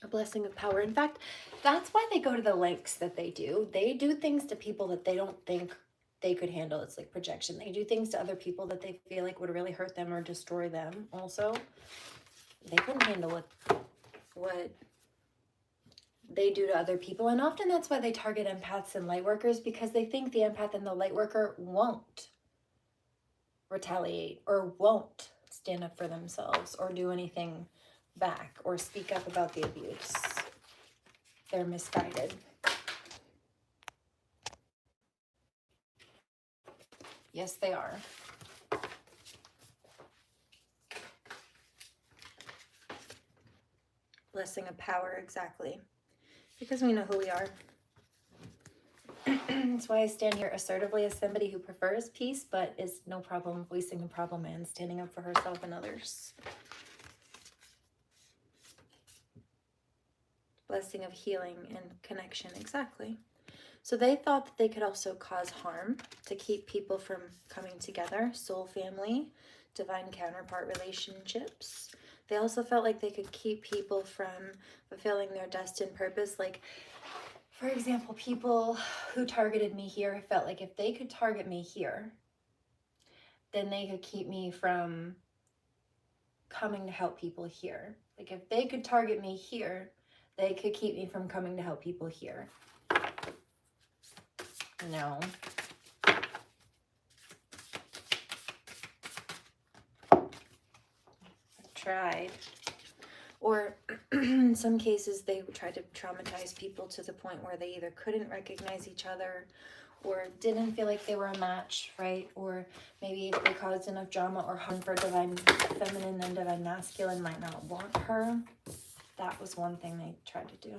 A blessing of power. In fact, that's why they go to the lengths that they do. They do things to people that they don't think they could handle. It's like projection. They do things to other people that they feel like would really hurt them or destroy them. Also, they couldn't handle what they do to other people. And often that's why they target empaths and light workers, because they think the empath and the light worker won't retaliate or won't stand up for themselves or do anything back or speak up about the abuse. They're misguided. Yes, they are. Blessing of power, exactly. Because we know who we are. That's why I stand here assertively as somebody who prefers peace, but is no problem voicing the problem and standing up for herself and others. Blessing of healing and connection, exactly. So they thought that they could also cause harm to keep people from coming together, soul family, divine counterpart relationships. They also felt like they could keep people from fulfilling their destined purpose. Like, for example, people who targeted me here felt like if they could target me here, then they could keep me from coming to help people here. Like if they could target me here, they could keep me from coming to help people here. No. I've tried. Or in some cases, they tried to traumatize people to the point where they either couldn't recognize each other or didn't feel like they were a match, right? Or maybe they caused enough drama or harm for divine feminine and divine masculine might not want her. That was one thing they tried to do.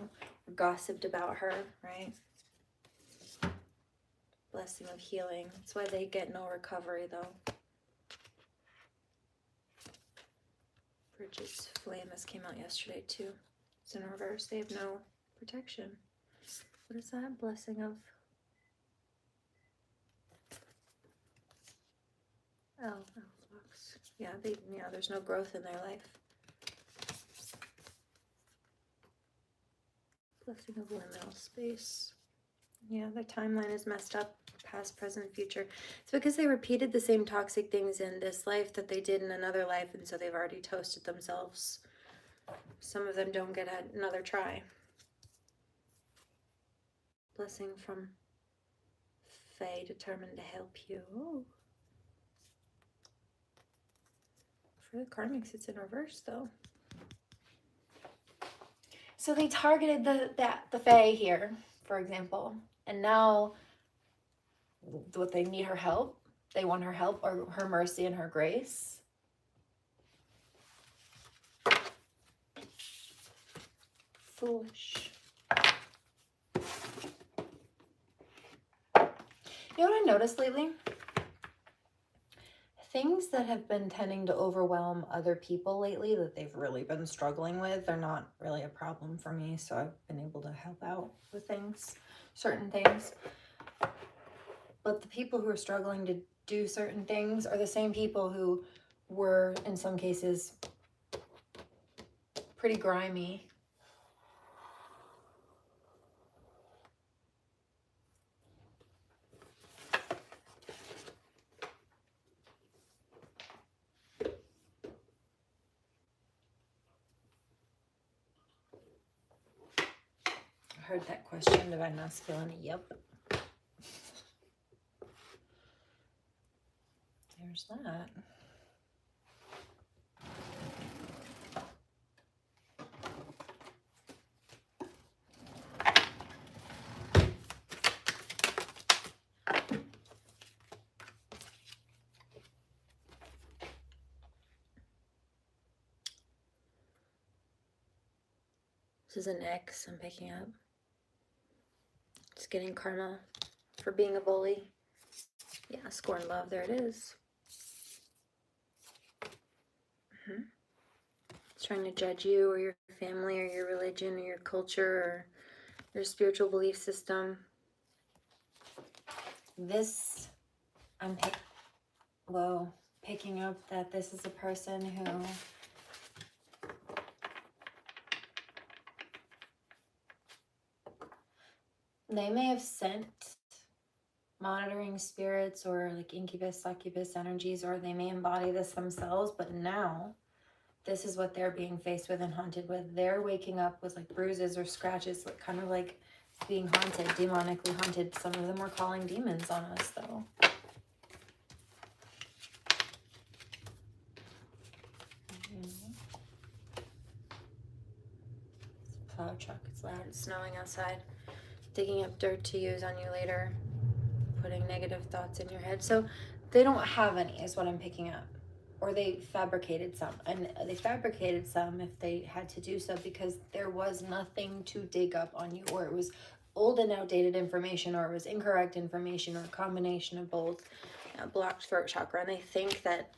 Or gossiped about her, right? Blessing of healing. That's why they get no recovery, though. Bridget's flame, this came out yesterday too. It's in reverse. They have no protection. What is that? Blessing of box. Yeah, there's no growth in their life. Blessing of liminal space. Yeah, the timeline is messed up. Past, present, future. It's because they repeated the same toxic things in this life that they did in another life, and so they've already toasted themselves. Some of them don't get another try. Blessing from Fae, determined to help you. Oh. For the karmics, it's in reverse, though. So they targeted the Fae here, for example, and now what they need her help. They want her help or her mercy and her grace. Foolish. You know what I noticed lately? things that have been tending to overwhelm other people lately that they've really been struggling with are not really a problem for me. So I've been able to help out with things, certain things. But the people who are struggling to do certain things are the same people who were, in some cases, pretty grimy. I heard that question, divine masculine. Yep. There's that. This is an X I'm picking up. Just getting karma for being a bully. Yeah, scorn love. There it is. It's trying to judge you or your family or your religion or your culture or your spiritual belief system. This, I'm picking up that this is a person who they may have sent monitoring spirits or like incubus, succubus energies, or they may embody this themselves, but now this is what they're being faced with and haunted with. They're waking up with like bruises or scratches, like kind of like being haunted, demonically haunted. Some of them were calling demons on us though. It's a plow truck, it's loud, it's snowing outside. Digging up dirt to use on you later. Putting negative thoughts in your head. So they don't have any is what I'm picking up. Or they fabricated some. And they fabricated some if they had to do so because there was nothing to dig up on you, or it was old and outdated information, or it was incorrect information, or a combination of both. Blocked throat chakra. And they think that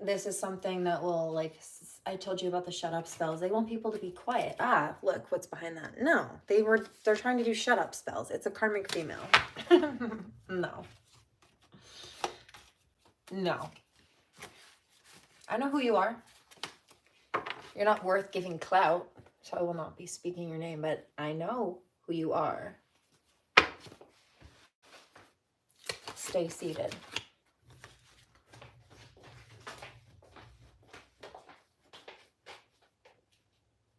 this is something that will, like, I told you about the shut up spells. They want people to be quiet. Ah, look what's behind that. No, they're trying to do shut up spells. It's a karmic female. No. I know who you are. You're not worth giving clout, so I will not be speaking your name, but I know who you are. Stay seated.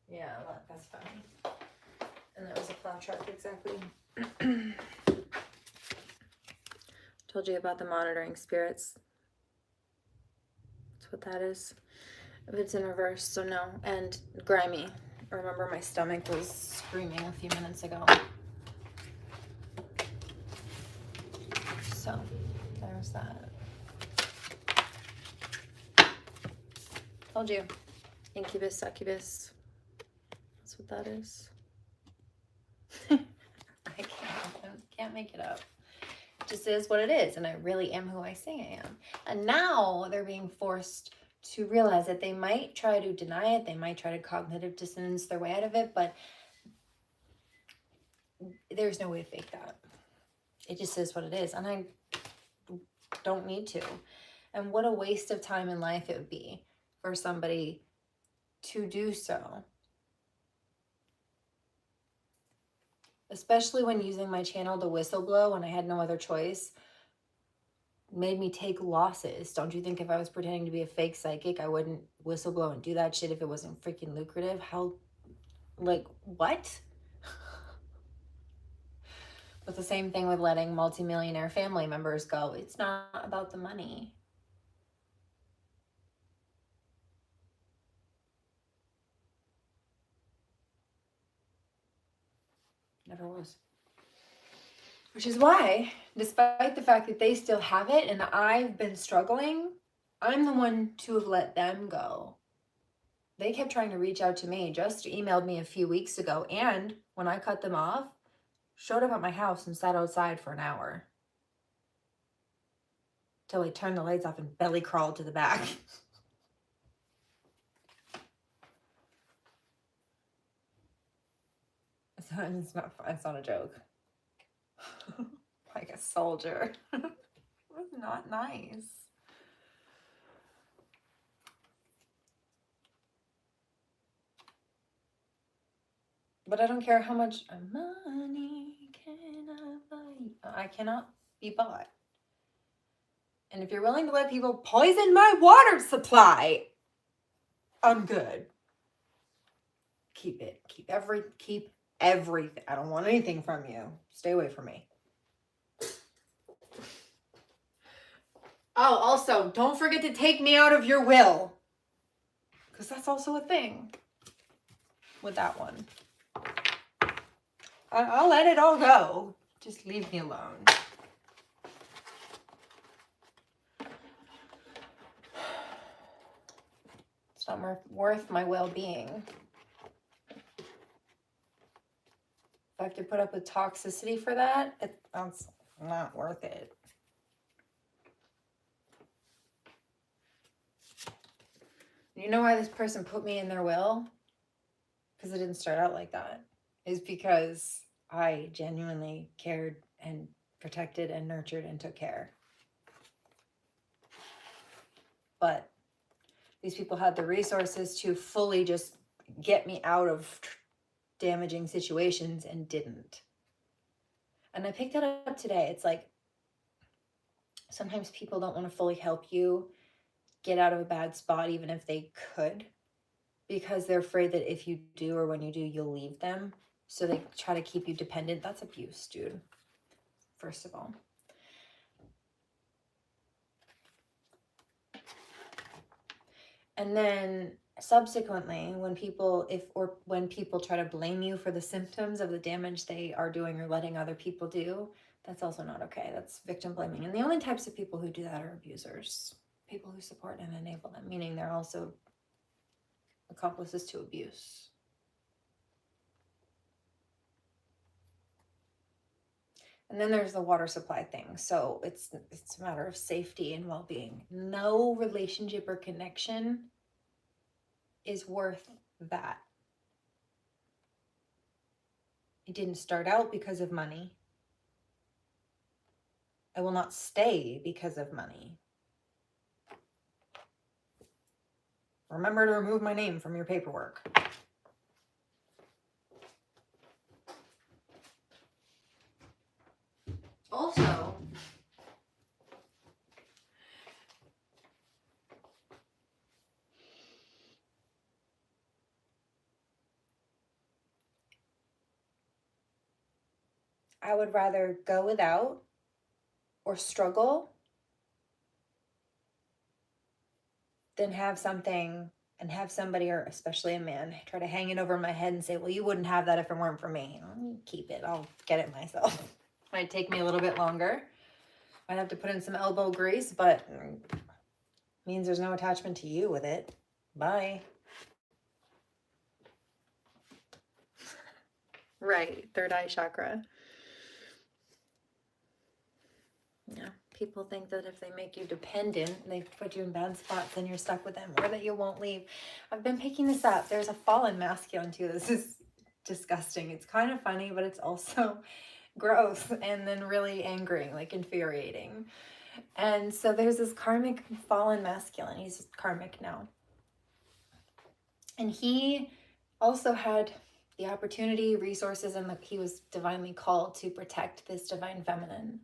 Yeah, look, that's funny. And that was a plow truck, exactly. Told you about the monitoring spirits. That's what that is. If it's in reverse, so no. And grimy. Remember, my stomach was screaming a few minutes ago. So, there's that. Told you. Incubus, succubus. That's what that is. I can't make it up. It just is what it is, and I really am who I say I am. And now they're being forced to realize that they might try to deny it, they might try to cognitive dissonance their way out of it, but there's no way to fake that. It just is what it is, and I don't need to. And what a waste of time in life it would be for somebody to do so. Especially when using my channel to whistleblow when I had no other choice, made me take losses. Don't you think if I was pretending to be a fake psychic, I wouldn't whistleblow and do that shit if it wasn't freaking lucrative? How, like, what? But the same thing with letting multimillionaire family members go. It's not about the money. Never was. Which is why, despite the fact that they still have it and I've been struggling, I'm the one to have let them go. They kept trying to reach out to me, just emailed me a few weeks ago, and when I cut them off, showed up at my house and sat outside for an hour. till I turned the lights off and belly crawled to the back. It's not a joke. Like a soldier. It was not nice. But I don't care how much money can I buy. I cannot be bought. And if you're willing to let people poison my water supply, I'm good. Keep it. Keep everything. I don't want anything from you. Stay away from me. Oh, also, don't forget to take me out of your will. Because that's also a thing with that one. I'll let it all go. Just leave me alone. It's not worth my well-being. If I have to put up with toxicity for that, that's not worth it. You know why this person put me in their will? Because it didn't start out like that. Is because I genuinely cared and protected and nurtured and took care. But these people had the resources to fully just get me out of damaging situations and didn't. And I picked that up today. It's like sometimes people don't want to fully help you get out of a bad spot, even if they could, because they're afraid that if you do or when you do, you'll leave them. So they try to keep you dependent. That's abuse, dude. First of all. And then subsequently, when people try to blame you for the symptoms of the damage they are doing or letting other people do, that's also not okay. That's victim blaming. And the only types of people who do that are abusers. People who support and enable them, meaning they're also accomplices to abuse. And then there's the water supply thing. So it's a matter of safety and well-being. No relationship or connection is worth that. It didn't start out because of money. I will not stay because of money. Remember to remove my name from your paperwork. Also, I would rather go without or struggle than have something and have somebody, or especially a man, try to hang it over my head and say, well, you wouldn't have that if it weren't for me. I'll keep it. I'll get it myself. Might take me a little bit longer. Might have to put in some elbow grease, but means there's no attachment to you with it. Bye. Right. Third eye chakra. Yeah. People think that if they make you dependent, they put you in bad spots, then you're stuck with them, or that you won't leave. I've been picking this up. There's a fallen masculine too. This is disgusting. It's kind of funny, but it's also gross and then really angering, like infuriating. And so there's this karmic fallen masculine. He's karmic now. And he also had the opportunity, resources, and he was divinely called to protect this divine feminine.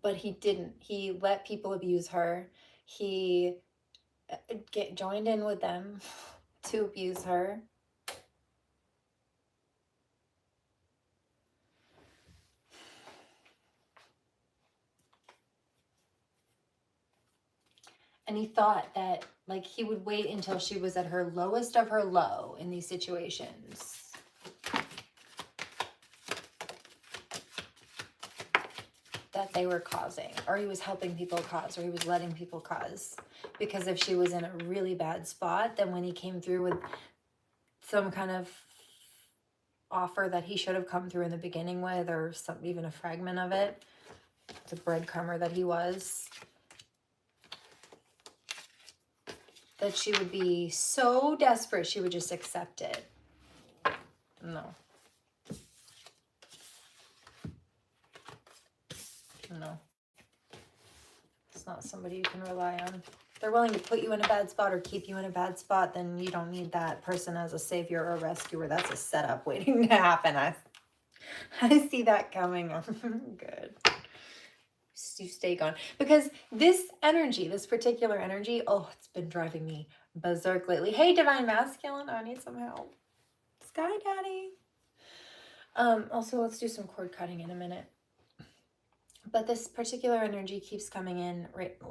But he didn't. He let people abuse her. He joined in with them to abuse her. And he thought that, like, he would wait until she was at her lowest of her low in these situations. That they were causing, or he was helping people cause, or he was letting people cause. Because if she was in a really bad spot, then when he came through with some kind of offer that he should have come through in the beginning with, or even a fragment of it, the breadcrumber that he was, that she would be so desperate she would just accept it. No. No. It's not somebody you can rely on. If they're willing to put you in a bad spot or keep you in a bad spot, then you don't need that person as a savior or a rescuer. That's a setup waiting to happen. I see that coming. Good. You stay gone. Because this energy, this particular energy, oh, it's been driving me berserk lately. Hey, Divine Masculine, I need some help. Sky Daddy. Also, let's do some cord cutting in a minute. But this particular energy keeps coming in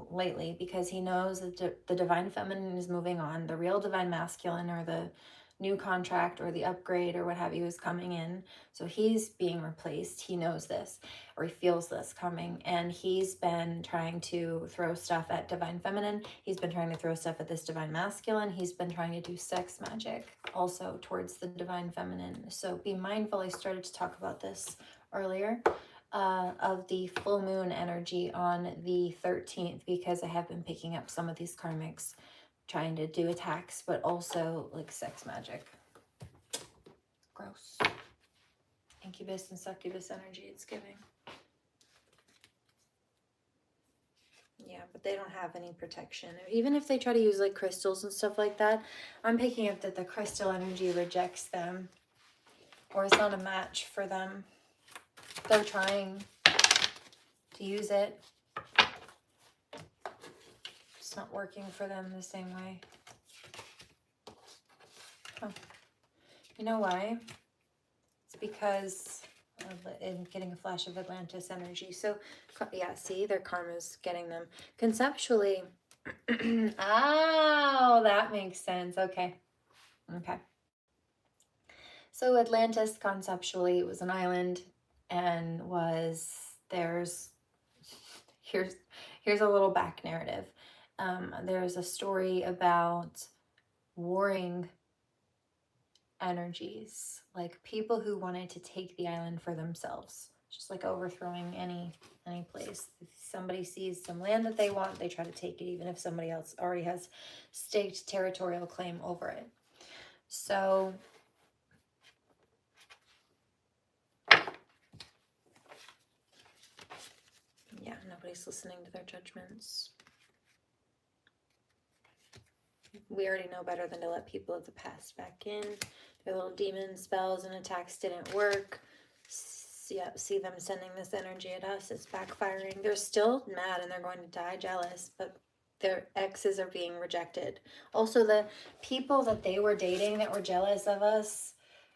lately because he knows that the Divine Feminine is moving on. The real Divine Masculine, or the new contract or the upgrade or what have you, is coming in. So he's being replaced. He knows this, or he feels this coming. And he's been trying to throw stuff at Divine Feminine. He's been trying to throw stuff at this Divine Masculine. He's been trying to do sex magic also towards the Divine Feminine. So be mindful. I started to talk about this earlier. Of the full moon energy on the 13th, because I have been picking up some of these karmics trying to do attacks, but also like sex magic. Gross. Incubus and succubus energy it's giving. Yeah, but they don't have any protection. Even if they try to use like crystals and stuff like that, I'm picking up that the crystal energy rejects them, or it's not a match for them. They're trying to use it. It's not working for them the same way. Huh. You know why? It's because I'm getting a flash of Atlantis energy. So, yeah, see, their karma's getting them. Conceptually, oh, that makes sense. Okay. Okay. So Atlantis, conceptually, was an island, and here's a little back narrative. There's a story about warring energies, like people who wanted to take the island for themselves, just like overthrowing any place. If somebody sees some land that they want, they try to take it, even if somebody else already has staked territorial claim over it. So yeah, nobody's listening to their judgments. We already know better than to let people of the past back in. Their little demon spells and attacks didn't work. Yeah, see them sending this energy at us. It's backfiring. They're still mad and they're going to die jealous, but their exes are being rejected. Also, the people that they were dating that were jealous of us,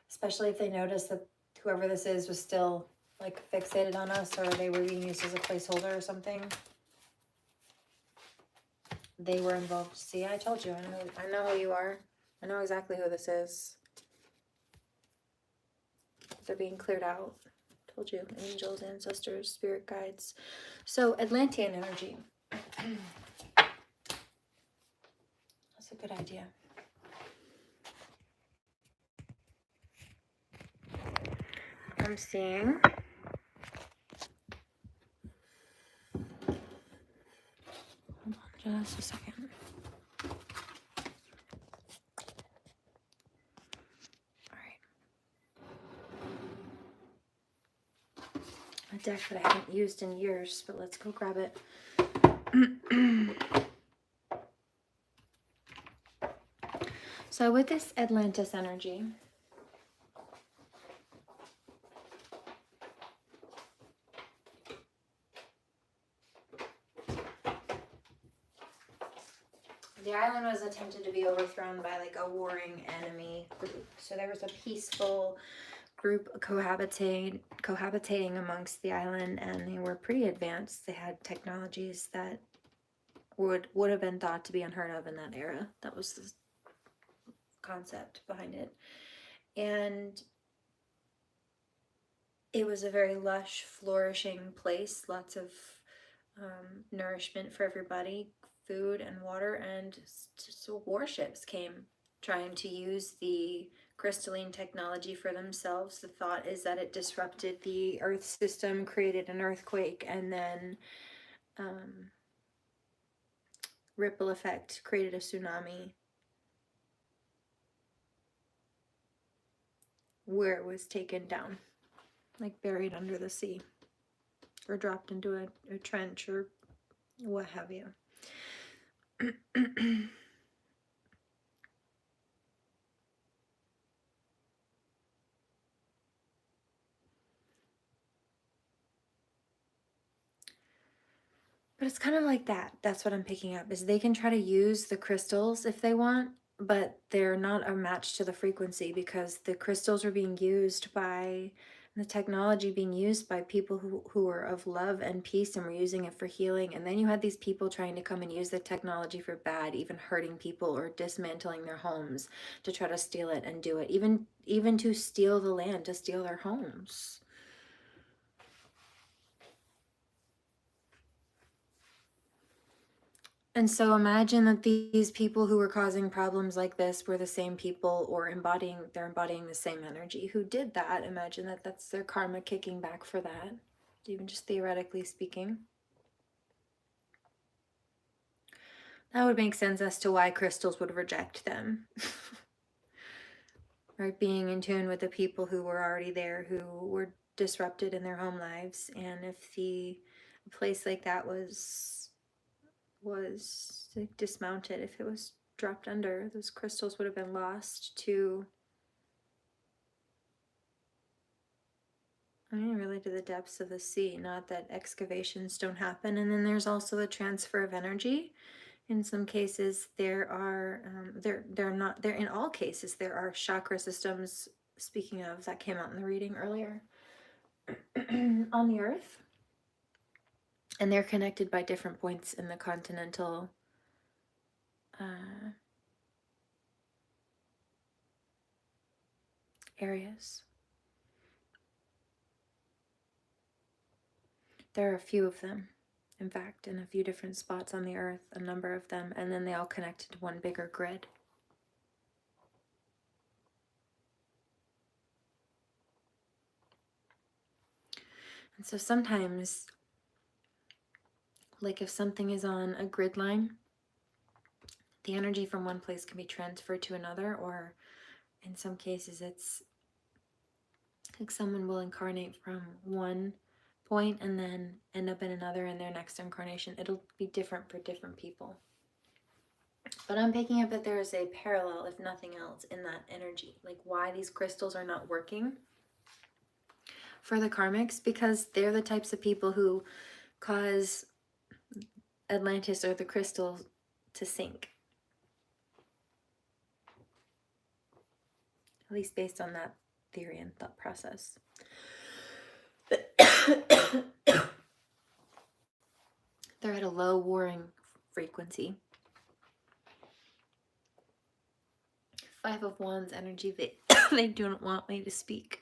especially if they noticed that whoever this is was still like fixated on us, or they were being used as a placeholder or something, they were involved. See, I told you. I know who you are. I know exactly who this is. They're being cleared out. Told you. Angels, ancestors, spirit guides. So, Atlantean energy. That's a good idea. I'm seeing... Hold on just a second. A deck that I haven't used in years, but let's go grab it. So with this Atlantis energy, the island was attempted to be overthrown by like a warring enemy group. So there was a peaceful group cohabitating amongst the island, and they were pretty advanced. They had technologies that would have been thought to be unheard of in that era. That was the concept behind it. And it was a very lush, flourishing place, lots of nourishment for everybody, food and water, and so warships came trying to use the crystalline technology for themselves. The thought is that it disrupted the earth system, created an earthquake, and then ripple effect created a tsunami where it was taken down, like buried under the sea or dropped into a trench or what have you. But it's kind of like that. That's what I'm picking up, is they can try to use the crystals if they want, but they're not a match to the frequency, because the crystals are being used by, the technology being used by people who are of love and peace and were using it for healing. And then you had these people trying to come and use the technology for bad, even hurting people or dismantling their homes to try to steal it and do it, even to steal the land, to steal their homes. And so imagine that these people who were causing problems like this were the same people, or they're embodying the same energy who did that. Imagine that that's their karma kicking back for that, even just theoretically speaking. That would make sense as to why crystals would reject them. Right? Being in tune with the people who were already there, who were disrupted in their home lives. And if a place like that was like dismounted, if it was dropped under, those crystals would have been lost to, really to the depths of the sea. Not that excavations don't happen. And then there's also the transfer of energy. In some cases there are in all cases there are chakra systems, speaking of, that came out in the reading earlier, on the earth, and they're connected by different points in the continental areas. There are a few of them, in fact, in a few different spots on the earth, a number of them, and then they all connect to one bigger grid. And so sometimes, like if something is on a grid line, the energy from one place can be transferred to another, or in some cases it's like someone will incarnate from one point and then end up in another in their next incarnation. It'll be different for different people. But I'm picking up that there is a parallel, if nothing else, in that energy. Like why these crystals are not working for the karmics, because they're the types of people who cause Atlantis or the crystal to sink. At least based on that theory and thought process. They're at a low warring frequency. Five of Wands energy, they don't want me to speak.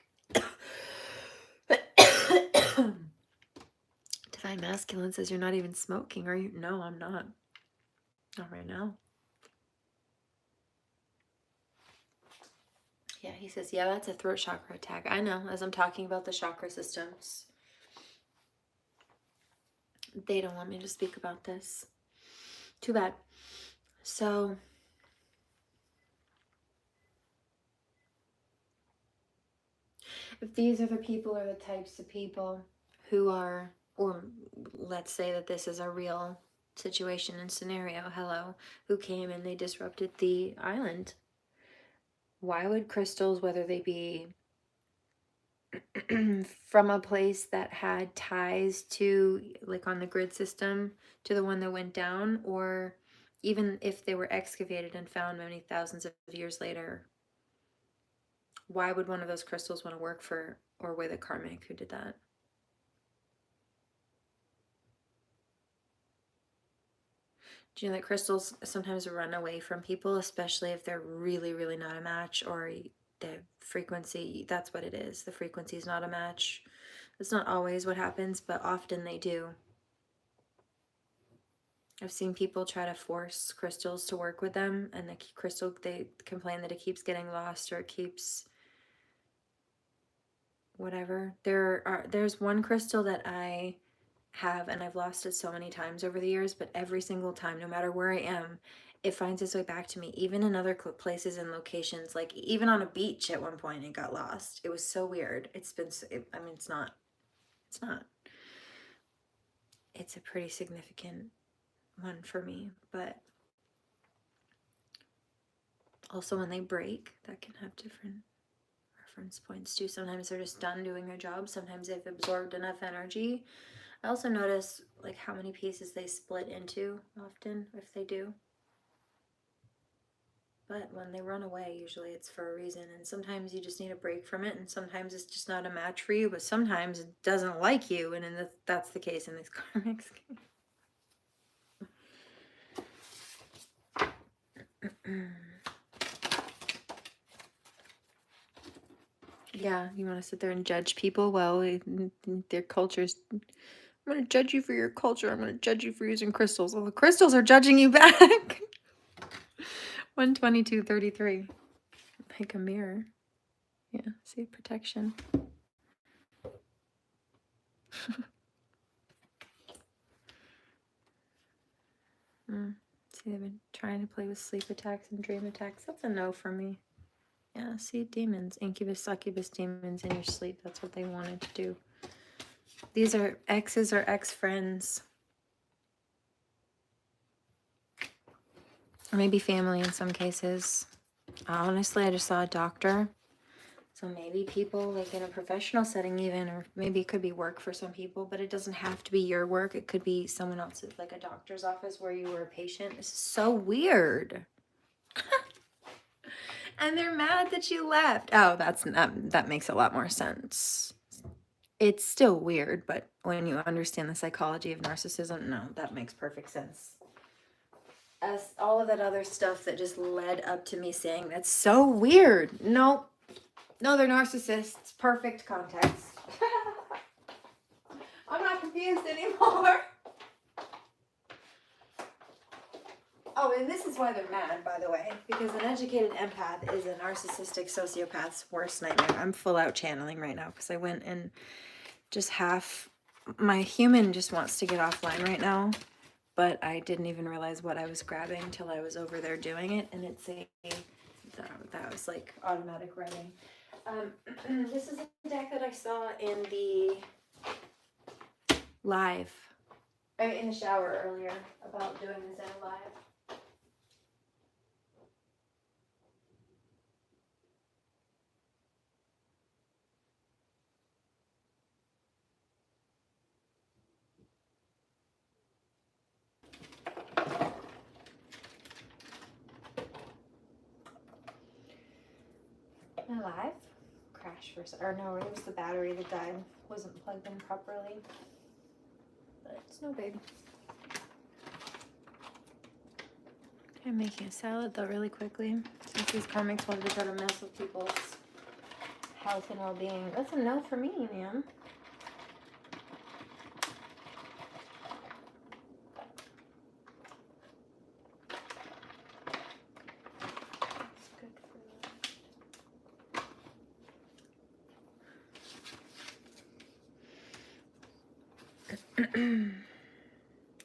Divine Masculine says, you're not even smoking, are you? No, I'm not. Not right now. Yeah, he says, yeah, that's a throat chakra attack. I know, as I'm talking about the chakra systems. They don't want me to speak about this. Too bad. So, if these are the people or the types of people who are, or let's say that this is a real situation and scenario, hello, who came and they disrupted the island. Why would crystals, whether they be from a place that had ties to, like on the grid system, to the one that went down, or even if they were excavated and found many thousands of years later, why would one of those crystals want to work for or with a karmic who did that? Do you know that crystals sometimes run away from people, especially if they're really, really not a match, or the frequency, that's what it is. The frequency is not a match. It's not always what happens, but often they do. I've seen people try to force crystals to work with them, and they complain that it keeps getting lost or it keeps whatever. There's one crystal that I have, and I've lost it so many times over the years, but every single time, no matter where I am, it finds its way back to me, even in other places and locations. Like even on a beach at one point it got lost. It was so weird. I mean, it's not it's a pretty significant one for me, but also when they break, that can have different reference points too. Sometimes they're just done doing their job. Sometimes they've absorbed enough energy. I also notice like how many pieces they split into often, if they do. But when they run away, usually it's for a reason. And sometimes you just need a break from it. And sometimes it's just not a match for you. But sometimes it doesn't like you. And that's the case in this karmic scheme. Yeah, you want to sit there and judge people? Well, their cultures. I'm going to judge you for your culture. I'm going to judge you for using crystals. Well, the crystals are judging you back. 122.33. Like a mirror. Yeah, see, protection. See, they've been trying to play with sleep attacks and dream attacks. That's a no for me. Yeah, see, demons, incubus, succubus demons in your sleep. That's what they wanted to do. These are exes or ex-friends. Or maybe family in some cases. Honestly, I just saw a doctor. So maybe people, like in a professional setting even, or maybe it could be work for some people, but it doesn't have to be your work. It could be someone else's, like a doctor's office where you were a patient. This is so weird. And they're mad that you left. Oh, that makes a lot more sense. It's still weird, but when you understand the psychology of narcissism, no, that makes perfect sense. As all of that other stuff that just led up to me saying that's so weird. No, they're narcissists. Perfect context. I'm not confused anymore. Oh, and this is why they're mad, by the way, because an educated empath is a narcissistic sociopath's worst nightmare. I'm full out channeling right now because I went and just my human just wants to get offline right now, but I didn't even realize what I was grabbing until I was over there doing it, and that was like automatic writing. This is a deck that I saw in the live, in the shower earlier about doing this in a live. Am I live? Crash or no, it was the battery that died. Wasn't plugged in properly. But it's no big. I'm making a salad though really quickly. Since these karmics wanted to try to mess with people's health and well-being. That's a no for me, man.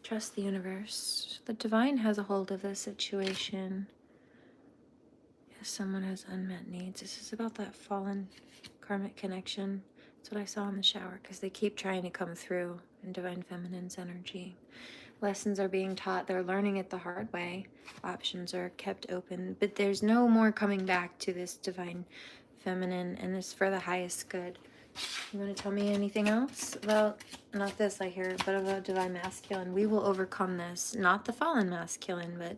Trust the universe. The divine has a hold of this situation. If someone has unmet needs. This is about that fallen karmic connection. That's what I saw in the shower, because they keep trying to come through in divine feminine's energy. Lessons are being taught. They're learning it the hard way. Options are kept open. But there's no more coming back to this divine feminine, and it's for the highest good. You want to tell me anything else about, not this I hear, but about divine masculine? We will overcome this. Not the fallen masculine, but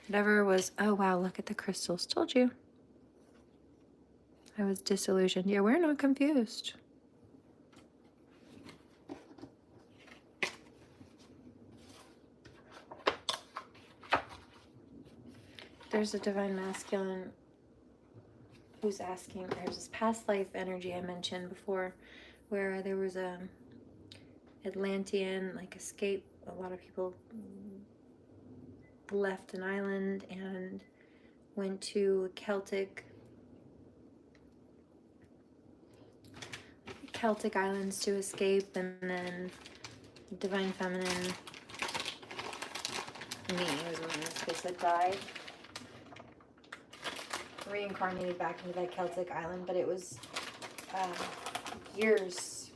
whatever was. Oh wow, look at the crystals. Told you. I was disillusioned. Yeah, we're not confused. There's a divine masculine who's asking. There's this past life energy I mentioned before, where there was a Atlantean like escape. A lot of people left an island and went to Celtic islands to escape, and then Divine Feminine, me, was when this case had died, reincarnated back into that Celtic island, but it was years.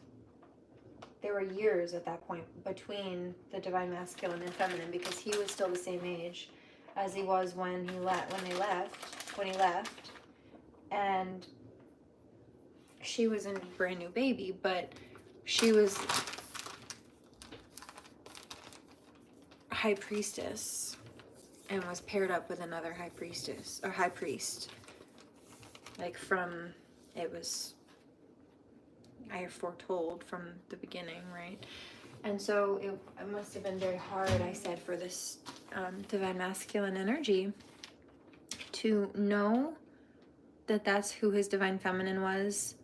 There were years at that point between the Divine Masculine and Feminine, because he was still the same age as he was when he left, and she was a brand new baby, but she was high priestess and was paired up with another high priestess or high priest. Like I foretold from the beginning, right? And so it must have been very hard, I said, for this Divine Masculine energy to know that that's who his Divine Feminine was,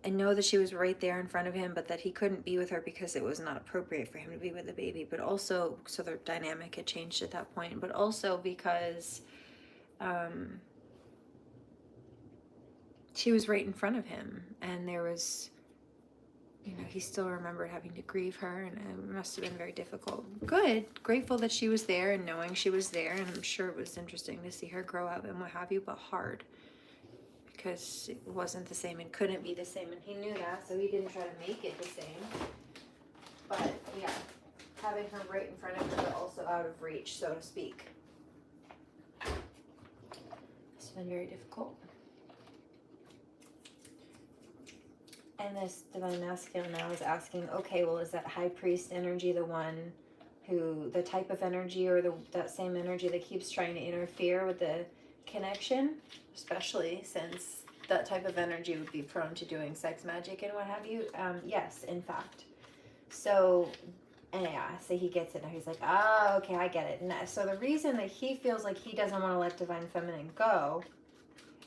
and know that she was right there in front of him, but that he couldn't be with her because it was not appropriate for him to be with the baby. But also, so their dynamic had changed at that point, but also because she was right in front of him, and there was, he still remembered having to grieve her, and it must have been very difficult. Good, grateful that she was there and knowing she was there, and I'm sure it was interesting to see her grow up and what have you, but hard. Because it wasn't the same and couldn't be the same, and he knew that, so he didn't try to make it the same. But yeah, having her right in front of her, but also out of reach, so to speak. It's been very difficult. And this Divine Masculine now is asking, okay, well, is that High Priest energy the one who, the type of energy, or that same energy that keeps trying to interfere with the connection? Especially since that type of energy would be prone to doing sex magic and what have you. Yes, in fact. So, and yeah, so he gets it now. He's like, oh, okay, I get it. And so the reason that he feels like he doesn't want to let Divine Feminine go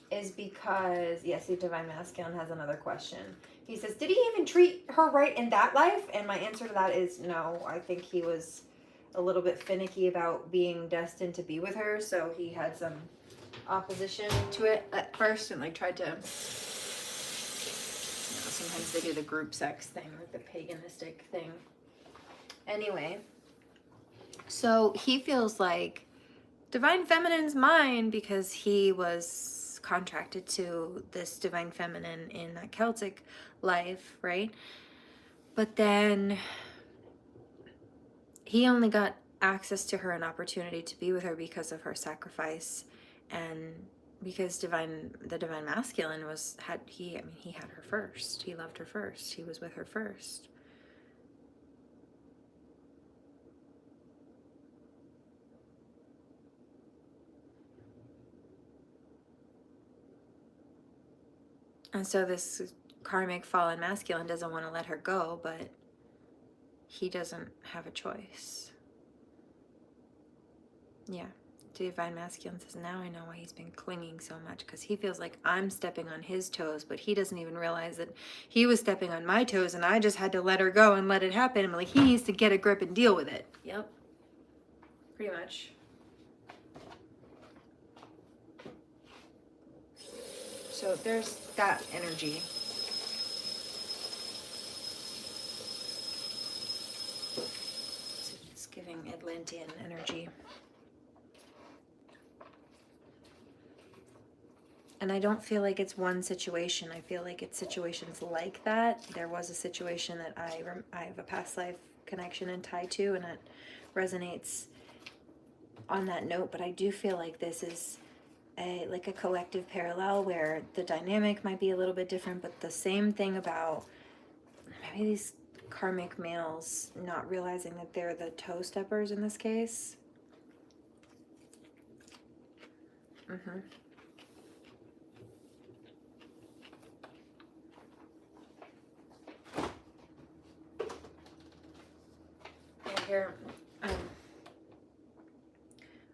is because, yes, the Divine Masculine has another question. He says, did he even treat her right in that life? And my answer to that is no. I think he was a little bit finicky about being destined to be with her, so he had some opposition to it at first, and like tried to, sometimes they do the group sex thing, like the paganistic thing. Anyway, so he feels like Divine Feminine's mine because he was contracted to this Divine Feminine in that Celtic life, right? But then he only got access to her, an opportunity to be with her, because of her sacrifice, and because the Divine Masculine he had her first. He loved her first. He was with her first. And so this karmic fallen masculine doesn't want to let her go, but he doesn't have a choice. Yeah. Divine Masculine says, now I know why he's been clinging so much, because he feels like I'm stepping on his toes, but he doesn't even realize that he was stepping on my toes, and I just had to let her go and let it happen. I'm like, he needs to get a grip and deal with it. Yep. Pretty much. So there's that energy. So it's giving Atlantean energy. And I don't feel like it's one situation. I feel like it's situations like that. There was a situation that I have a past life connection and tie to, and it resonates on that note. But I do feel like this is a collective parallel where the dynamic might be a little bit different, but the same thing about maybe these karmic males not realizing that they're the toe steppers in this case. Mm-hmm. Here,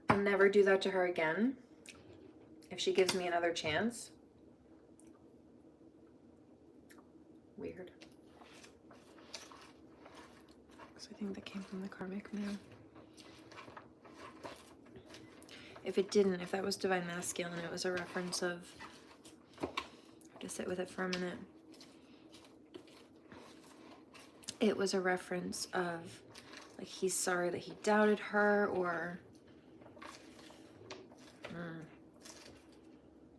I'll never do that to her again if she gives me another chance. Weird. So I think that came from the karmic male. If it didn't, if that was divine masculine, it was a reference of, to sit with it for a minute. It was a reference of, like, he's sorry that he doubted her, or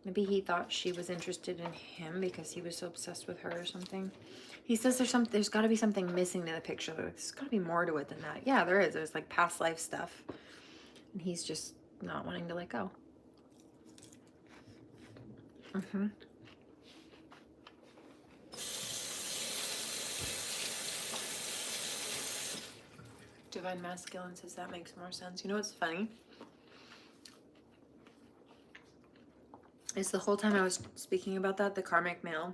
maybe he thought she was interested in him because he was so obsessed with her or something. He says there's got to be something missing to the picture. There's got to be more to it than that. Yeah, there is. There's like past life stuff. And he's just not wanting to let go. Divine masculine says that makes more sense. You know what's funny? Is the whole time I was speaking about that, the karmic male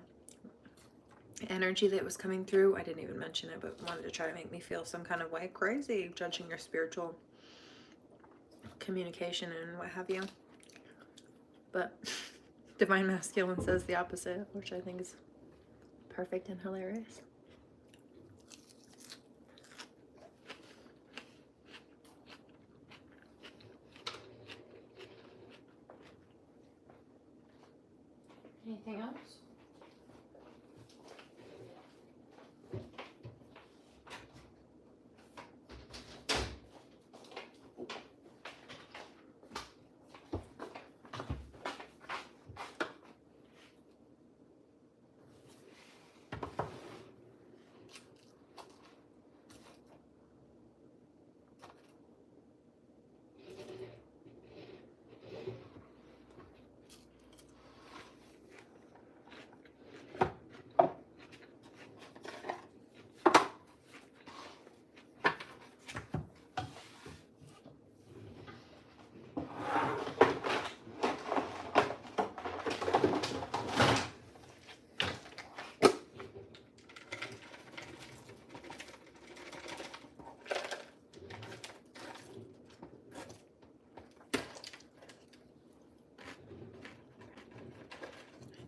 energy that was coming through, I didn't even mention it, but wanted to try to make me feel some kind of way crazy, judging your spiritual communication and what have you. But divine masculine says the opposite, which I think is perfect and hilarious. Anything else?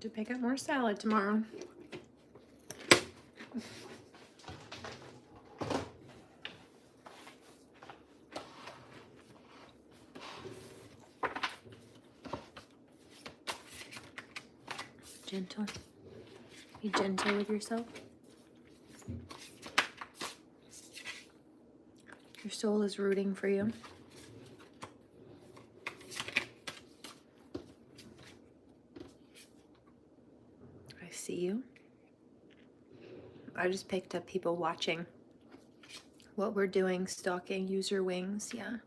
To pick up more salad tomorrow. Gentle. Be gentle with yourself. Your soul is rooting for you. I see you. I just picked up people watching what we're doing, stalking, use your wings, yeah.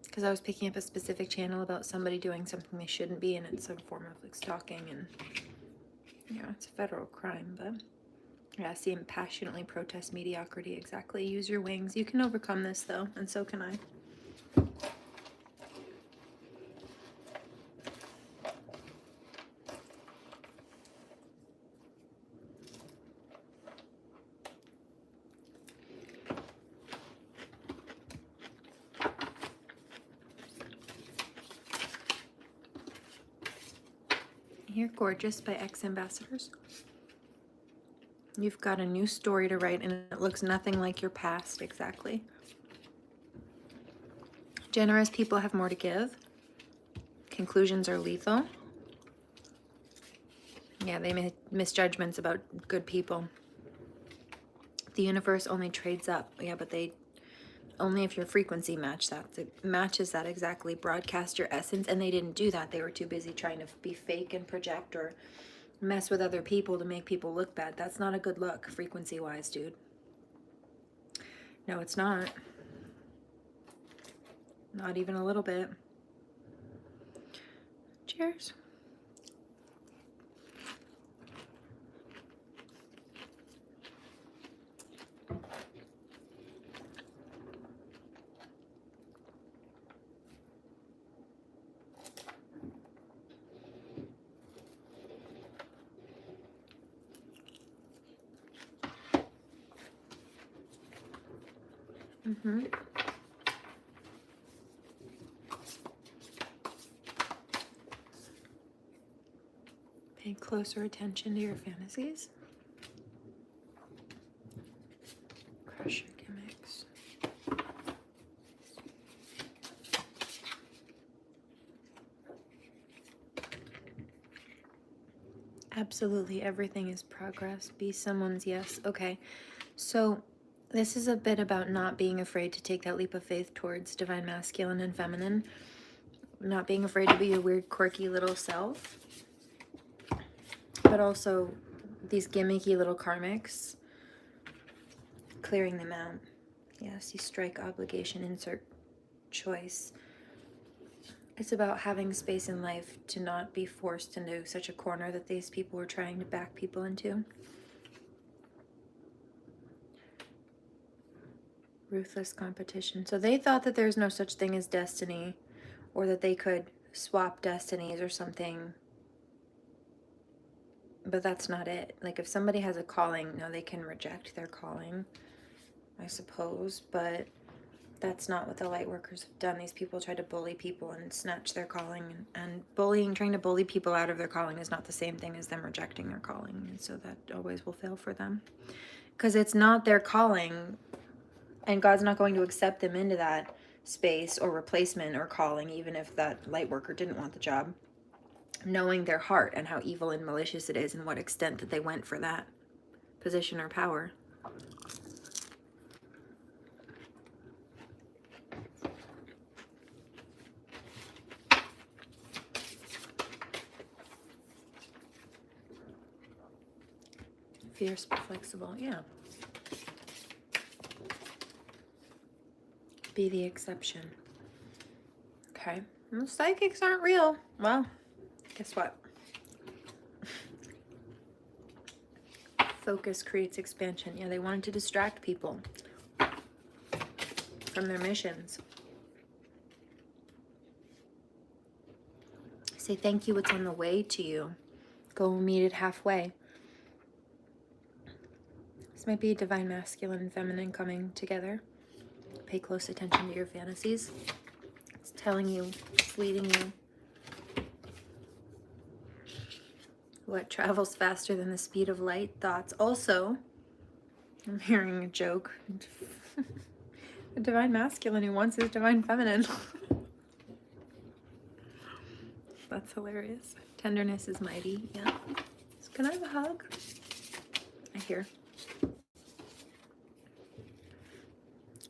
Because I was picking up a specific channel about somebody doing something they shouldn't be, and it's some form of like stalking, and yeah, it's a federal crime, but yeah, see him passionately protest mediocrity, exactly. Use your wings. You can overcome this though, and so can I. You're gorgeous by ex-ambassadors. You've got a new story to write, and it looks nothing like your past, exactly. Generous people have more to give. Conclusions are lethal. Yeah, they make misjudgments about good people. The universe only trades up. Yeah, but they only if your frequency matches that exactly. Broadcast your essence, and they didn't do that. They were too busy trying to be fake and project or mess with other people to make people look bad. That's not a good look, frequency-wise, dude. No, it's not. Not even a little bit. Cheers. Pay closer attention to your fantasies. Crush your gimmicks. Absolutely, everything is progress. Be someone's yes. Okay, so this is a bit about not being afraid to take that leap of faith towards divine masculine and feminine. Not being afraid to be your weird, quirky little self. But also these gimmicky little karmics. Clearing them out. Yes, you strike obligation, insert choice. It's about having space in life to not be forced into such a corner that these people were trying to back people into. Ruthless competition. So they thought that there's no such thing as destiny, or that they could swap destinies or something. But that's not it. Like if somebody has a calling, no, they can reject their calling, I suppose, but that's not what the light workers have done. These people try to bully people and snatch their calling, and trying to bully people out of their calling is not the same thing as them rejecting their calling, and so that always will fail for them. Because it's not their calling, and God's not going to accept them into that space or replacement or calling, even if that light worker didn't want the job. Knowing their heart and how evil and malicious it is and what extent that they went for that position or power. Fierce but flexible, yeah. Be the exception. Okay. Well, psychics aren't real. Well, guess what? Focus creates expansion. Yeah, they wanted to distract people from their missions. Say thank you, it's on the way to you. Go meet it halfway. This might be divine masculine and feminine coming together. Pay close attention to your fantasies. It's telling you, it's leading you. What travels faster than the speed of light? Thoughts. Also, I'm hearing a joke. A divine masculine who wants his divine feminine. That's hilarious. Tenderness is mighty. Yeah. Can I have a hug? I hear.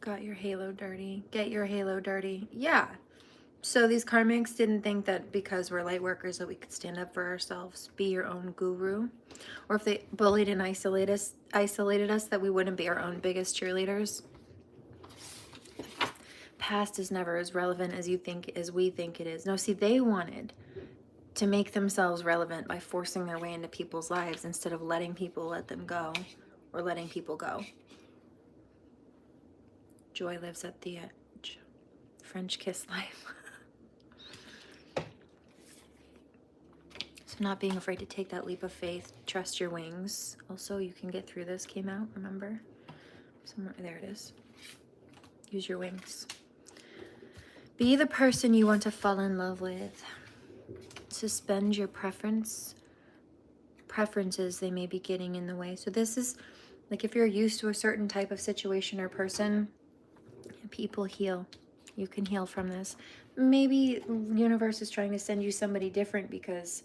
Got your halo dirty. Get your halo dirty. Yeah. So these karmics didn't think that because we're light workers that we could stand up for ourselves, be your own guru. Or if they bullied and isolated us that we wouldn't be our own biggest cheerleaders. Past is never as relevant as we think it is. No, see, they wanted to make themselves relevant by forcing their way into people's lives instead of letting people let them go or letting people go. Joy lives at the edge. French kiss life. So not being afraid to take that leap of faith. Trust your wings. Also, you can get through this. Came out, remember? Somewhere, there it is. Use your wings. Be the person you want to fall in love with. Suspend your preferences, they may be getting in the way. So this is like if you're used to a certain type of situation or person, people heal. You can heal from this. Maybe the universe is trying to send you somebody different because,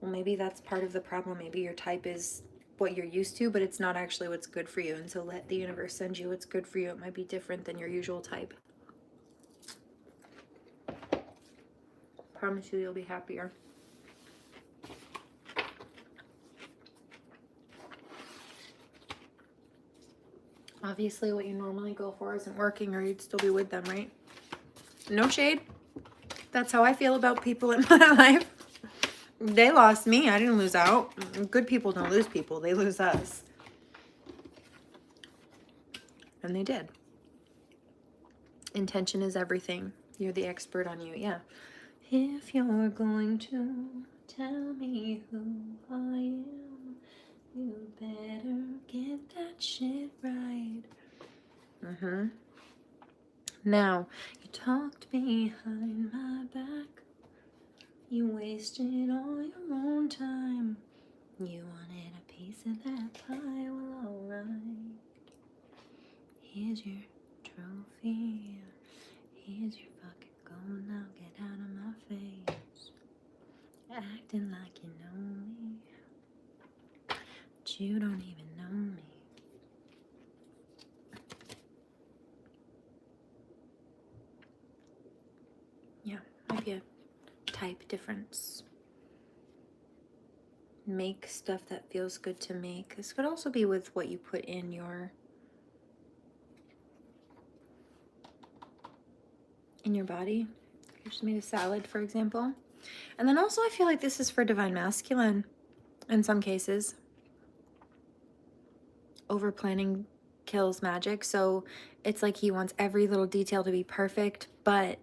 well, maybe that's part of the problem. Maybe your type is what you're used to, but it's not actually what's good for you. And so let the universe send you what's good for you. It might be different than your usual type. Promise you, you'll be happier. Obviously, what you normally go for isn't working, or you'd still be with them, right? No shade. That's how I feel about people in my life. They lost me. I didn't lose out. Good people don't lose people. They lose us. And they did. Intention is everything. You're the expert on you. Yeah. If you're going to tell me who I am, you better get that shit right. Now, you talked behind my back. You wasted all your own time. You wanted a piece of that pie. Well, alright. Here's your trophy. Here's your fucking gold. Now get out of my face. Acting like you know me. you don't even know me. Yeah, might be a type difference. Make stuff that feels good to make. This could also be with what you put in your body. You just made a salad, for example. And then also I feel like this is for divine masculine in some cases. Over planning kills magic. So it's like he wants every little detail to be perfect, but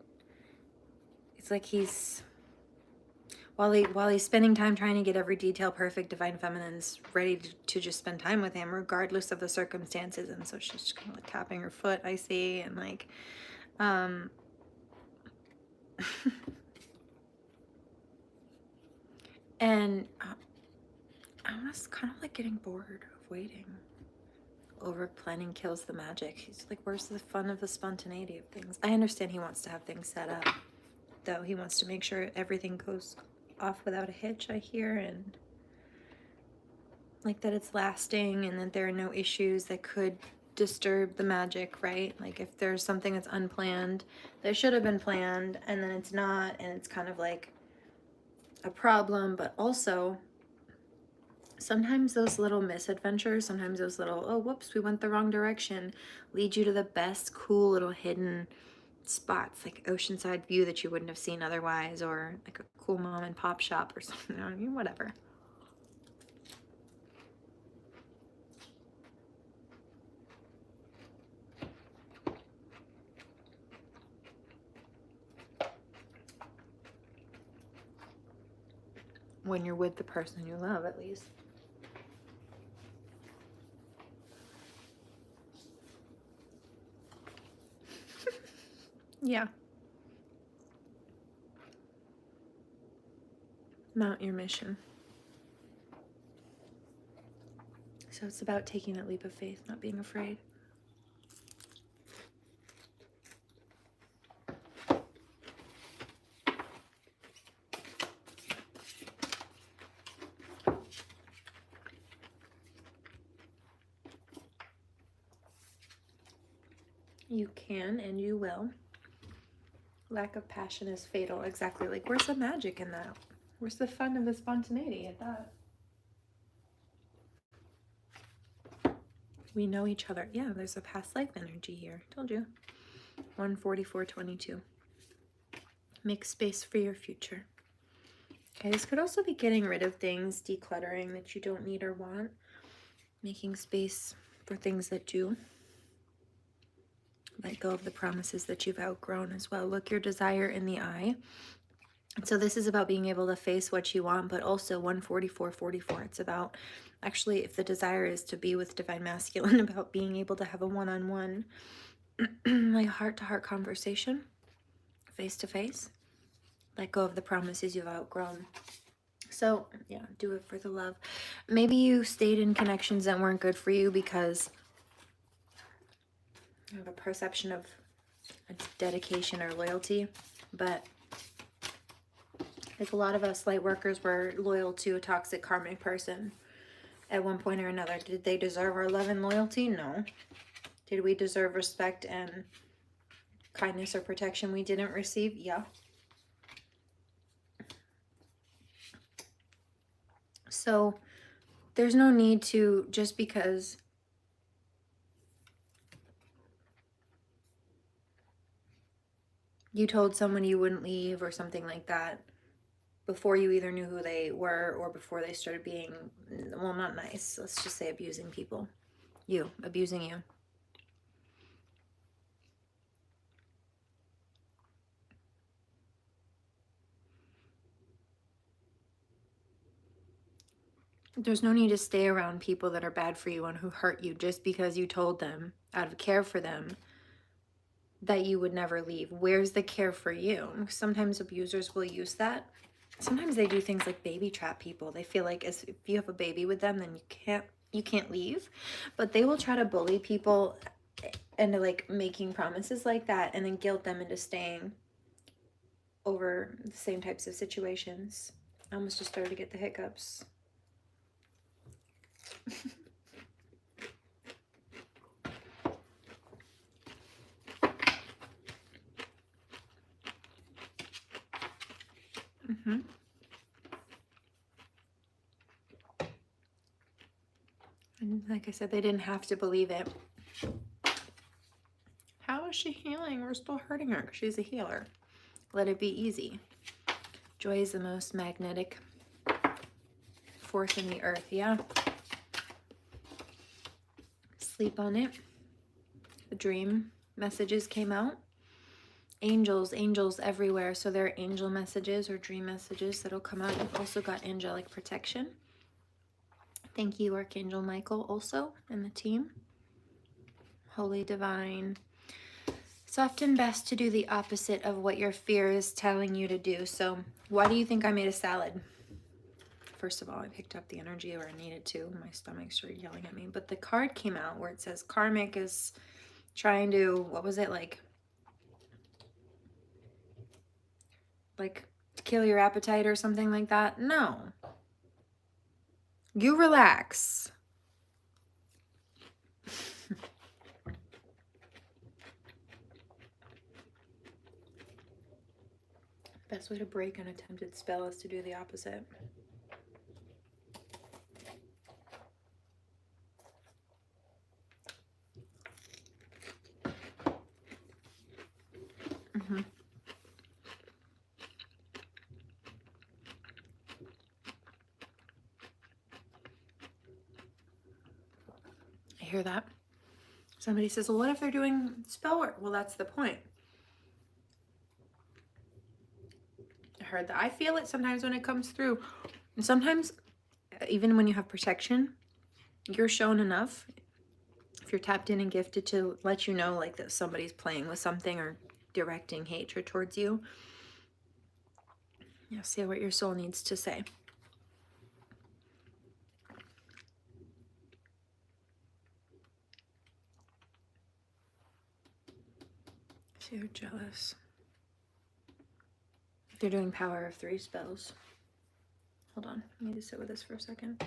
it's like he's while he's spending time trying to get every detail perfect, divine feminine's ready to just spend time with him regardless of the circumstances. And so she's just kind of like tapping her foot, I see, and like and I was kind of like getting bored of waiting. Over planning kills the magic. He's like, where's the fun of the spontaneity of things? I understand he wants to have things set up, though. He wants to make sure everything goes off without a hitch, I hear, and like that it's lasting and that there are no issues that could disturb the magic, right? Like if there's something that's unplanned that should have been planned and then it's not, and it's kind of like a problem. But also sometimes those little misadventures, sometimes those little, oh, whoops, we went the wrong direction, lead you to the best cool little hidden spots, like oceanside view that you wouldn't have seen otherwise, or like a cool mom and pop shop or something. I mean, whatever. When you're with the person you love, at least. Yeah. Mount your mission. So it's about taking that leap of faith, not being afraid. You can and you will. Lack of passion is fatal. Exactly. Like, where's the magic in that? Where's the fun of the spontaneity at that? We know each other. Yeah, there's a past life energy here. Told you. 14422. Make space for your future. Okay, this could also be getting rid of things, decluttering that you don't need or want. Making space for things that do. Let go of the promises that you've outgrown as well. Look your desire in the eye. So this is about being able to face what you want, but also 14444. It's about actually, if the desire is to be with divine masculine, about being able to have a one-on-one, like heart-to-heart conversation, face-to-face. Let go of the promises you've outgrown. So yeah, do it for the love. Maybe you stayed in connections that weren't good for you because you have a perception of dedication or loyalty, but like a lot of us light workers were loyal to a toxic karmic person at one point or another. Did they deserve our love and loyalty? No. Did we deserve respect and kindness or protection we didn't receive? Yeah. So there's no need to, just because you told someone you wouldn't leave or something like that before you either knew who they were or before they started being, well, not nice. Let's just say abusing people. You, abusing you. There's no need to stay around people that are bad for you and who hurt you just because you told them out of care for them that you would never leave. Where's the care for you? Sometimes abusers will use that. Sometimes they do things like baby trap people. They feel like if you have a baby with them, then you can't leave. But they will try to bully people into like making promises like that and then guilt them into staying over the same types of situations. I almost just started to get the hiccups. And like I said, they didn't have to believe it. How is she healing? We're still hurting her. She's a healer. Let it be easy. Joy is the most magnetic force in the earth. Yeah. Sleep on it. The dream messages came out. Angels, angels everywhere. So there are angel messages or dream messages that'll come out. You've also got angelic protection. Thank you, Archangel Michael, also, and the team. Holy Divine. It's often best to do the opposite of what your fear is telling you to do. So why do you think I made a salad? First of all, I picked up the energy where I needed to. My stomach started yelling at me. But the card came out where it says karmic is trying to, what was it, like to kill your appetite or something like that? No. You relax. Best way to break an attempted spell is to do the opposite. I hear that. Somebody says, well, what if they're doing spell work? Well, that's the point. I heard that. I feel it sometimes when it comes through. And sometimes, even when you have protection, you're shown enough, if you're tapped in and gifted, to let you know like that somebody's playing with something or directing hatred towards you. Yeah, say what your soul needs to say. See, they're jealous. They're doing power of 3 spells. Hold on, I need to sit with this for a second.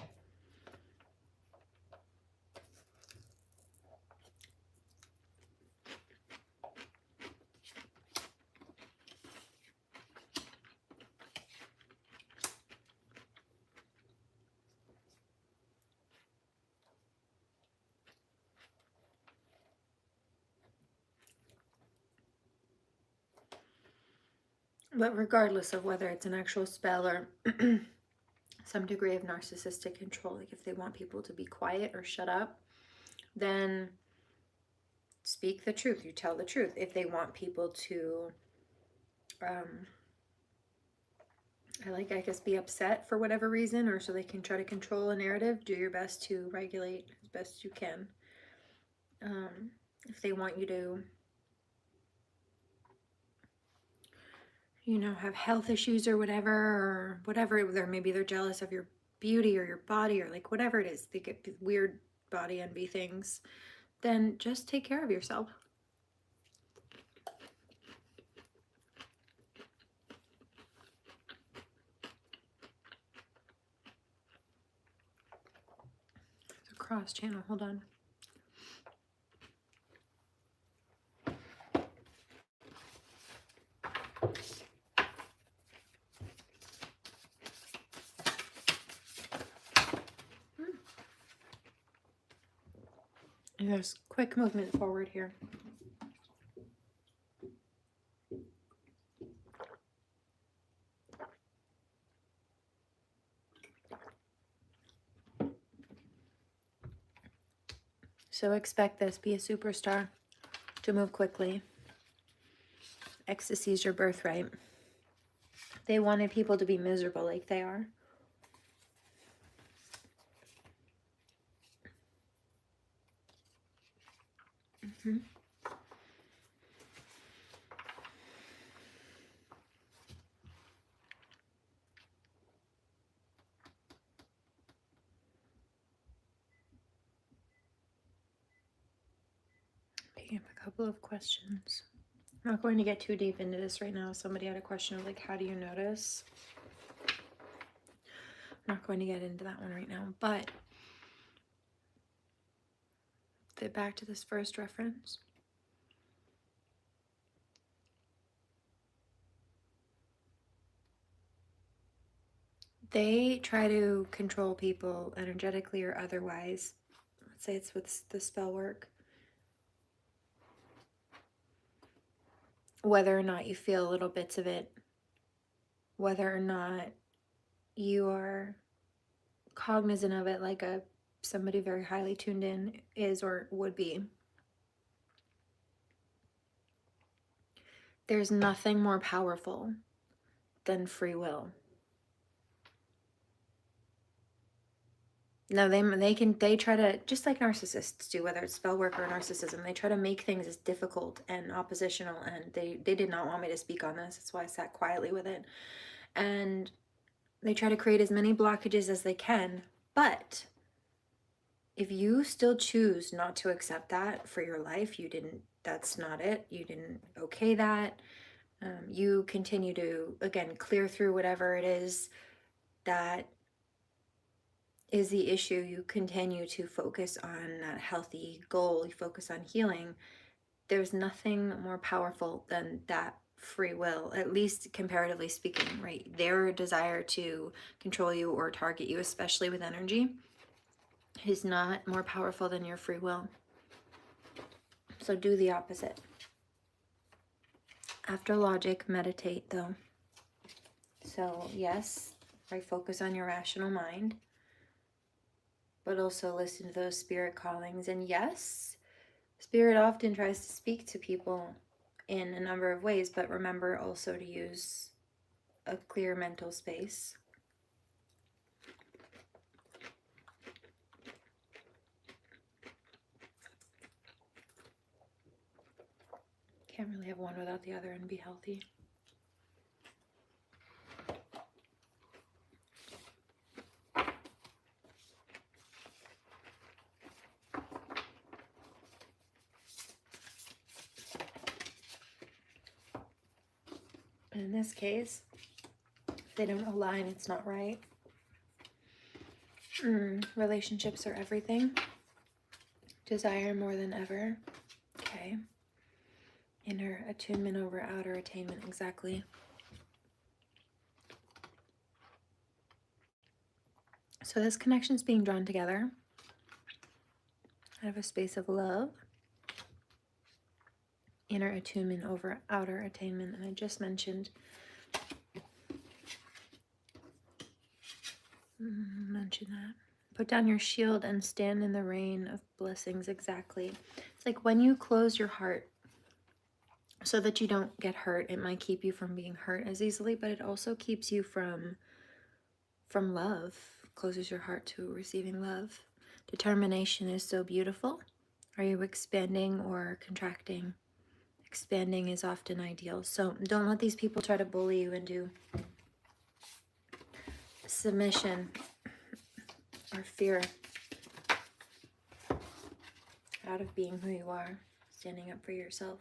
But regardless of whether it's an actual spell or some degree of narcissistic control, like if they want people to be quiet or shut up, then speak the truth. You tell the truth. If they want people to, I guess, be upset for whatever reason, or so they can try to control a narrative, do your best to regulate as best you can. If they want you to, have health issues or whatever, maybe they're jealous of your beauty or your body or like whatever it is, they get weird body envy things, then just take care of yourself. It's a cross channel, hold on. There's quick movement forward here. So expect this, be a superstar, to move quickly. Ecstasy is your birthright. They wanted people to be miserable like they are. Picking up a couple of questions. I'm not going to get too deep into this right now. Somebody had a question of like, how do you notice? I'm not going to get into that one right now, but with it back to this first reference. They try to control people energetically or otherwise. Let's say it's with the spell work. Whether or not you feel little bits of it, whether or not you are cognizant of it like somebody very highly tuned in is or would be. There's nothing more powerful than free will. No, they try to, just like narcissists do, whether it's spell work or narcissism, they try to make things as difficult and oppositional, and they did not want me to speak on this. That's why I sat quietly with it. And they try to create as many blockages as they can, but if you still choose not to accept that for your life, that's not it. You didn't okay that. You continue to, again, clear through whatever it is that is the issue. You continue to focus on that healthy goal. You focus on healing. There's nothing more powerful than that free will, at least comparatively speaking, right? Their desire to control you or target you, especially with energy, is not more powerful than your free will. So do the opposite. After logic, meditate though. So yes, right, focus on your rational mind, but also listen to those spirit callings. And yes, spirit often tries to speak to people in a number of ways, but remember also to use a clear mental space. Can't really have one without the other and be healthy. In this case, if they don't align, it's not right. Relationships are everything. Desire more than ever. Okay. Inner attunement over outer attainment, exactly. So this connection is being drawn together out of a space of love. Inner attunement over outer attainment, and I just mentioned that. Put down your shield and stand in the rain of blessings, exactly. It's like when you close your heart so that you don't get hurt, it might keep you from being hurt as easily, but it also keeps you from love, closes your heart to receiving love. Determination is so beautiful. Are you expanding or contracting? Expanding is often ideal. So don't let these people try to bully you into submission or fear out of being who you are, standing up for yourself.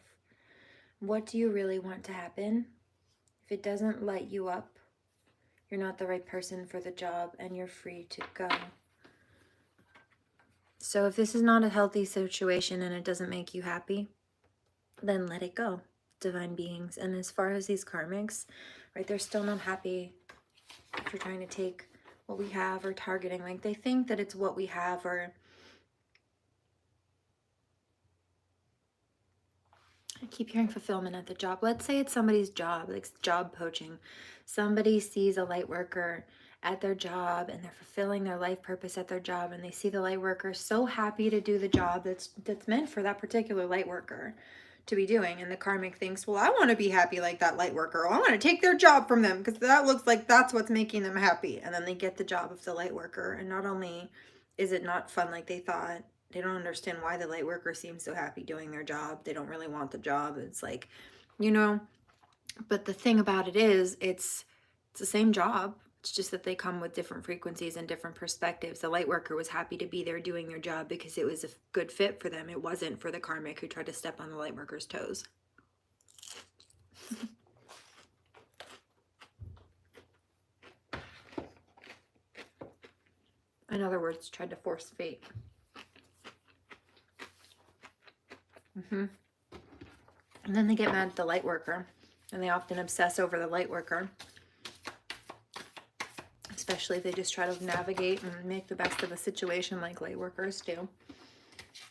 What do you really want to happen? If it doesn't light you up, you're not the right person for the job and you're free to go. So if this is not a healthy situation and it doesn't make you happy, then let it go, divine beings. And as far as these karmics, right, they're still not happy if you're trying to take what we have or targeting. Like they think that it's what we have, or I keep hearing fulfillment at the job. Let's say it's somebody's job, like job poaching. Somebody sees a light worker at their job and they're fulfilling their life purpose at their job, and they see the light worker so happy to do the job that's meant for that particular light worker to be doing, and the karmic thinks, well, I want to be happy like that light worker, or I want to take their job from them because that looks like that's what's making them happy. And then they get the job of the light worker, and not only is it not fun like they thought, they don't understand why the light worker seems so happy doing their job. They don't really want the job. It's like, but the thing about it is it's the same job. It's just that they come with different frequencies and different perspectives. The light worker was happy to be there doing their job because it was a good fit for them. It wasn't for the karmic who tried to step on the light worker's toes. In other words, tried to force fate. And then they get mad at the light worker, and they often obsess over the light worker, especially if they just try to navigate and make the best of a situation like light workers do,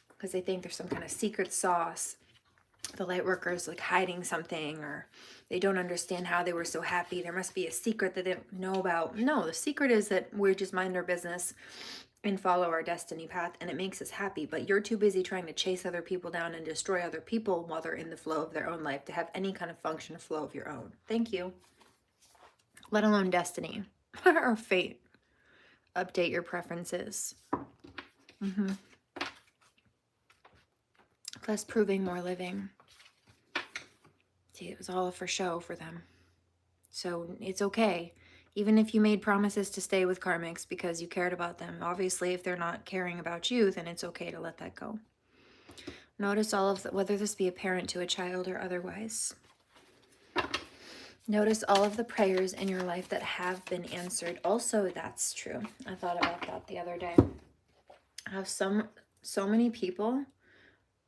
because they think there's some kind of secret sauce. The light workers like hiding something, or they don't understand how they were so happy. There must be a secret that they don't know about. No, the secret is that we just mind our business and follow our destiny path, and it makes us happy. But you're too busy trying to chase other people down and destroy other people while they're in the flow of their own life to have any kind of function or flow of your own. Thank you. Let alone destiny or fate. Update your preferences. Less proving, more living. See, it was all for show for them. So it's okay. Even if you made promises to stay with karmics because you cared about them, obviously if they're not caring about you, then it's okay to let that go. Notice all of the, whether this be a parent to a child or otherwise. Notice all of the prayers in your life that have been answered. Also, that's true. I thought about that the other day. How so many people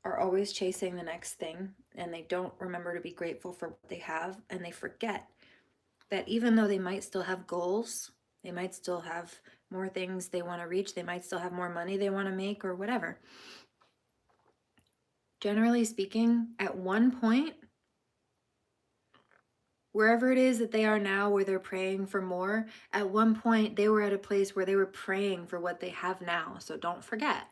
are always chasing the next thing, and they don't remember to be grateful for what they have, and they forget that even though they might still have goals, they might still have more things they want to reach, they might still have more money they want to make or whatever. Generally speaking, at one point, wherever it is that they are now, where they're praying for more, at one point they were at a place where they were praying for what they have now. So don't forget.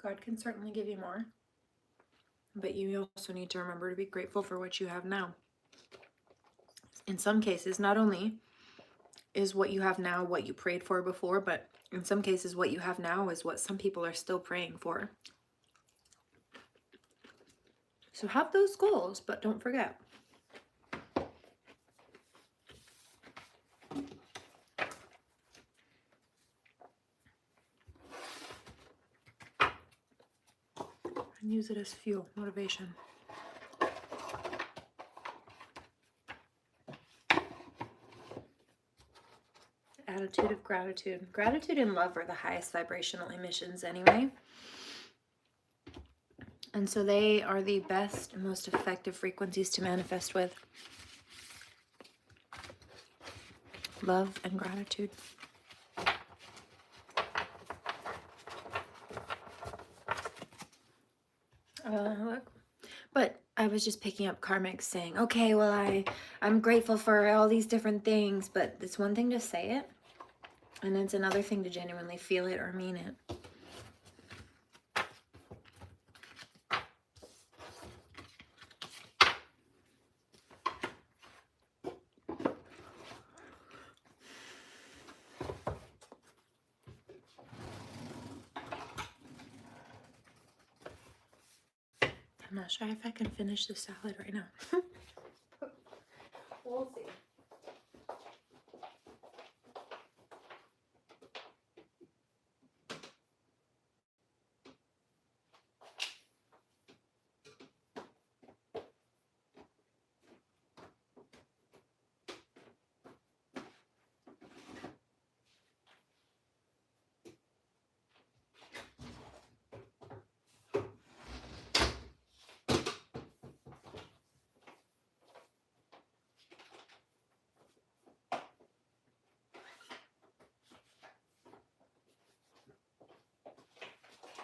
God can certainly give you more, but you also need to remember to be grateful for what you have now. In some cases, not only is what you have now what you prayed for before, but in some cases what you have now is what some people are still praying for. So have those goals, but don't forget. And use it as fuel, motivation. Attitude of gratitude. Gratitude and love are the highest vibrational emissions anyway. And so they are the best and most effective frequencies to manifest with. Love and gratitude. Look. But I was just picking up karmics saying, okay, well, I'm grateful for all these different things, but it's one thing to say it, and it's another thing to genuinely feel it or mean it. I'm not sure if I can finish the salad right now. We'll see.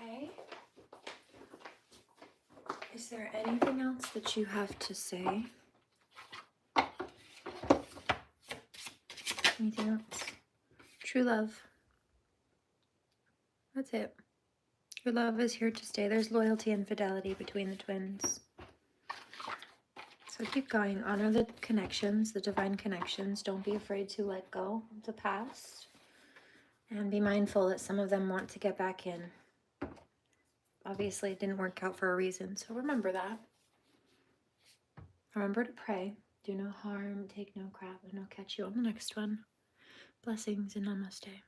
Okay. Is there anything else that you have to say? Anything else? True love. That's it. Your love is here to stay. There's loyalty and fidelity between the twins. So keep going. Honor the connections, the divine connections. Don't be afraid to let go of the past. And be mindful that some of them want to get back in. Obviously, it didn't work out for a reason, so remember that. Remember to pray. Do no harm, take no crap, and I'll catch you on the next one. Blessings and namaste.